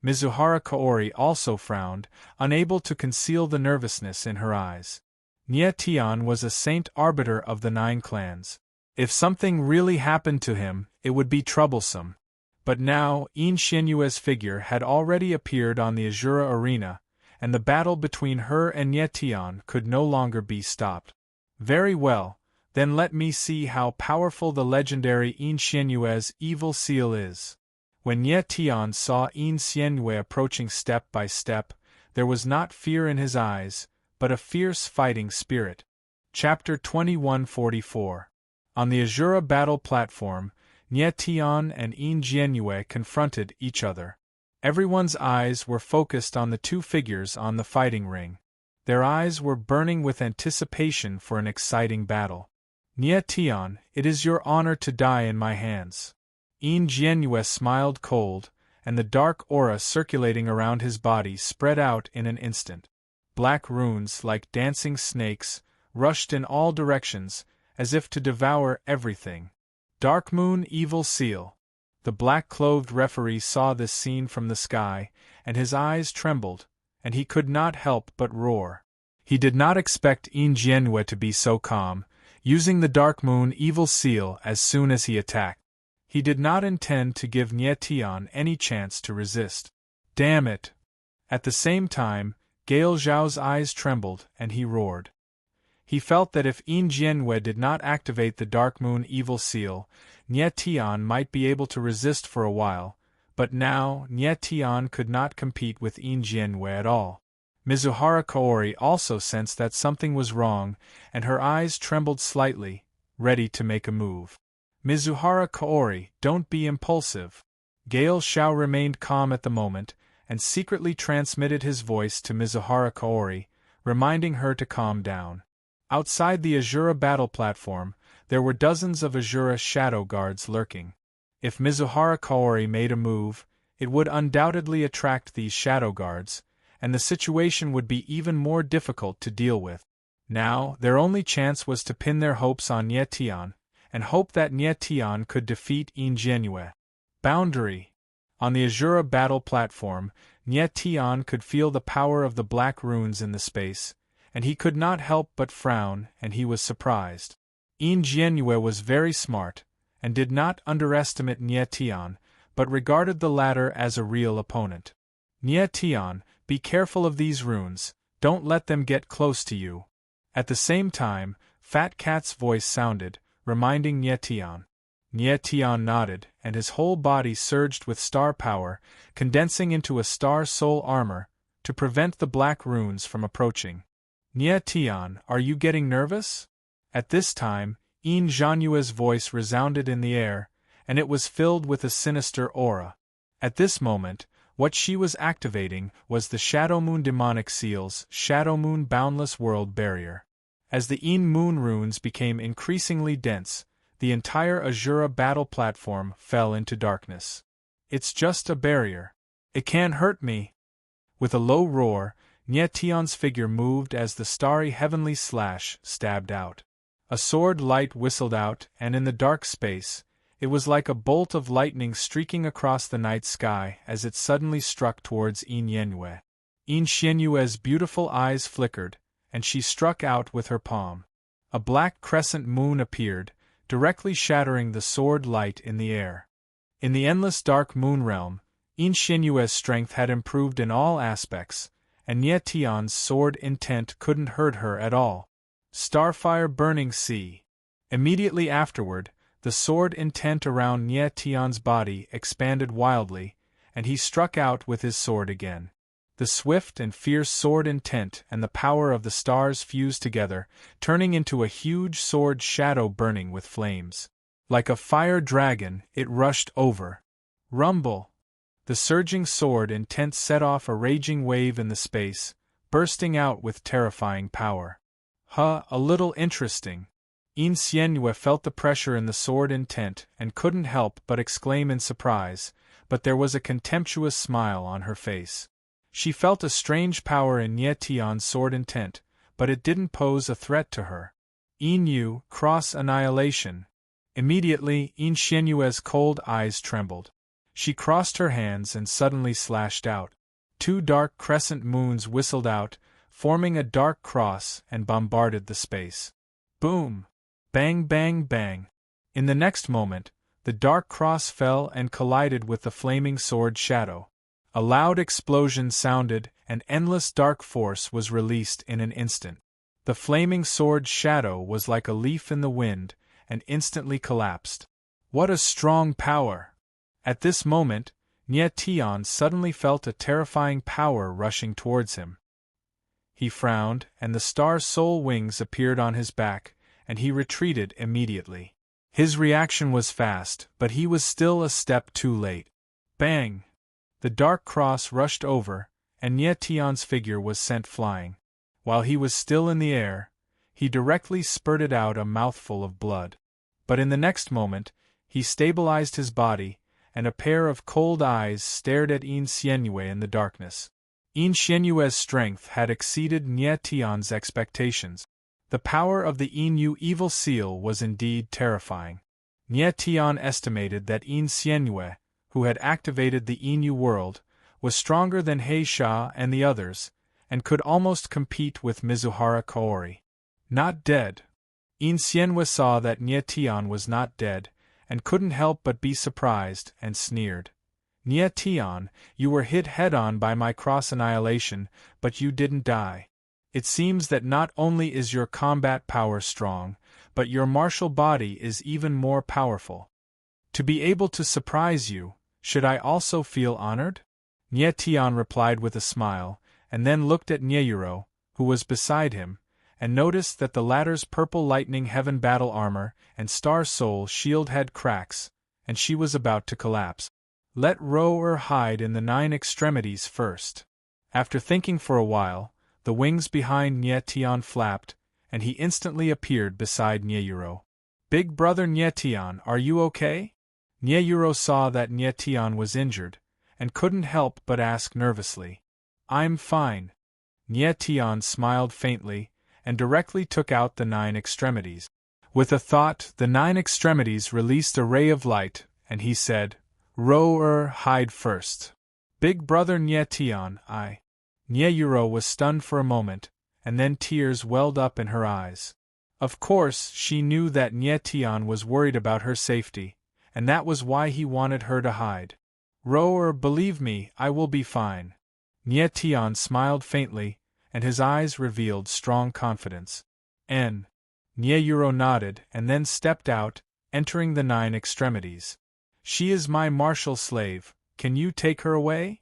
Mizuhara Kaori also frowned, unable to conceal the nervousness in her eyes. Nie Tian was a saint arbiter of the 9 clans. If something really happened to him, it would be troublesome. But now, Yin Xianyue's figure had already appeared on the Azura arena, and the battle between her and Nie Tian could no longer be stopped. Very well, then let me see how powerful the legendary Yin Xianyue's evil seal is. When Nie Tian saw Yin Xianyue approaching step by step, there was not fear in his eyes, but a fierce fighting spirit. Chapter 2144. On the Azura battle platform, Nie Tian and Yin Xianyue confronted each other. Everyone's eyes were focused on the two figures on the fighting ring. Their eyes were burning with anticipation for an exciting battle. Nie Tian, it is your honor to die in my hands. Yin Xianyue smiled cold, and the dark aura circulating around his body spread out in an instant. Black runes, like dancing snakes, rushed in all directions, as if to devour everything. Dark Moon Evil Seal. The black-clothed referee saw this scene from the sky, and his eyes trembled, and he could not help but roar. He did not expect Yin Xianyue to be so calm, using the Dark Moon Evil Seal as soon as he attacked. He did not intend to give Nie Tian any chance to resist. Damn it! At the same time, Gale Zhao's eyes trembled, and he roared. He felt that if Yin Xianyue did not activate the Dark Moon Evil Seal, Nie Tian might be able to resist for a while, but now Nie Tian could not compete with Yin Xianyue at all. Mizuhara Kaori also sensed that something was wrong, and her eyes trembled slightly, ready to make a move. Mizuhara Kaori, don't be impulsive. Gale Xiao remained calm at the moment, and secretly transmitted his voice to Mizuhara Kaori, reminding her to calm down. Outside the Azura battle platform, there were dozens of Azura shadow guards lurking. If Mizuhara Kaori made a move, it would undoubtedly attract these shadow guards, and the situation would be even more difficult to deal with. Now, their only chance was to pin their hopes on Nie Tian, and hope that Nie Tian could defeat Yin Xianyue. Boundary. On the Azura battle platform, Nie Tian could feel the power of the black runes in the space, and he could not help but frown, and he was surprised. Yin Xianyue was very smart, and did not underestimate Nie Tian, but regarded the latter as a real opponent. Nie Tian, be careful of these runes, don't let them get close to you. At the same time, Fat Cat's voice sounded, reminding Nie Tian. Nie Tian nodded, and his whole body surged with star power, condensing into a star soul armor, to prevent the black runes from approaching. Nie Tian, are you getting nervous? At this time, Yin Xianyue's voice resounded in the air, and it was filled with a sinister aura. At this moment, what she was activating was the Shadow Moon Demonic Seal's Shadow Moon Boundless World Barrier. As the Een moon runes became increasingly dense, the entire Azura battle platform fell into darkness. It's just a barrier. It can't hurt me. With a low roar, Nye Tion's figure moved as the starry heavenly slash stabbed out. A sword light whistled out, and in the dark space, it was like a bolt of lightning streaking across the night sky as it suddenly struck towards Een Yenue. Een Xianyue's beautiful eyes flickered, and she struck out with her palm. A black crescent moon appeared, directly shattering the sword light in the air. In the endless dark moon realm, Een Xianyue's strength had improved in all aspects, and Nye Tion's sword intent couldn't hurt her at all. Starfire burning sea. Immediately afterward, the sword intent around Nye Tion's body expanded wildly, and he struck out with his sword again. The swift and fierce sword intent and the power of the stars fused together, turning into a huge sword shadow burning with flames. Like a fire dragon, it rushed over. Rumble! The surging sword intent set off a raging wave in the space, bursting out with terrifying power. A little interesting. Een Xianyue felt the pressure in the sword intent and couldn't help but exclaim in surprise, but there was a contemptuous smile on her face. She felt a strange power in Nye Tion's sword intent, but it didn't pose a threat to her. Een Yu, cross annihilation. Immediately, Een Xianyue's cold eyes trembled. She crossed her hands and suddenly slashed out. 2 dark crescent moons whistled out, forming a dark cross, and bombarded the space. Boom! Bang bang bang! In the next moment, the dark cross fell and collided with the flaming sword shadow. A loud explosion sounded, and endless dark force was released in an instant. The flaming sword shadow was like a leaf in the wind, and instantly collapsed. What a strong power! At this moment, Nye Tion suddenly felt a terrifying power rushing towards him. He frowned, and the star soul wings appeared on his back, and he retreated immediately. His reaction was fast, but he was still a step too late. Bang! The dark cross rushed over, and Nye Tion's figure was sent flying. While he was still in the air, he directly spurted out a mouthful of blood. But in the next moment, he stabilized his body, and a pair of cold eyes stared at Een Xianyue in the darkness. Een Xianyue's strength had exceeded Nye Tion's expectations. The power of the Een Yu evil seal was indeed terrifying. Nye Tion estimated that Een Xianyue, who had activated the Een Yu world, was stronger than He Sha and the others, and could almost compete with Mizuhara Kaori. Not dead. Een Xianyue saw that Nye Tion was not dead, and couldn't help but be surprised, and sneered. Nye Tion, you were hit head-on by my cross-annihilation, but you didn't die. It seems that not only is your combat power strong, but your martial body is even more powerful. To be able to surprise you, should I also feel honored? Nye Tion replied with a smile, and then looked at Nyeyuro, who was beside him, and noticed that the latter's purple lightning heaven battle armor and star soul shield had cracks, and she was about to collapse. Let Ro-Er hide in the 9 extremities first. After thinking for a while, the wings behind Nye Tion flapped, and he instantly appeared beside Nyeyuro. Big brother Nye Tion, are you okay? Nyeyuro saw that Nye Tion was injured, and couldn't help but ask nervously. I'm fine. Nye Tion smiled faintly, and directly took out the 9 extremities. With a thought, the 9 extremities released a ray of light, and he said, Ro-Er, hide first. Big brother Nye Tion, I. Nyeyuro was stunned for a moment, and then tears welled up in her eyes. Of course, she knew that Nye Tion was worried about her safety, and that was why he wanted her to hide. Ro-Er, believe me, I will be fine. Nye Tion smiled faintly, and his eyes revealed strong confidence. Nyeyuro nodded and then stepped out, entering the 9 extremities. She is my martial slave, can you take her away?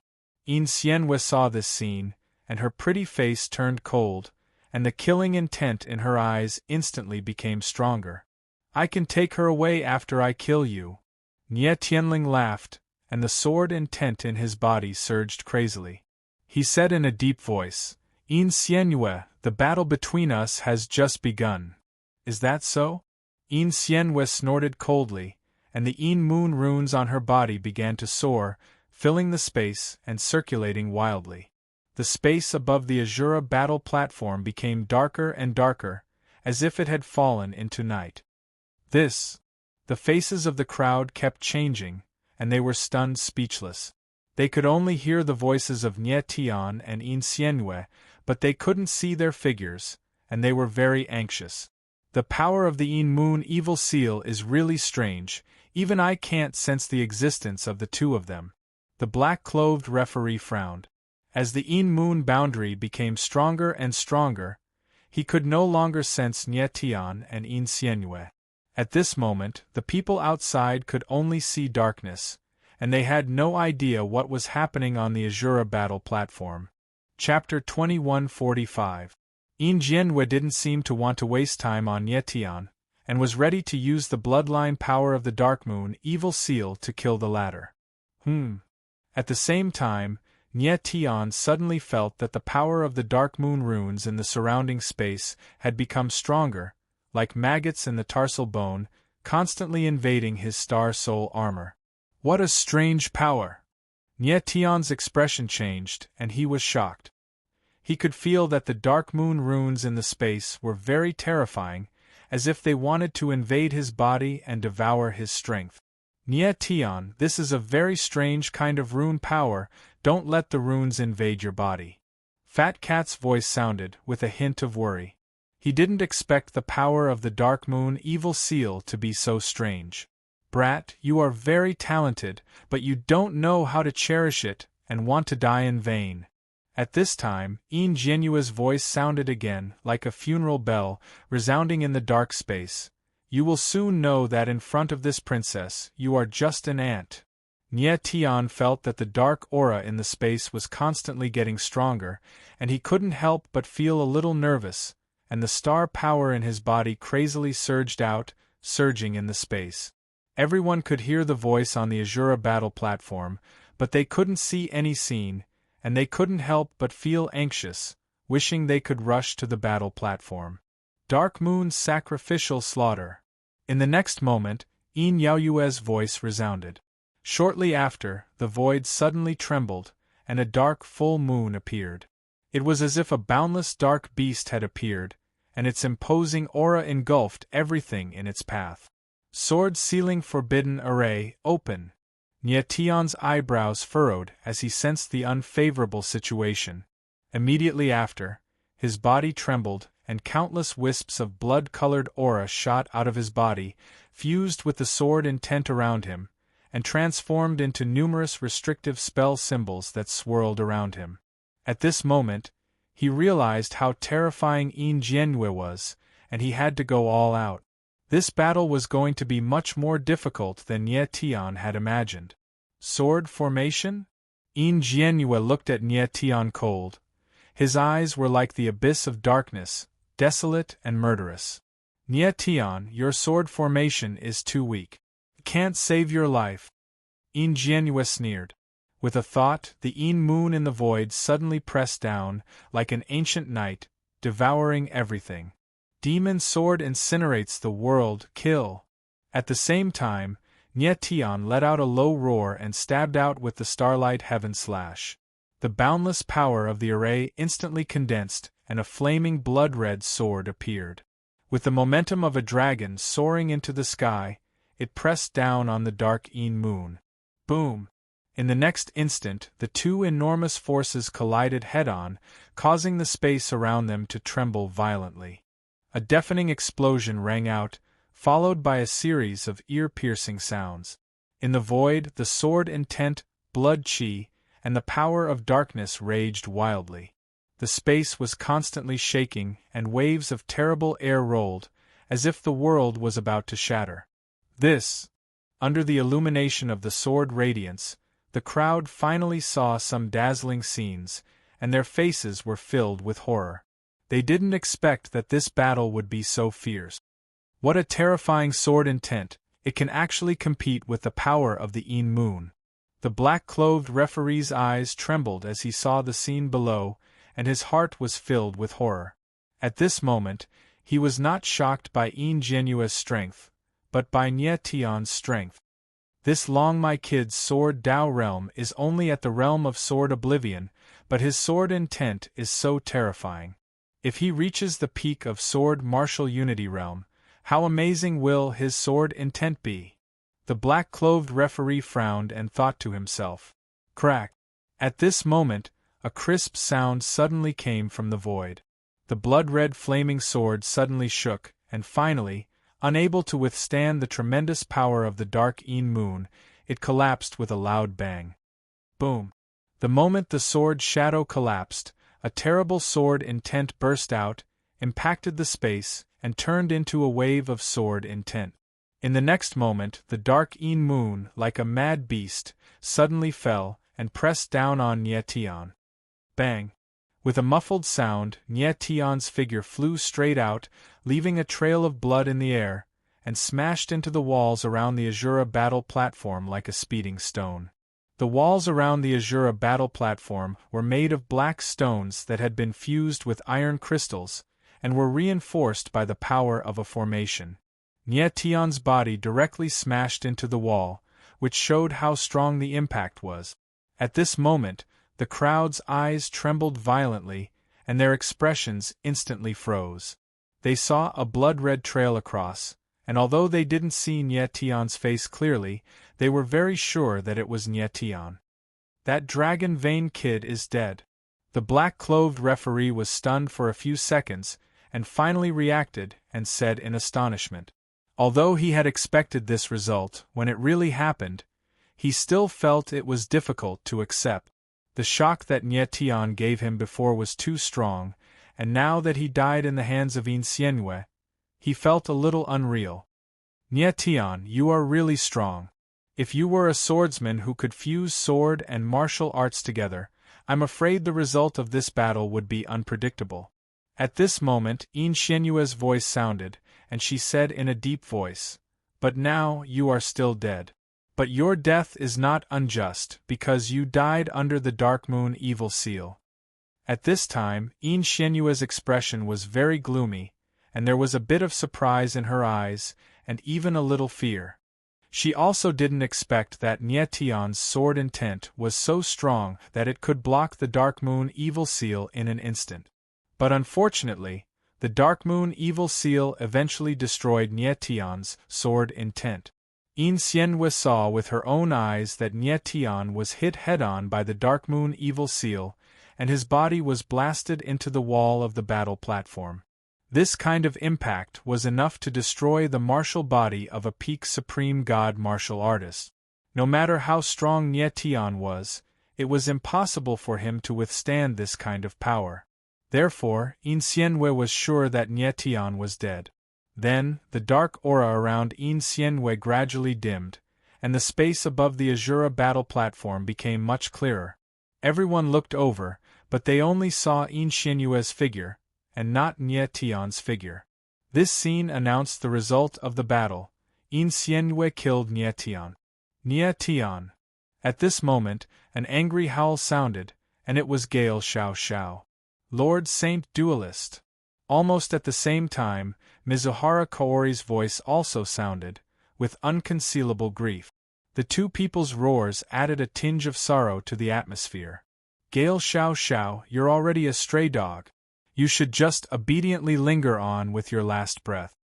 Een Xianyue saw this scene, and her pretty face turned cold, and the killing intent in her eyes instantly became stronger. I can take her away after I kill you. Nye Tianling laughed, and the sword intent in his body surged crazily. He said in a deep voice, Een Xianyue, The battle between us has just begun. Is that so? Yin Xianwei snorted coldly, and the Yin moon runes on her body began to soar, filling the space and circulating wildly. The space above the Azura battle platform became darker and darker, as if it had fallen into night. The faces of the crowd kept changing, and they were stunned speechless. They could only hear the voices of Nie Tian and Yin Xianwei, but they couldn't see their figures, and they were very anxious. The power of the Yin Moon Evil Seal is really strange, even I can't sense the existence of the two of them. The black-clothed referee frowned. As the Yin Moon boundary became stronger and stronger, he could no longer sense Nie Tian and Yin Xianwei. At this moment, the people outside could only see darkness, and they had no idea what was happening on the Azura battle platform. Chapter 2145. Yin Jianwei didn't seem to want to waste time on Nie Tian, and was ready to use the bloodline power of the Dark Moon Evil Seal to kill the latter. At the same time, Nie Tian suddenly felt that the power of the Dark Moon runes in the surrounding space had become stronger, like maggots in the tarsal bone, constantly invading his star soul armor. What a strange power! Nie Tian's expression changed, and he was shocked. He could feel that the Dark Moon runes in the space were very terrifying, as if they wanted to invade his body and devour his strength. Nie Tian, this is a very strange kind of rune power, don't let the runes invade your body. Fat Cat's voice sounded, with a hint of worry. He didn't expect the power of the Dark Moon Evil Seal to be so strange. Brat, you are very talented, but you don't know how to cherish it, and want to die in vain. At this time, Yin Jianyue's voice sounded again, like a funeral bell, resounding in the dark space. You will soon know that in front of this princess, you are just an ant. Nie Tian felt that the dark aura in the space was constantly getting stronger, and he couldn't help but feel a little nervous, and the star power in his body crazily surged out, surging in the space. Everyone could hear the voice on the Azura battle platform, but they couldn't see any scene, and they couldn't help but feel anxious, wishing they could rush to the battle platform. Dark Moon's sacrificial slaughter. In the next moment, Yin Yaoyue's voice resounded. Shortly after, the void suddenly trembled, and a dark full moon appeared. It was as if a boundless dark beast had appeared, and its imposing aura engulfed everything in its path. Sword sealing forbidden array, open. Nie Tian's eyebrows furrowed as he sensed the unfavorable situation. Immediately after, his body trembled, and countless wisps of blood-colored aura shot out of his body, fused with the sword intent around him, and transformed into numerous restrictive spell symbols that swirled around him. At this moment, he realized how terrifying Yin Jianyue was, and he had to go all out. This battle was going to be much more difficult than Nie Tian had imagined. Sword formation? Yin Jianyue looked at Nie Tian cold. His eyes were like the abyss of darkness, desolate and murderous. Nie Tian, your sword formation is too weak. It can't save your life. Yin Jianyue sneered. With a thought, the Yin moon in the void suddenly pressed down, like an ancient knight, devouring everything. Demon sword incinerates the world, kill. At the same time, Nie Tian let out a low roar and stabbed out with the starlight heaven slash. The boundless power of the array instantly condensed, and a flaming blood-red sword appeared. With the momentum of a dragon soaring into the sky, it pressed down on the dark Yin moon. Boom! In the next instant, the two enormous forces collided head-on, causing the space around them to tremble violently. A deafening explosion rang out, followed by a series of ear-piercing sounds. In the void, the sword intent, blood chi, and the power of darkness raged wildly. The space was constantly shaking, and waves of terrible air rolled, as if the world was about to shatter. Under the illumination of the sword radiance, the crowd finally saw some dazzling scenes, and their faces were filled with horror. They didn't expect that this battle would be so fierce. What a terrifying sword intent, it can actually compete with the power of the Yin moon. The black-clothed referee's eyes trembled as he saw the scene below, and his heart was filled with horror. At this moment, he was not shocked by Ingenue's strength, but by Nye Tion's strength. This Long My Kid's sword Dao realm is only at the realm of sword oblivion, but his sword intent is so terrifying. If he reaches the peak of sword martial unity realm, how amazing will his sword intent be? The black-clothed referee frowned and thought to himself. Crack! At this moment, a crisp sound suddenly came from the void. The blood-red flaming sword suddenly shook, and finally, unable to withstand the tremendous power of the dark Een moon, it collapsed with a loud bang. Boom! The moment the sword shadow collapsed, a terrible sword intent burst out, impacted the space, and turned into a wave of sword intent. In the next moment, the dark Een moon, like a mad beast, suddenly fell and pressed down on Nye Tion. Bang! With a muffled sound, Nye Tion's figure flew straight out, leaving a trail of blood in the air, and smashed into the walls around the Azura battle platform like a speeding stone. The walls around the Azura battle platform were made of black stones that had been fused with iron crystals, and were reinforced by the power of a formation. Nye Tion's body directly smashed into the wall, which showed how strong the impact was. At this moment, the crowd's eyes trembled violently, and their expressions instantly froze. They saw a blood-red trail across, and although they didn't see Nye Tion's face clearly, they were very sure that it was Nye Tion. That dragon vein kid is dead. The black-clothed referee was stunned for a few seconds, and finally reacted and said in astonishment. Although he had expected this result when it really happened, he still felt it was difficult to accept. The shock that Nye Tion gave him before was too strong, and now that he died in the hands of Insienue, he felt a little unreal. Nye Tion, you are really strong. If you were a swordsman who could fuse sword and martial arts together, I'm afraid the result of this battle would be unpredictable. At this moment, Insienue's voice sounded, and she said in a deep voice, "But now you are still dead. But your death is not unjust, because you died under the Dark Moon Evil Seal." At this time, Insienue's expression was very gloomy, and there was a bit of surprise in her eyes, and even a little fear. She also didn't expect that Nye Tion's sword intent was so strong that it could block the Dark Moon Evil Seal in an instant. But unfortunately, the Dark Moon Evil Seal eventually destroyed Nye Tion's sword intent. Insienue saw with her own eyes that Nye Tion was hit head-on by the Dark Moon Evil Seal, and his body was blasted into the wall of the battle platform. This kind of impact was enough to destroy the martial body of a peak supreme god martial artist. No matter how strong Nye Tion was, it was impossible for him to withstand this kind of power. Therefore, Insienue was sure that Nye Tion was dead. Then, the dark aura around Insienue gradually dimmed, and the space above the Azura battle platform became much clearer. Everyone looked over, but they only saw Insienue figure, and not Nye Tion's figure. This scene announced the result of the battle. Insienue killed Nye Tion. Nye Tion. At this moment, an angry howl sounded, and it was Gale Xiao Xiao. Lord Saint Duelist. Almost at the same time, Mizuhara Kaori's voice also sounded, with unconcealable grief. The two people's roars added a tinge of sorrow to the atmosphere. Gale Xiao Xiao, you're already a stray dog. You should just obediently linger on with your last breath.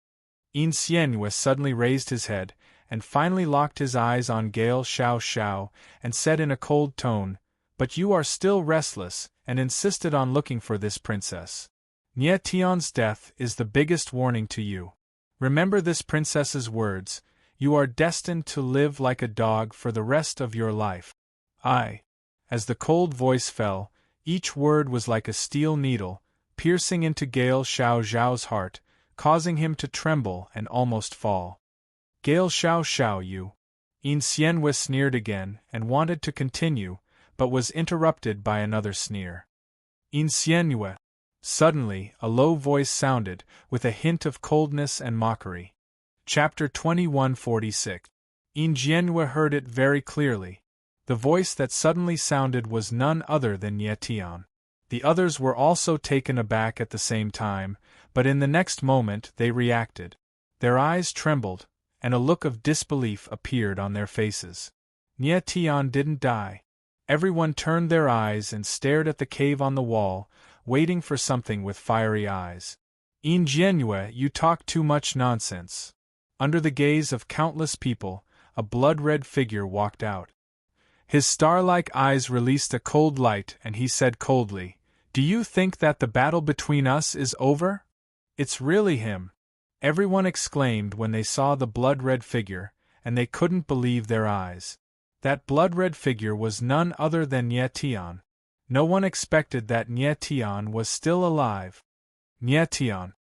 Insienue suddenly raised his head, and finally locked his eyes on Gale Xiao Xiao, and said in a cold tone, "But you are still restless, and insisted on looking for this princess. Nye Tion's death is the biggest warning to you. Remember this princess's words, you are destined to live like a dog for the rest of your life." As the cold voice fell, each word was like a steel needle, piercing into Gale Xiao Xiao's heart, causing him to tremble and almost fall. "Gale Xiao Xiao, you." Insienue sneered again and wanted to continue, but was interrupted by another sneer. Insienue. Suddenly, a low voice sounded, with a hint of coldness and mockery. Chapter 2146. Insienue heard it very clearly. The voice that suddenly sounded was none other than Nye Tion. The others were also taken aback at the same time, but in the next moment they reacted. Their eyes trembled, and a look of disbelief appeared on their faces. Nie Tian didn't die. Everyone turned their eyes and stared at the cave on the wall, waiting for something with fiery eyes. Ingénue, you talk too much nonsense. Under the gaze of countless people, a blood-red figure walked out. His star-like eyes released a cold light and he said coldly, "Do you think that the battle between us is over? It's really him." Everyone exclaimed when they saw the blood-red figure, and they couldn't believe their eyes. That blood-red figure was none other than Nie Tian. No one expected that Nie Tian was still alive. Nie Tian.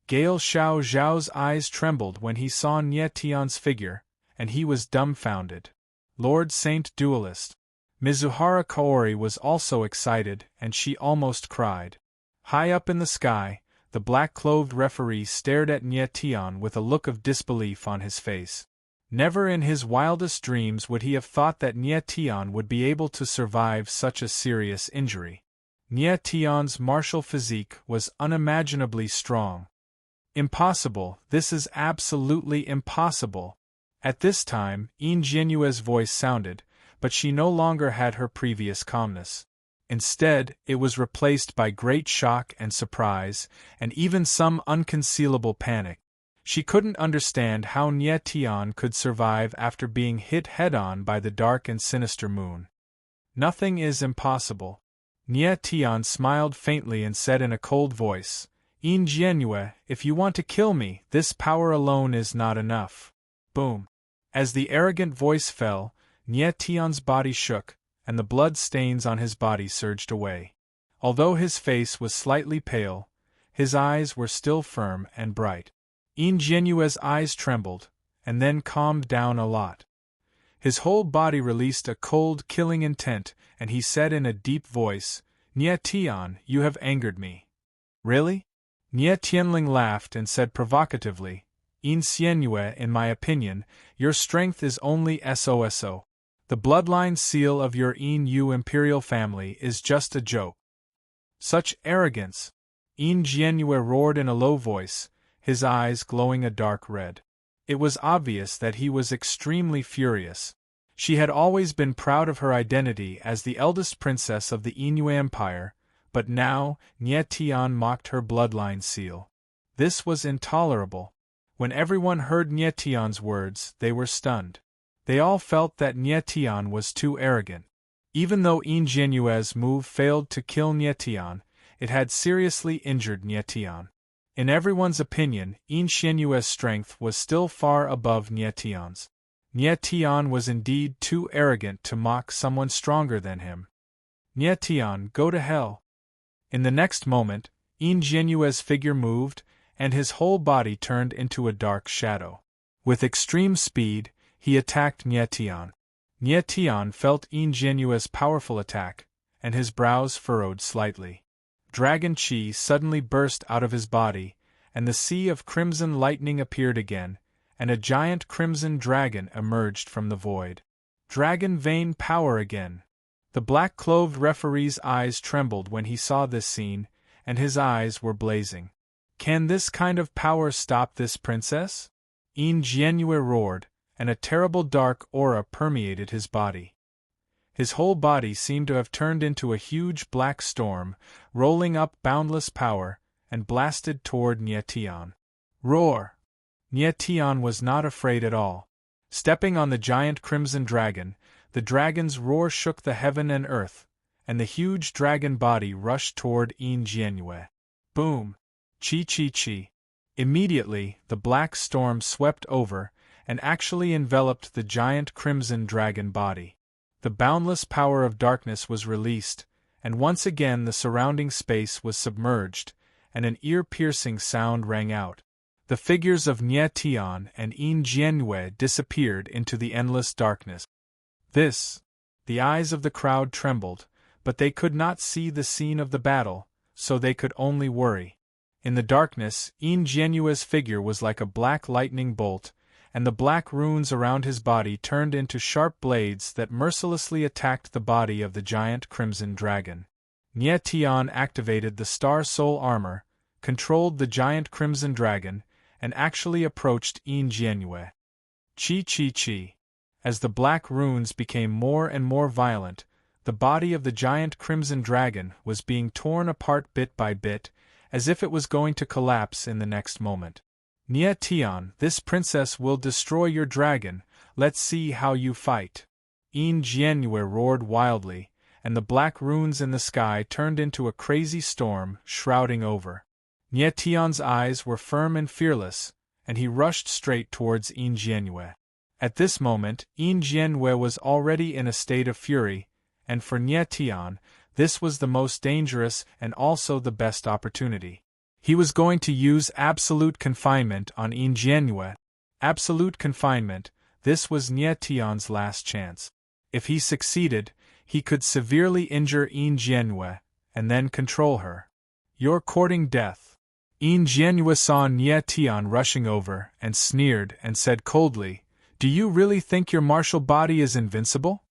Gale Xiao Zhao's eyes trembled when he saw Nie Tian's figure, and he was dumbfounded. Lord Saint Duelist. Mizuhara Kaori was also excited, and she almost cried. High up in the sky, the black-clothed referee stared at Nie Tian with a look of disbelief on his face. Never in his wildest dreams would he have thought that Nie Tian would be able to survive such a serious injury. Nie Tian's martial physique was unimaginably strong. Impossible, this is absolutely impossible. At this time, Ingénue's voice sounded, but she no longer had her previous calmness. Instead, it was replaced by great shock and surprise, and even some unconcealable panic. She couldn't understand how Nie Tian could survive after being hit head-on by the dark and sinister moon. Nothing is impossible. Nie Tian smiled faintly and said in a cold voice, Ingénue, if you want to kill me, this power alone is not enough. Boom. As the arrogant voice fell, Nie Tian's body shook, and the blood stains on his body surged away. Although his face was slightly pale, his eyes were still firm and bright. Ingénue's eyes trembled, and then calmed down a lot. His whole body released a cold, killing intent, and he said in a deep voice, Nie Tian, you have angered me. Really? Nie Tianling laughed and said provocatively, Ingénue, in my opinion, your strength is only SOSO. The bloodline seal of your Yin-Yu imperial family is just a joke. Such arrogance! Ingénue roared in a low voice, his eyes glowing a dark red. It was obvious that he was extremely furious. She had always been proud of her identity as the eldest princess of the Yin-Yu Empire, but now Nie Tian mocked her bloodline seal. This was intolerable. When everyone heard Nie Tian's words, they were stunned. They all felt that Nie Tian was too arrogant. Even though Ingénue's move failed to kill Nie Tian, it had seriously injured Nie Tian. In everyone's opinion, Ingénue's strength was still far above Nie Tian's. Nie Tian was indeed too arrogant to mock someone stronger than him. Nie Tian, go to hell. In the next moment, Ingénue's figure moved, and his whole body turned into a dark shadow. With extreme speed, he attacked Nie Tian. Nie Tian felt Ingénue's powerful attack, and his brows furrowed slightly. Dragon Chi suddenly burst out of his body, and the sea of crimson lightning appeared again, and a giant crimson dragon emerged from the void. Dragon vein power again! The black-clothed referee's eyes trembled when he saw this scene, and his eyes were blazing. Can this kind of power stop this princess? Ingénue roared, and a terrible dark aura permeated his body. His whole body seemed to have turned into a huge black storm, rolling up boundless power, and blasted toward Nie Tian. Roar! Nie Tian was not afraid at all. Stepping on the giant crimson dragon, the dragon's roar shook the heaven and earth, and the huge dragon body rushed toward Ingénue. Boom! Chi-chi-chi! Immediately, the black storm swept over, and actually enveloped the giant crimson dragon body. The boundless power of darkness was released, and once again the surrounding space was submerged, and an ear-piercing sound rang out. The figures of Nie Tian and Ingénue disappeared into the endless darkness. The eyes of the crowd trembled, but they could not see the scene of the battle, so they could only worry. In the darkness, Ingénue's figure was like a black lightning bolt, and the black runes around his body turned into sharp blades that mercilessly attacked the body of the giant crimson dragon. Nie Tian activated the Star Soul armor, controlled the giant Crimson Dragon, and actually approached Yin Jianyue. Chi chi chi. As the black runes became more and more violent, the body of the giant Crimson Dragon was being torn apart bit by bit, as if it was going to collapse in the next moment. Nie Tian, this princess will destroy your dragon, let's see how you fight. Yin Jianyue roared wildly, and the black runes in the sky turned into a crazy storm, shrouding over. Nie Tian's eyes were firm and fearless, and he rushed straight towards Yin Jianyue. At this moment, Yin Jianyue was already in a state of fury, and for Nie Tian, this was the most dangerous and also the best opportunity. He was going to use absolute confinement on Yin Jianyue. Absolute confinement, this was Nie Tian's last chance. If he succeeded, he could severely injure Yin Jianyue, and then control her. You're courting death. Yin Jianyue saw Nie Tian rushing over and sneered and said coldly, "Do you really think your martial body is invincible?"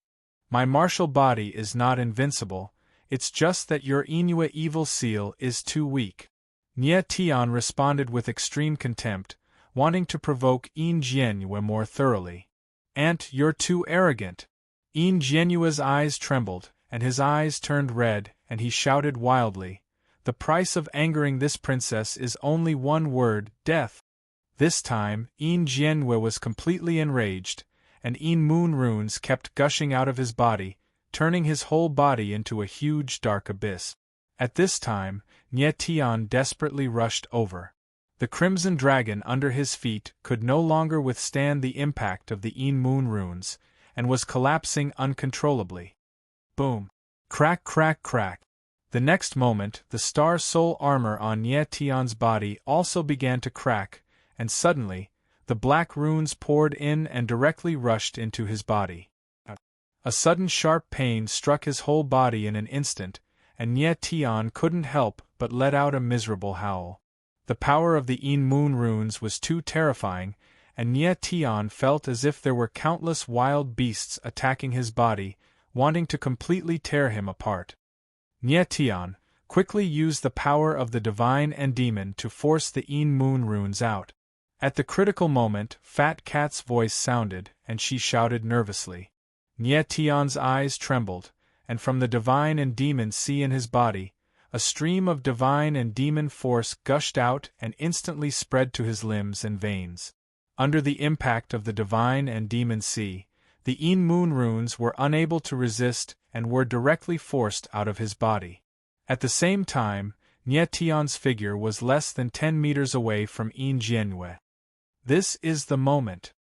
"My martial body is not invincible, it's just that your Inue evil seal is too weak." Nie Tian responded with extreme contempt, wanting to provoke Yin Jianyue more thoroughly. "Aunt, you're too arrogant." Yin Jianyue's eyes trembled, and his eyes turned red, and he shouted wildly, "The price of angering this princess is only one word, death." This time, Yin Jianyue was completely enraged, and Yin moon runes kept gushing out of his body, turning his whole body into a huge dark abyss. At this time, Nie Tian desperately rushed over. The Crimson Dragon under his feet could no longer withstand the impact of the Yin moon runes, and was collapsing uncontrollably. Boom! Crack crack crack! The next moment, the Star Soul armor on Nie Tian's body also began to crack, and suddenly, the black runes poured in and directly rushed into his body. A sudden sharp pain struck his whole body in an instant, and Nie Tian couldn't help but let out a miserable howl. The power of the Yin moon runes was too terrifying, and Nie Tian felt as if there were countless wild beasts attacking his body, wanting to completely tear him apart. Nie Tian quickly used the power of the divine and demon to force the Yin moon runes out. At the critical moment, Fat Cat's voice sounded, and she shouted nervously. Nie Tian's eyes trembled, and from the divine and demon sea in his body, a stream of divine and demon force gushed out and instantly spread to his limbs and veins. Under the impact of the divine and demon sea, the Yin moon runes were unable to resist and were directly forced out of his body. At the same time, Nie Tian's figure was less than 10 meters away from Yin Jianyue. This is the moment.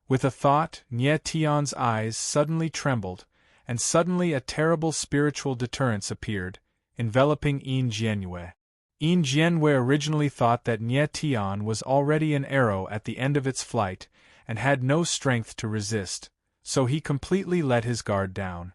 With a thought, Nie Tian's eyes suddenly trembled, and suddenly a terrible spiritual deterrence appeared, enveloping Yin Jianyue. Yin Jianyue originally thought that Nie Tian was already an arrow at the end of its flight, and had no strength to resist, so he completely let his guard down.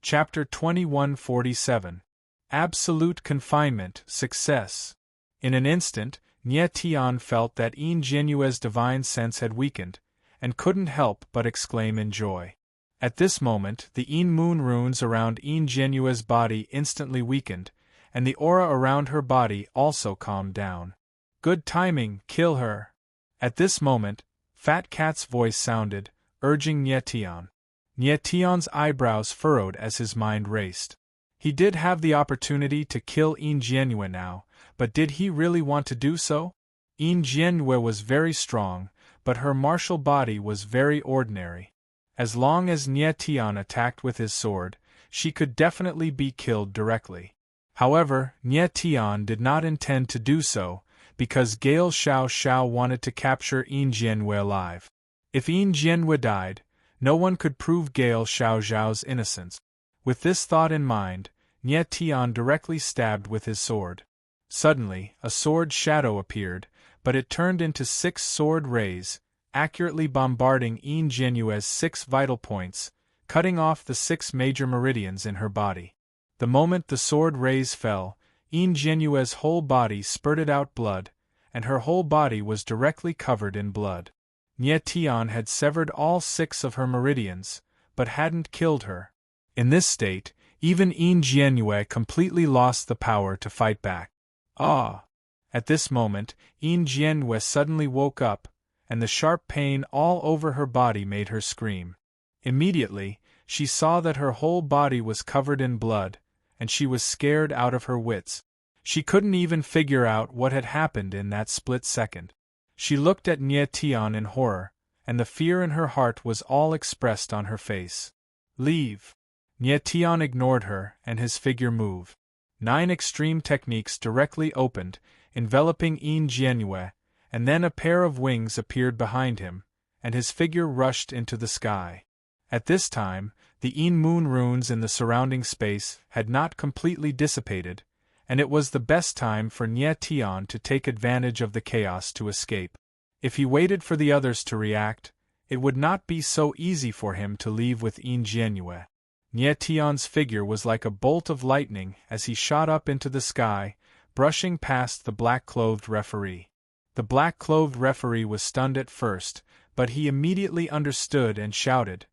Chapter 2147. Absolute Confinement, Success. In an instant, Nie Tian felt that Yin Jianyue's divine sense had weakened, and couldn't help but exclaim in joy. At this moment, the Yin moon runes around Yin Jianyue's body instantly weakened, and the aura around her body also calmed down. "Good timing, kill her." At this moment, Fat Cat's voice sounded, urging Nie Tian. Nie Tian's eyebrows furrowed as his mind raced. He did have the opportunity to kill Yin Jianyue now, but did he really want to do so? Yin Jianyue was very strong, but her martial body was very ordinary. As long as Nie Tian attacked with his sword, she could definitely be killed directly. However, Nie Tian did not intend to do so, because Gale Xiao Xiao wanted to capture Yin Jianyue alive. If Yin Jianyue died, no one could prove Gale Xiao Xiao's innocence. With this thought in mind, Nie Tian directly stabbed with his sword. Suddenly, a sword shadow appeared, but it turned into 6 sword rays, accurately bombarding Yin Jianyue's 6 vital points, cutting off the 6 major meridians in her body. The moment the sword rays fell, Yin Jianyue's whole body spurted out blood, and her whole body was directly covered in blood. Nie Tian had severed all 6 of her meridians, but hadn't killed her. In this state, Even Yin Jianyue completely lost the power to fight back. Ah! At this moment, Yin Jianyue suddenly woke up, and the sharp pain all over her body made her scream. Immediately, she saw that her whole body was covered in blood, and she was scared out of her wits. She couldn't even figure out what had happened in that split second. She looked at Nie Tian in horror, and the fear in her heart was all expressed on her face. Leave! Nie Tian ignored her, and his figure moved. 9 extreme techniques directly opened, enveloping Yin Jianyue, and then a pair of wings appeared behind him, and his figure rushed into the sky. At this time, the Yin moon runes in the surrounding space had not completely dissipated, and it was the best time for Nie Tian to take advantage of the chaos to escape. If he waited for the others to react, it would not be so easy for him to leave with Yin Jianyue. Nie Tian's figure was like a bolt of lightning as he shot up into the sky, brushing past the black-clothed referee. The black-clothed referee was stunned at first, but he immediately understood and shouted,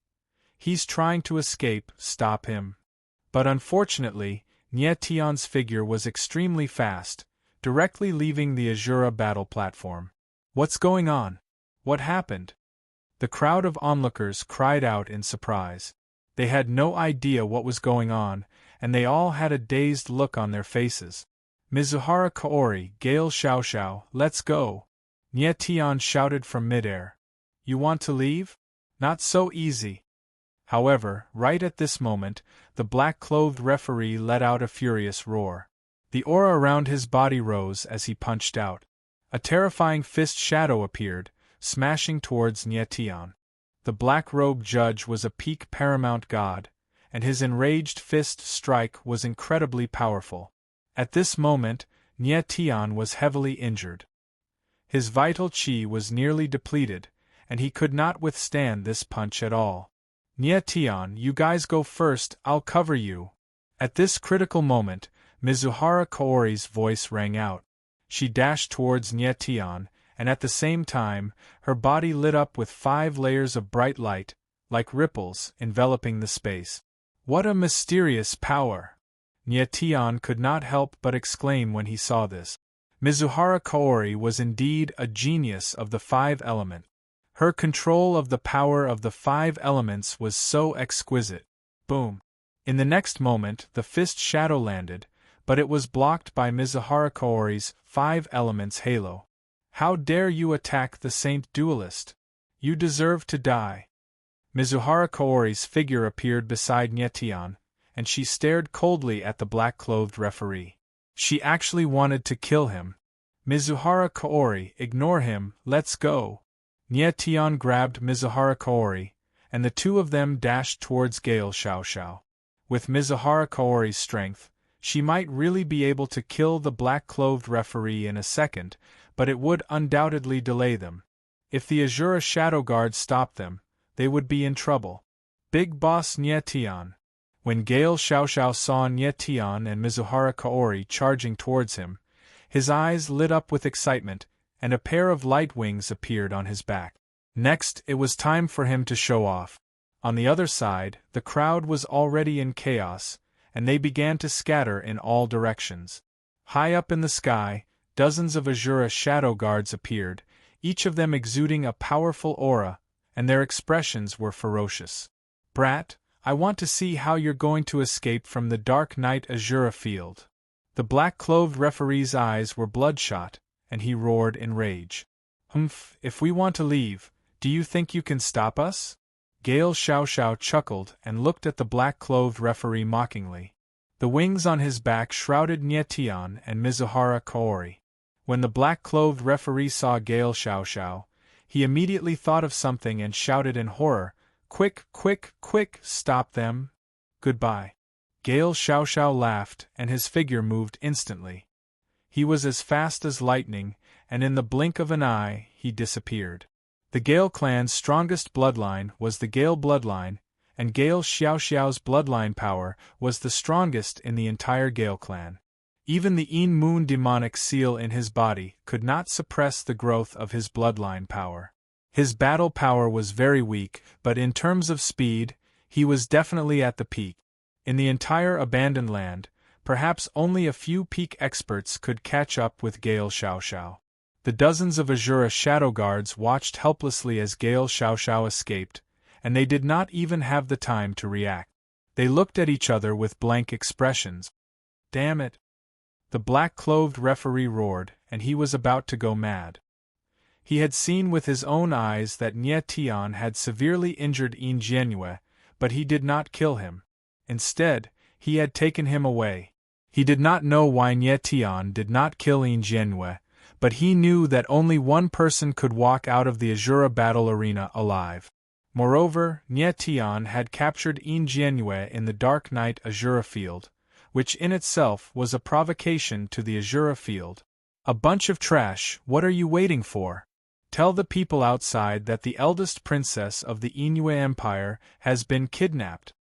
"He's trying to escape, stop him." But unfortunately, Nie Tian's figure was extremely fast, directly leaving the Azura battle platform. What's going on? What happened? The crowd of onlookers cried out in surprise. They had no idea what was going on, and they all had a dazed look on their faces. Mizuhara Kaori, Gale Xiaoxiao, let's go! Nie Tian shouted from midair. You want to leave? Not so easy. However, right at this moment, the black-clothed referee let out a furious roar. The aura around his body rose as he punched out. A terrifying fist shadow appeared, smashing towards Nie Tian. The black-robed judge was a peak paramount god, and his enraged fist strike was incredibly powerful. At this moment, Nie Tian was heavily injured. His vital qi was nearly depleted, and he could not withstand this punch at all. Nie Tian, you guys go first, I'll cover you. At this critical moment, Mizuhara Kaori's voice rang out. She dashed towards Nie Tian, and at the same time, her body lit up with 5 layers of bright light, like ripples, enveloping the space. What a mysterious power! Nie Tian could not help but exclaim when he saw this. Mizuhara Kaori was indeed a genius of the 5 elements. Her control of the power of the 5 elements was so exquisite. Boom! In the next moment, the fist shadow landed, but it was blocked by Mizuhara Kaori's 5 elements halo. How dare you attack the Saint Duelist? You deserve to die. Mizuhara Kaori's figure appeared beside Nie Tian, and she stared coldly at the black-clothed referee. She actually wanted to kill him. Mizuhara Kaori, ignore him, let's go. Nie Tian grabbed Mizuhara Kaori, and the two of them dashed towards Gale Xiaoxiao. With Mizuhara Kaori's strength, she might really be able to kill the black-clothed referee in a second, but it would undoubtedly delay them. If the Azura Shadow Guard stopped them, they would be in trouble. Big Boss Nie Tian. When Gale Xiaoxiao saw Nie Tian and Mizuhara Kaori charging towards him, his eyes lit up with excitement, and a pair of light wings appeared on his back. Next, it was time for him to show off. On the other side, the crowd was already in chaos, and they began to scatter in all directions. High up in the sky, dozens of Azura Shadow Guards appeared, each of them exuding a powerful aura, and their expressions were ferocious. Brat, I want to see how you're going to escape from the Dark Knight Azura field. The black-clothed referee's eyes were bloodshot, and he roared in rage. Humph, if we want to leave, do you think you can stop us? Gale Xiaoxiao chuckled and looked at the black-clothed referee mockingly. The wings on his back shrouded Nie Tian and Mizuhara Kaori. When the black-clothed referee saw Gale Xiaoxiao, he immediately thought of something and shouted in horror, Quick, quick, quick, stop them! Goodbye. Gale Xiaoxiao laughed, and his figure moved instantly. He was as fast as lightning, and in the blink of an eye, he disappeared. The Gale clan's strongest bloodline was the Gale bloodline, and Gale Xiaoxiao's bloodline power was the strongest in the entire Gale clan. Even the Yin Moon demonic seal in his body could not suppress the growth of his bloodline power. His battle power was very weak, but in terms of speed, he was definitely at the peak. In the entire abandoned land, perhaps only a few peak experts could catch up with Gale Xiaoxiao. The dozens of Azura shadow guards watched helplessly as Gale Xiaoxiao escaped, and they did not even have the time to react. They looked at each other with blank expressions. Damn it! The black-clothed referee roared, and he was about to go mad. He had seen with his own eyes that Nie Tian had severely injured Yin Jianyue, but he did not kill him. Instead, he had taken him away. He did not know why Nie Tian did not kill Yin Jianyue, but he knew that only one person could walk out of the Azura battle arena alive. Moreover, Nie Tian had captured Yin Jianyue in the Dark Night Azura field, which in itself was a provocation to the Azura field. A bunch of trash, what are you waiting for? Tell the people outside that the eldest princess of the Inoue Empire has been kidnapped.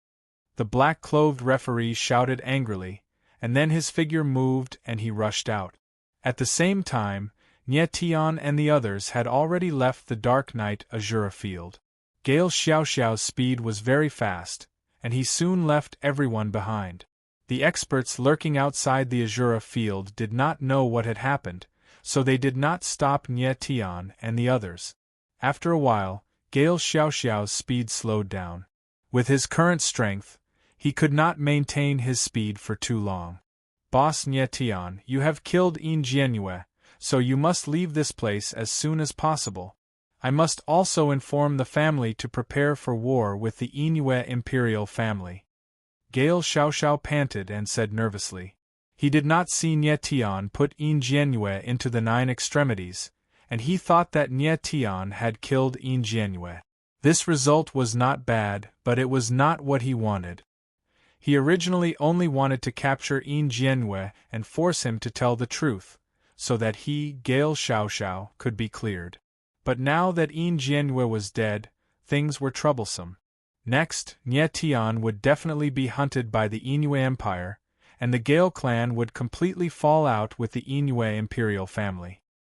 The black-clothed referee shouted angrily, and then his figure moved and he rushed out. At the same time, Nie Tian and the others had already left the Dark Night Azura field. Gale Xiaoxiao's speed was very fast, and he soon left everyone behind. The experts lurking outside the Azura field did not know what had happened, so they did not stop Nie Tian and the others. After a while, Gale Xiaoxiao's speed slowed down. With his current strength, he could not maintain his speed for too long. Boss Nie Tian, you have killed Yin Jianyue, so you must leave this place as soon as possible. I must also inform the family to prepare for war with the Inoue imperial family. Gale Xiaoxiao panted and said nervously. He did not see Nie Tian put Yin Jianyue into the 9 extremities, and he thought that Nie Tian had killed Yin Jianyue. This result was not bad, but it was not what he wanted. He originally only wanted to capture Yin Jianyue and force him to tell the truth, so that he, Gale Xiaoxiao, could be cleared. But now that Yin Jianyue was dead, things were troublesome. Next, Nie Tian would definitely be hunted by the Inoue Empire, and the Gale clan would completely fall out with the Inoue imperial family.